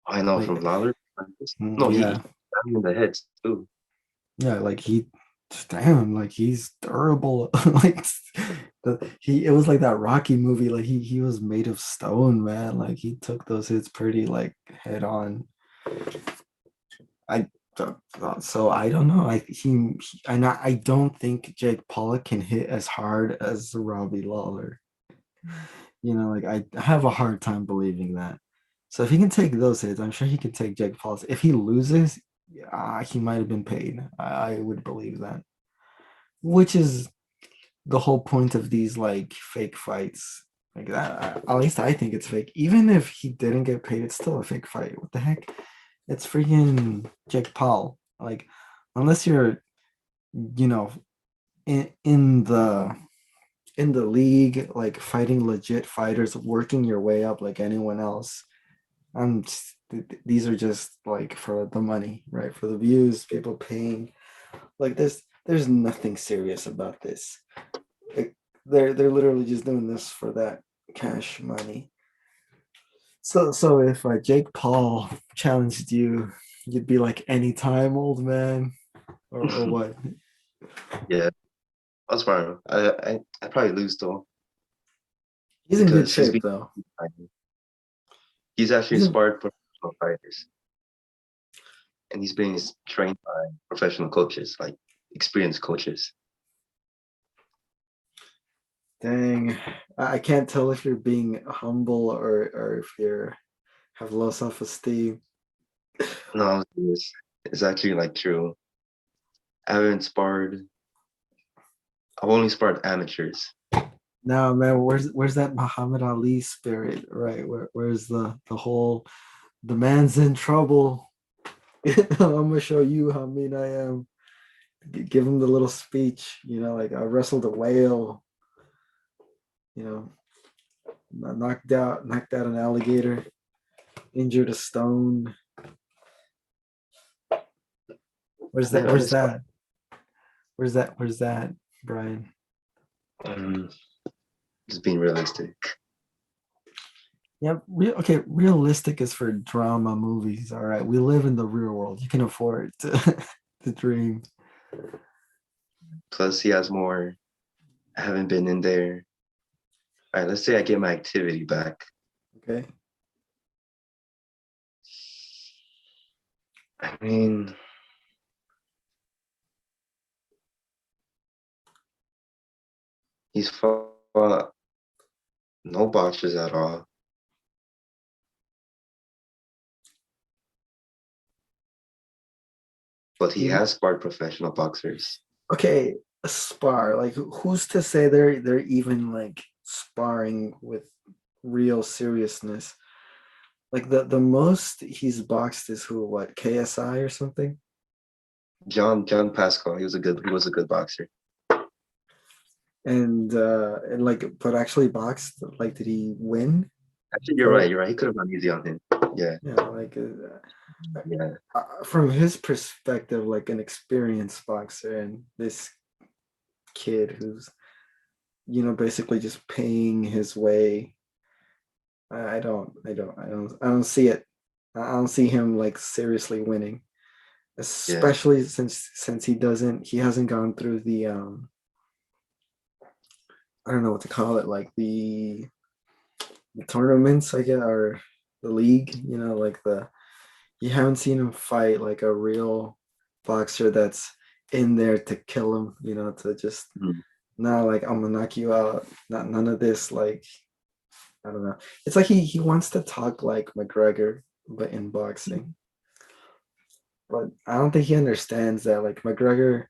I know from Like, Lawler. No, he yeah, got him in the head too. yeah, like he, damn, like he's durable. Like he, it was like that Rocky movie. Like he was made of stone, man. Like he took those hits pretty like head on. I so I don't know. I don't think Jake Paul can hit as hard as Robbie Lawler. Like I have a hard time believing that. So if he can take those hits, I'm sure he can take Jake Paul's. If he loses, he might have been paid. I would believe that. Which is the whole point of these like fake fights. Like that, at least I think it's fake. Even if he didn't get paid, it's still a fake fight. What the heck? It's freaking Jake Paul. Like, unless you're, you know, in the league, like fighting legit fighters, working your way up like anyone else. These are just like for the money, right? For the views, people paying. Like there's nothing serious about this. Like, they're literally just doing this for that cash money. So if Jake Paul challenged you, you'd be like anytime, old man, or what? Yeah, that's fine. I probably lose though He's in good because shape though. he's actually He's in sparred professional fighters. and he's being trained by professional coaches, like experienced coaches. Dang, I can't tell if you're being humble or if you're have low self-esteem. No, it's actually like true. I haven't sparred. I've only sparred amateurs. No, man, where's that Muhammad Ali spirit, right? Where's the whole the man's in trouble. I'm gonna show you how mean I am. Give him the little speech, like I wrestled a whale, you know, knocked out an alligator, injured a stone. Where's that? Yeah, Where's that's that? Where's that? Where's that, Bryan? um, just being realistic. Yeah, okay. Realistic is for drama movies. All right, we live in the real world. You can afford to to dream. Plus, he has more. I haven't been in there. All right, let's say I get my activity back. Okay. I mean, he's fought no boxers at all, but he You has sparred professional boxers. okay? A spar. Like, who's to say they're even like sparring with real seriousness? Like the most he's boxed is who? What, KSI or something? John Pascal, he was a good boxer. And like, but actually boxed. Like, did he win? Actually, you're right. Or You're right. He could have gone easy on him. Yeah, yeah, like yeah, from his perspective, like an experienced boxer, and this kid who's basically just paying his way. I don't see it. I don't see him like seriously winning, yeah. especially since he hasn't gone through the I don't know what to call it, like the tournaments, I guess, or the league. Like you haven't seen him fight like a real boxer that's in there to kill him. To just Mhm. now, like, I'm gonna knock you out. Not none of this. Like, I don't know. It's like he wants to talk like McGregor, but in boxing. But I don't think he understands that, like, McGregor.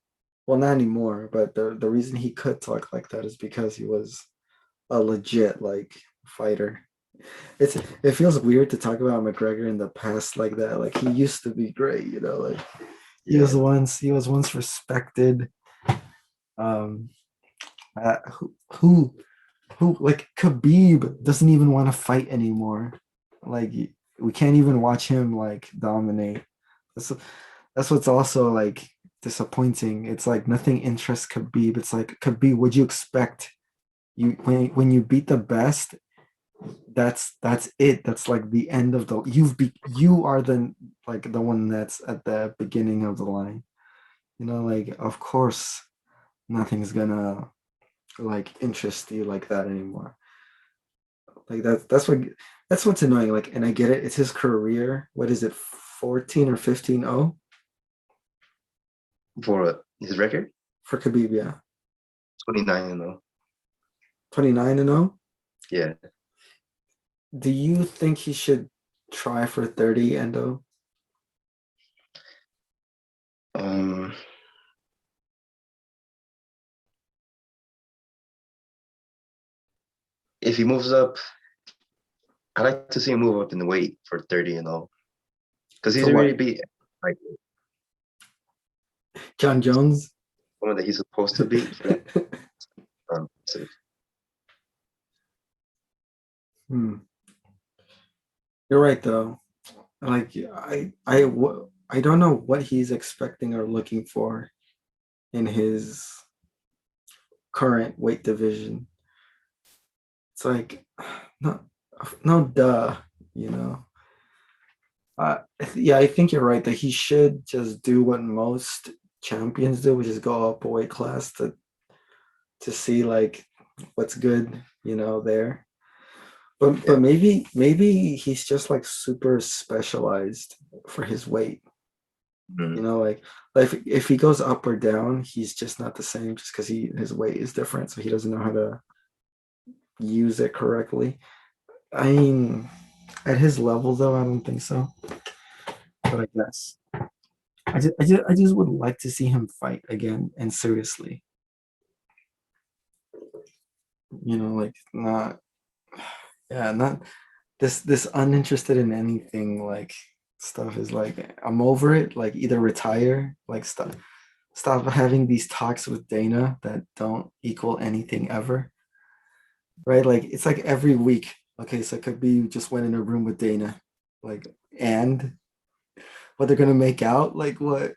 Well, not anymore. But the reason he could talk like that is because he was a legit like fighter. It feels weird to talk about McGregor in the past like that. Like, he used to be great. Like Yeah, he was once respected. Um, who like Khabib doesn't even want to fight anymore. Like, we can't even watch him like dominate. That's that's what's also like disappointing. It's like nothing interests Khabib. It's like, Khabib, would you expect you when you beat the best? That's it. That's like the end of the you are the one that's at the beginning of the line. Like, of course nothing's gonna like interest you like that anymore. Like, that's what's annoying. Like, and I get it. It's his career. What is it, 14 or 15-0 for his record, for Khabib? Yeah, 29 and 0. 29-0. Yeah. Do you think he should try for 30-0? Um, if he moves up, I like to see him move up in the weight for 30 and 0 because To he's already what? beat like John Jones? someone that he's supposed to beat for that. So Hmm. You're right though. Like, I don't know what he's expecting or looking for in his current weight division. It's like, no, no, duh. You know. Yeah, I think you're right that he should just do what most champions do, which is go up a weight class to see like what's good, there. But yeah, maybe he's just like super specialized for his weight. Mm. Like if he goes up or down, he's just not the same just because his weight is different, so he doesn't know how to use it correctly. I mean, at his level though, I don't think so. But I guess I just would like to see him fight again and seriously. Like not yeah, not this uninterested in anything like stuff is like I'm over it. Like either retire, like stop having these talks with Dana that don't equal anything ever. Right? Like it's like every week. Okay, so Khabib just went in a room with Dana. Like and what they're gonna make out? Like well,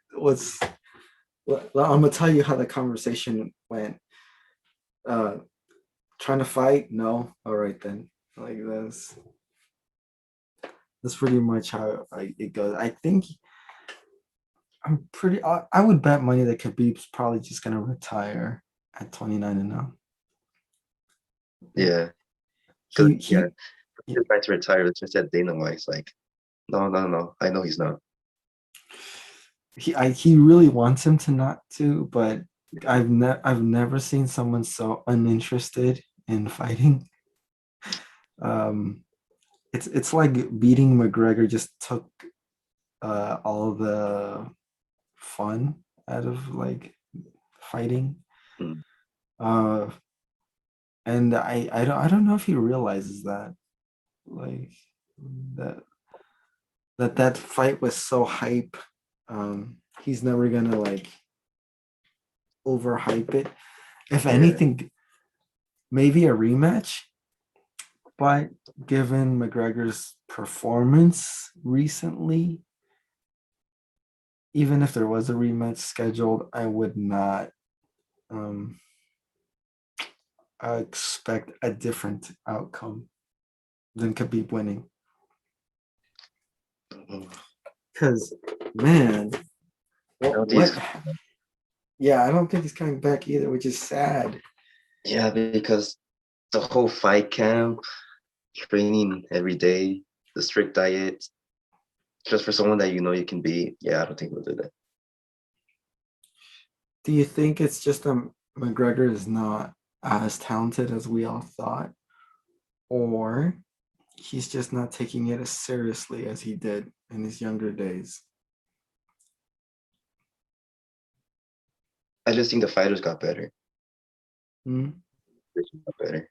I'm gonna tell you how the conversation went. Uh trying to fight? No. All right then. Like that's pretty much how it goes. I think I would bet money that Khabib's probably just gonna retire at 29 and now. Yeah, because He yeah, he he's trying to retire. It's just that Dana White's like, no, no, no. I know he's not. he really wants him to not to, but I've never seen someone so uninterested in fighting. Um, it's like beating McGregor just took all the fun out of like fighting. Mm. Uh, and I don't know if he realizes that like that that fight was so hype. He's never gonna like overhype it. If Yeah. anything, maybe a rematch. But given McGregor's performance recently, even if there was a rematch scheduled, I would not um, expect a different outcome than Khabib winning. Mm. Because, man, I don't think what? he's, Yeah, I don't think he's coming back either, which is sad. yeah, because the whole fight camp, training every day, the strict diet, just for someone that you know you can beat. Yeah, I don't think we'll do that. Do you think it's just McGregor is not as talented as we all thought, or he's just not taking it as seriously as he did in his younger days? I just think the fighters got better. Hmm? They got better.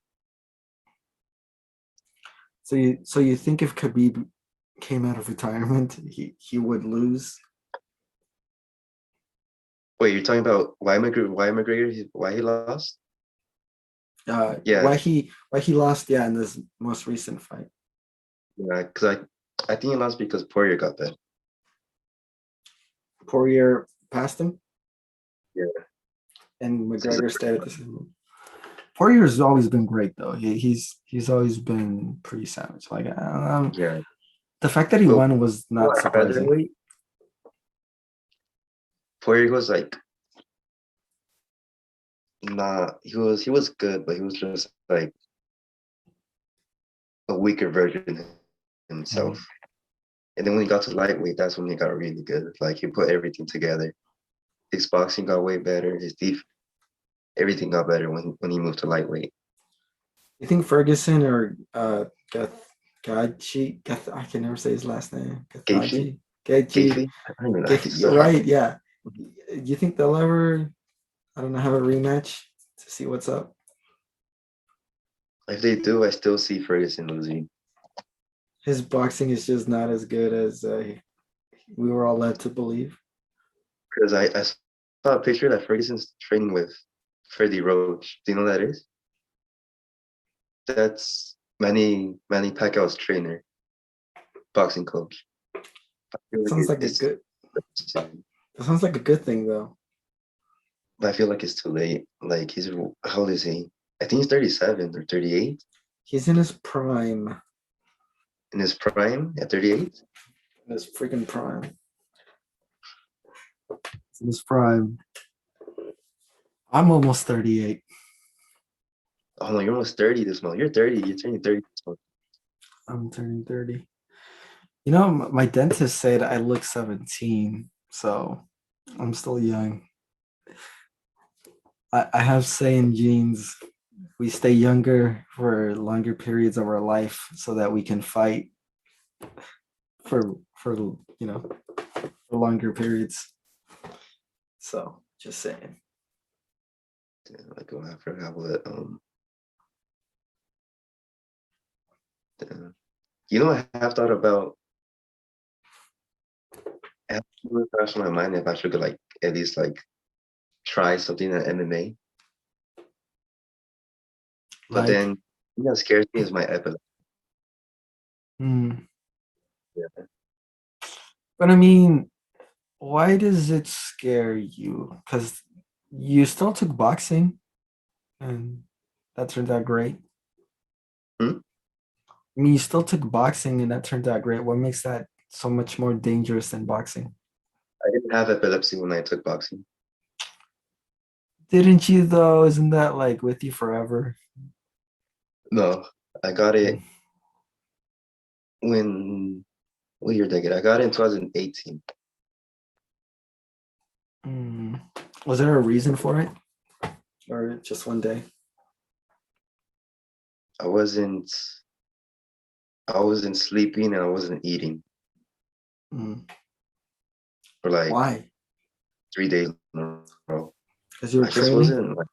So you think if Khabib came out of retirement, he would lose? Wait, you're talking about why McGregor, why he lost? Yeah, Why he lost? Yeah, in this most recent fight, yeah, because I think he lost because Poirier got better. Poirier passed him, Yeah, and since the McGregor stayed first at the one. same. Poirier's always been great though. He's always been pretty savage. Like Yeah, the fact that he but won was not at surprising. featherweight, Poirier was like nah. He was good, but he was just like a weaker version of Mhm. himself. And then when he got to lightweight, that's when he got really good. Like he put everything together. His boxing got way better. His defense, everything got better when he moved to lightweight. You think Ferguson or Gaethje? I can never say his last name. Gaethje, Gaethje. Gaethje, I don't know. It's You're so hard. right. Yeah. You think they'll ever? I don't know. Have a rematch to see what's up. If they do, I still see Ferguson losing His boxing is just not as good as we were all led to believe. because I saw a picture that Ferguson's training with Freddie Roach. Do you know who that is? That's Manny Pacquiao's trainer, boxing coach. I feel like Sounds like a it's good. That sounds like a good thing though. but I feel like it's too late. Like how old is he? I think he's 37 or 38 He's in his prime. in his prime at 38. In his freaking prime. He's in his prime. I'm almost 38. Oh no, you're almost 30 this month. You're 30. You're turning 30 this month. I'm turning 30. My dentist said I look 17. so I'm still young. I have saying genes. We stay younger for longer periods of our life so that we can fight for for longer periods. So just saying. Like, oh, I forgot what you know, I have thought about. I have crossed my mind if I should like at least like try something at MMA. But Like, then, you know, what scares me is my epilepsy. hmm. Yeah. But I mean, why does it scare you? Because you still took boxing, and that turned out great. Hmm? I mean, you still took boxing, and that turned out great. What makes that so much more dangerous than boxing? I didn't have epilepsy when I took boxing. Didn't you though? Isn't that like with you forever? No, I got Mm. it when what year did I get it? I got it in 2018. Mm. Was there a reason for it, or just one day? I wasn't I wasn't sleeping and I wasn't eating Mm. for like Why? 3 days in a row. Because you were I just training, wasn't like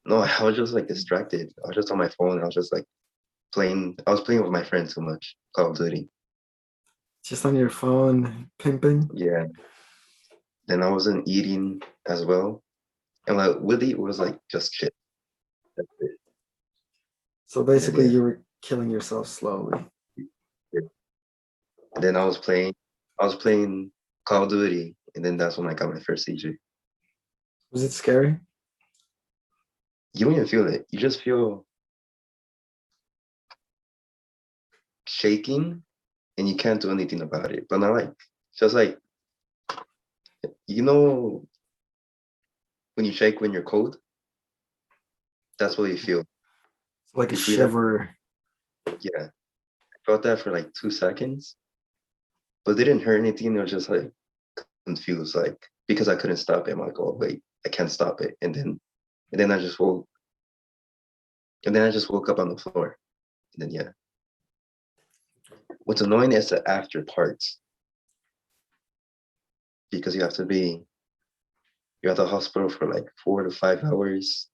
no, I was just like distracted. I was just on my phone. I was just like playing. I was playing with my friends so much. Call of Duty. just on your phone, pimping. Yeah. Then I wasn't eating as well. And like Willie was like just shit. That's it. So And basically, yeah. you were killing yourself slowly. Yeah. And then I was playing Call of Duty, and then that's when I got my first seizure. Was it scary? You don't even feel it. You just feel shaking and you can't do anything about it. But not like just like you know when you shake when you're cold, that's what you feel. It's like a You feel that, shiver. yeah. I felt that for like 2 seconds, but it didn't hurt anything. It was just like confused, like because I couldn't stop it. I'm like, oh wait, I can't stop it. And then I just woke up on the floor. And then yeah. What's annoying is the after parts because you're at the hospital for like 4 to 5 hours.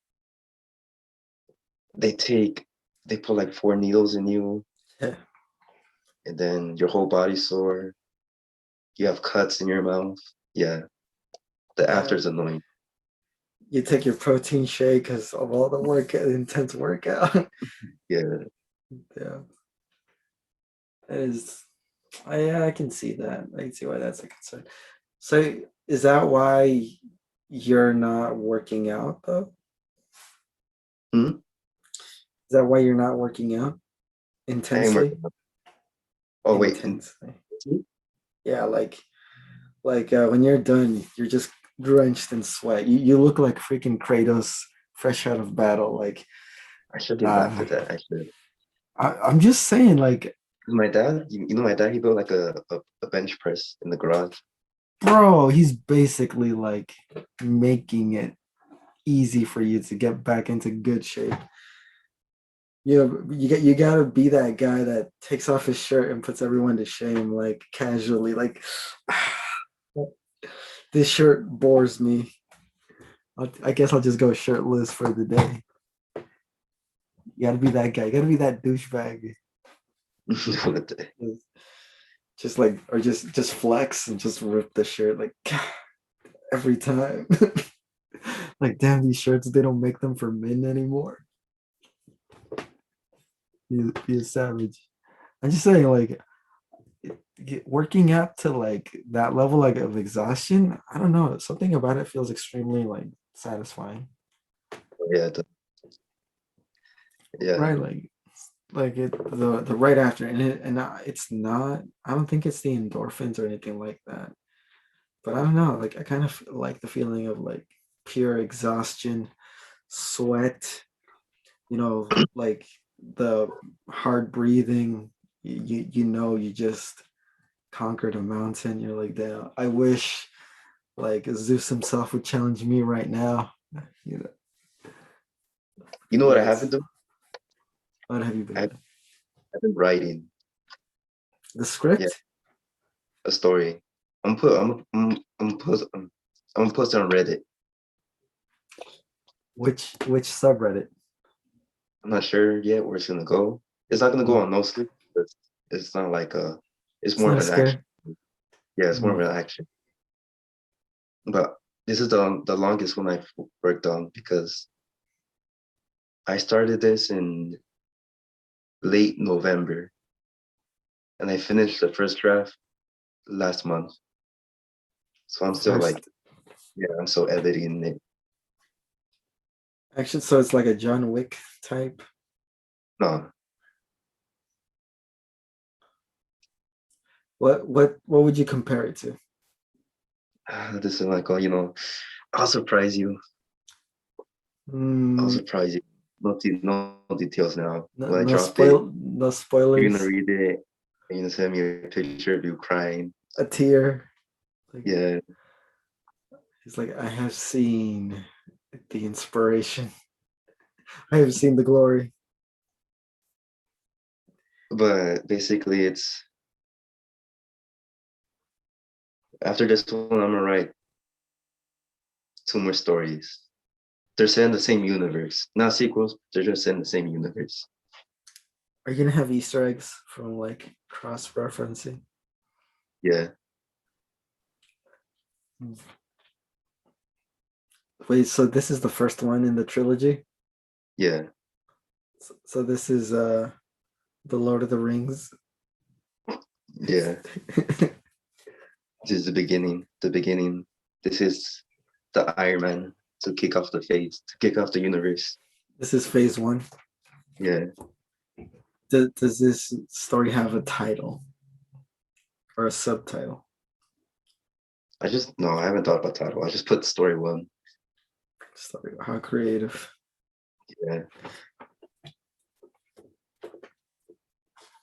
They take they put like 4 needles in you, Yeah. and then your whole body's sore. You have cuts in your mouth. Yeah, the after Yeah. is annoying. You take your protein shake because of all the work, intense workout. Yeah, Yeah. That is, yeah, I can see that. I can see why that's a concern. So, is that why you're not working out though? hmm? Is that why you're not working out I am intensely? working. Oh wait, Intensely. Yeah, when you're done, you're just drenched in sweat. You look like freaking Kratos fresh out of battle. Like, I should get back uh, to that. I should. I'm just saying, like, 'Cause my dad, you know, my dad, he built like a bench press in the garage. bro, he's basically like making it easy for you to get back into good shape. You gotta be that guy that takes off his shirt and puts everyone to shame, like casually, like this shirt bores me. I guess I'll just go shirtless for the day. You gotta be that guy. You gotta be that douchebag. Just like, or just flex and just rip the shirt like every time. Like, damn, these shirts, they don't make them for men anymore. Be a savage. I'm just saying, like, working out to like that level like of exhaustion, I don't know. Something about it feels extremely like satisfying. Yeah, yeah. Right, like it the right after, it's not. I don't think it's the endorphins or anything like that. But I don't know. Like I kind of like the feeling of like pure exhaustion, sweat. Like the hard breathing. You know you just conquered a mountain. You're like, damn. I wish like Zeus himself would challenge me right now. You know, You know what I words. haven't done? What have you been I've, doing? I've been writing. The Yeah, script? a story. I'm gonna post it on Reddit. Which subreddit? I'm not sure yet where it's gonna go. It's not gonna go Mm. on no sleep. It's not like it's It's more not of a an action. scare. Yeah, it's more of Mm. an action. But this is the longest one I've worked on because I started this in late November and I finished the first draft last month. So I'm still like, First yeah, I'm still editing it. action, so it's like a John Wick type. No, What would you compare it to? this is like, oh, I'll surprise you. I'll Mm, surprise you. No details now. no, When I no drop it, spoil, no you're gonna spoilers. read it. You're gonna send me a picture of you crying. A tear. Like Yeah, he's like, I have seen the inspiration. I have seen the glory. but basically, it's after this one, I'm gonna write two more stories. They're set in the same universe, not sequels. They're just set in the same universe. Are you gonna have Easter eggs from like cross referencing? Yeah, Wait, so this is the first one in the trilogy? yeah, So this is the Lord of the Rings. yeah. This is the beginning. The beginning. This is the Iron Man to kick off the phase, to kick off the universe. This is phase one. Yeah, Does this story have a title or a subtitle? I just no, I haven't thought about title. I just put story one. Story. How creative. Yeah,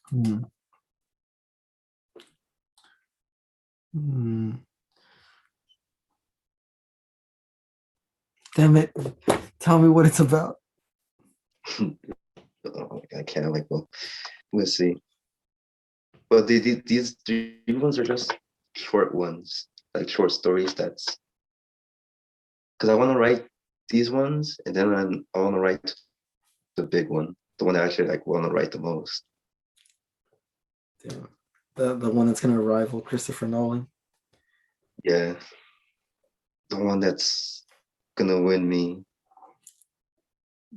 Hmm. Hmm. Damn it. Tell me what it's about. oh, I can't like. Well, we'll see. But these three ones are just short ones, like short stories. That's because I want to write these ones, and then I want to write the big one, the one I actually like want to write the most. Damn. The one that's gonna rival Christopher Nolan. Yeah, the one that's gonna win me.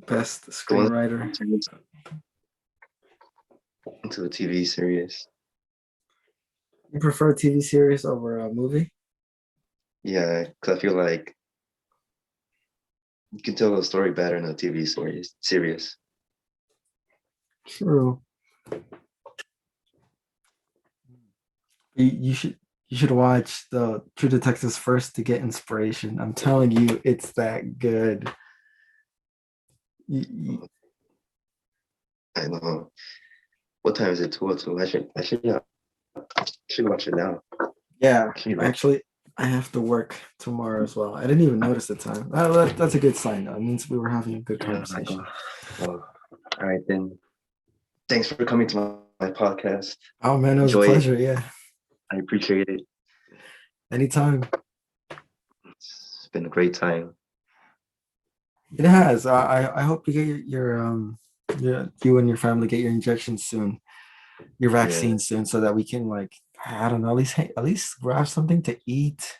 Best The one screenwriter. that turns into a TV series. You prefer a TV series over a movie? Yeah, because I feel like you can tell the story better in a TV series. True. You should watch the True Detectives first to get inspiration. I'm telling you, it's that good. You- I know. What time is it? 2:02. I should watch it now. yeah, Actually, right. actually, I have to work tomorrow as well. I didn't even notice the time. That's a good sign. Though. It means we were having a good Oh my God. conversation. Well, all right then. Thanks for coming to my podcast. Oh man, it was a Enjoy it. pleasure. Yeah, I appreciate it. anytime. It's been a great time. It has. I hope you get you and your family get your injections soon, your Yeah. vaccine soon, so that we can like I don't know at least grab something to eat.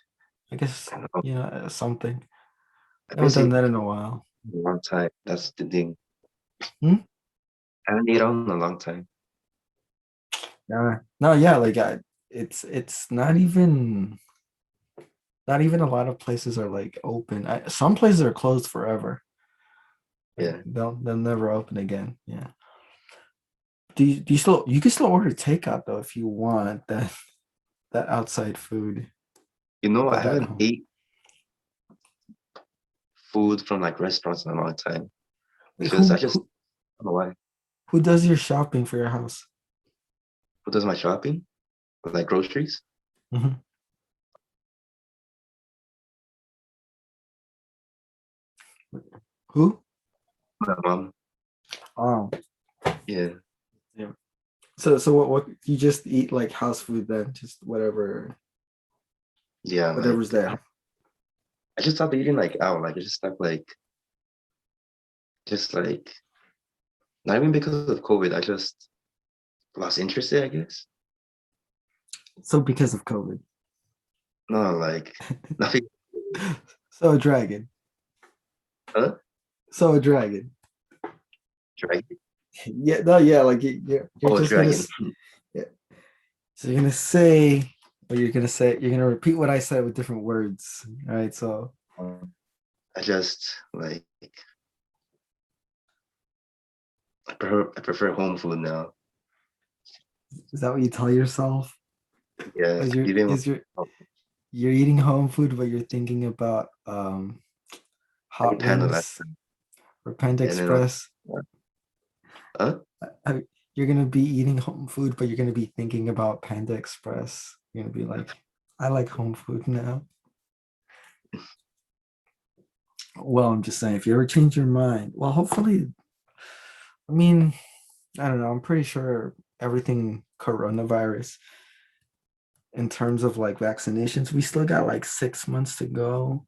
I guess I know. something. I've I been haven't done seeing that in a while. a long time. That's the thing. Hmm? I haven't eaten in a long time. No, yeah, like it's not even a lot of places are like open. Some places are closed forever. Like Yeah. they'll never open again. Yeah. You can still order takeout though if you want that outside food. I Put that haven't home. ate food from like restaurants in a long time Wait, because who who I don't know why. who does your shopping for your house? Who does my shopping? Like groceries? Mhm. Who? My mom. Oh, Yeah. yeah. So what you just eat like house food then, just Yeah. Like whatever's there. I just stopped eating like out. Like I just stopped just like not even because of COVID. I just lost interest in it, I guess. So because of COVID. No, like nothing. So a dragon. Huh? So a dragon. Dragon. Yeah, no, yeah, like you're Oh, just gonna dragon. yeah. So you're gonna say what you're gonna say. You're gonna repeat what I said with different words. All right. So I just like I prefer home food now. is that what you tell yourself? Yeah, Is your eating is your you're eating home food, but you're thinking about like hot Panda last wings time, or Panda and then Express. huh? You're gonna be eating home food, but you're gonna be thinking about Panda Express. You're gonna be like, I like home food now. Well, I'm just saying, if you ever change your mind, well, hopefully, I mean, I don't know. I'm pretty sure everything coronavirus in terms of like vaccinations, we still got like 6 months to go.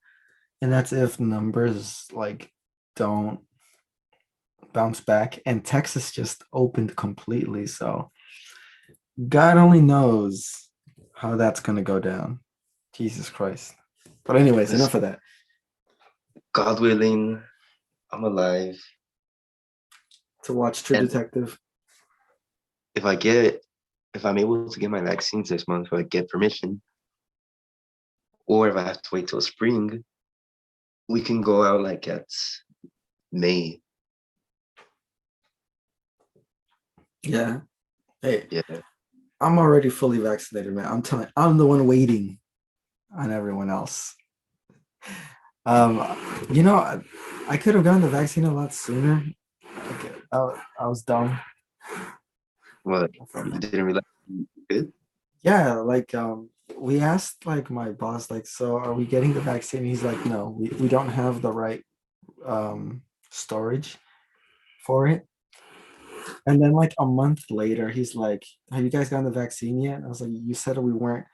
And that's if numbers like don't bounce back. And Texas just opened completely. So God only knows how that's going to go down. Jesus Christ. But, anyways, This enough of that. God willing, I'm alive, To watch True and Detective. if I get if I'm able to get my vaccines this month, if I get permission, or if I have to wait till spring, we can go out like at May. Yeah. Hey, Yeah. I'm already fully vaccinated, man. I'm telling I'm the one waiting on everyone else. Um, I could have gotten the vaccine a lot sooner. Okay, I was dumb. What? You didn't realize you could? Yeah, like we asked like my boss, like, so are we getting the vaccine? He's like, no, we don't have the right storage for it. And then like a month later, he's like, have you guys gotten the vaccine yet? And I was like, you said we weren't.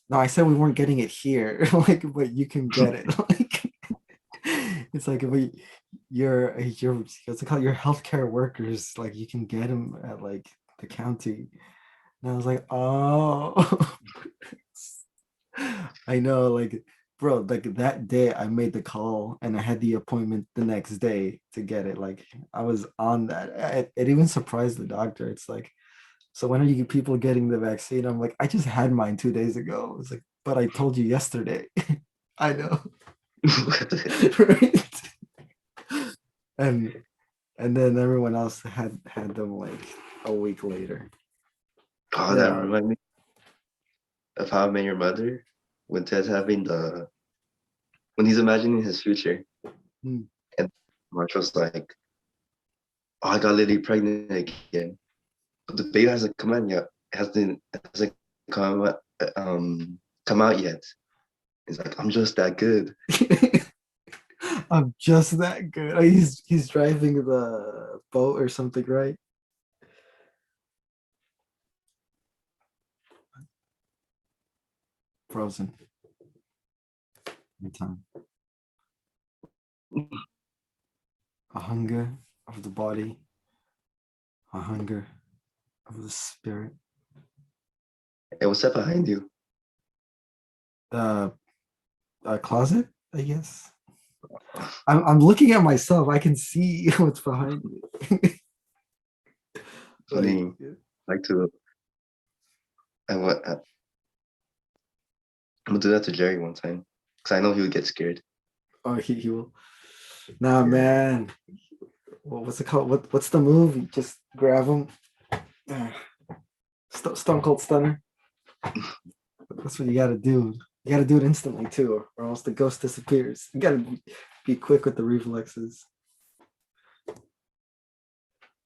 No, I said we weren't getting it here. Like, but you can get it. Like, it's like we your what's it called? Your healthcare workers, like you can get them at like the county. And I was like, oh, I know, like, bro, like that day I made the call and I had the appointment the next day to get it. Like, I was on that. It even surprised the doctor. It's like, so when are you people getting the vaccine? I'm like, I just had mine 2 days ago. It's like, but I told you yesterday. I know, right? And and then everyone else had them like a week later. Oh, that Yeah. reminds me of How I Met Your Mother when Ted's having when he's imagining his future, Hmm. and Marshall's like, "Oh, I got Lily pregnant again, but the baby hasn't come out yet. Hasn't come out, come out yet." He's like, "I'm just that good." I'm just that good. Oh, he's driving the boat or something, right? Frozen. In time. A hunger of the body, a hunger of the spirit. Hey, what's up behind you? The closet, I guess. I'm looking at myself. I can see what's behind me. Like, Funny, like to. I'm gonna do that to Jerry one time because I know he would get scared. oh, he will. Nah, Yeah. man. What's it called? What's the move? You just grab him. Stone Cold Stunner. That's what you got to do. You got to do it instantly too, or else the ghost disappears. You got to be quick with the reflexes.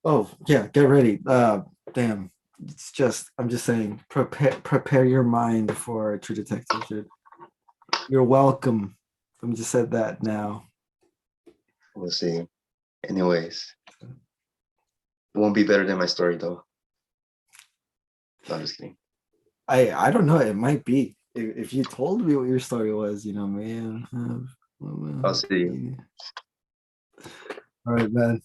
Oh yeah, get ready. Damn. It's just I'm just saying, prepare your mind for True Detective. Dude. You're welcome. Let me just said that now. We'll see. Anyways, it won't be better than my story though. No, I'm just kidding. I don't know. It might be. If you told me what your story was, man. I'll see you. All right, man.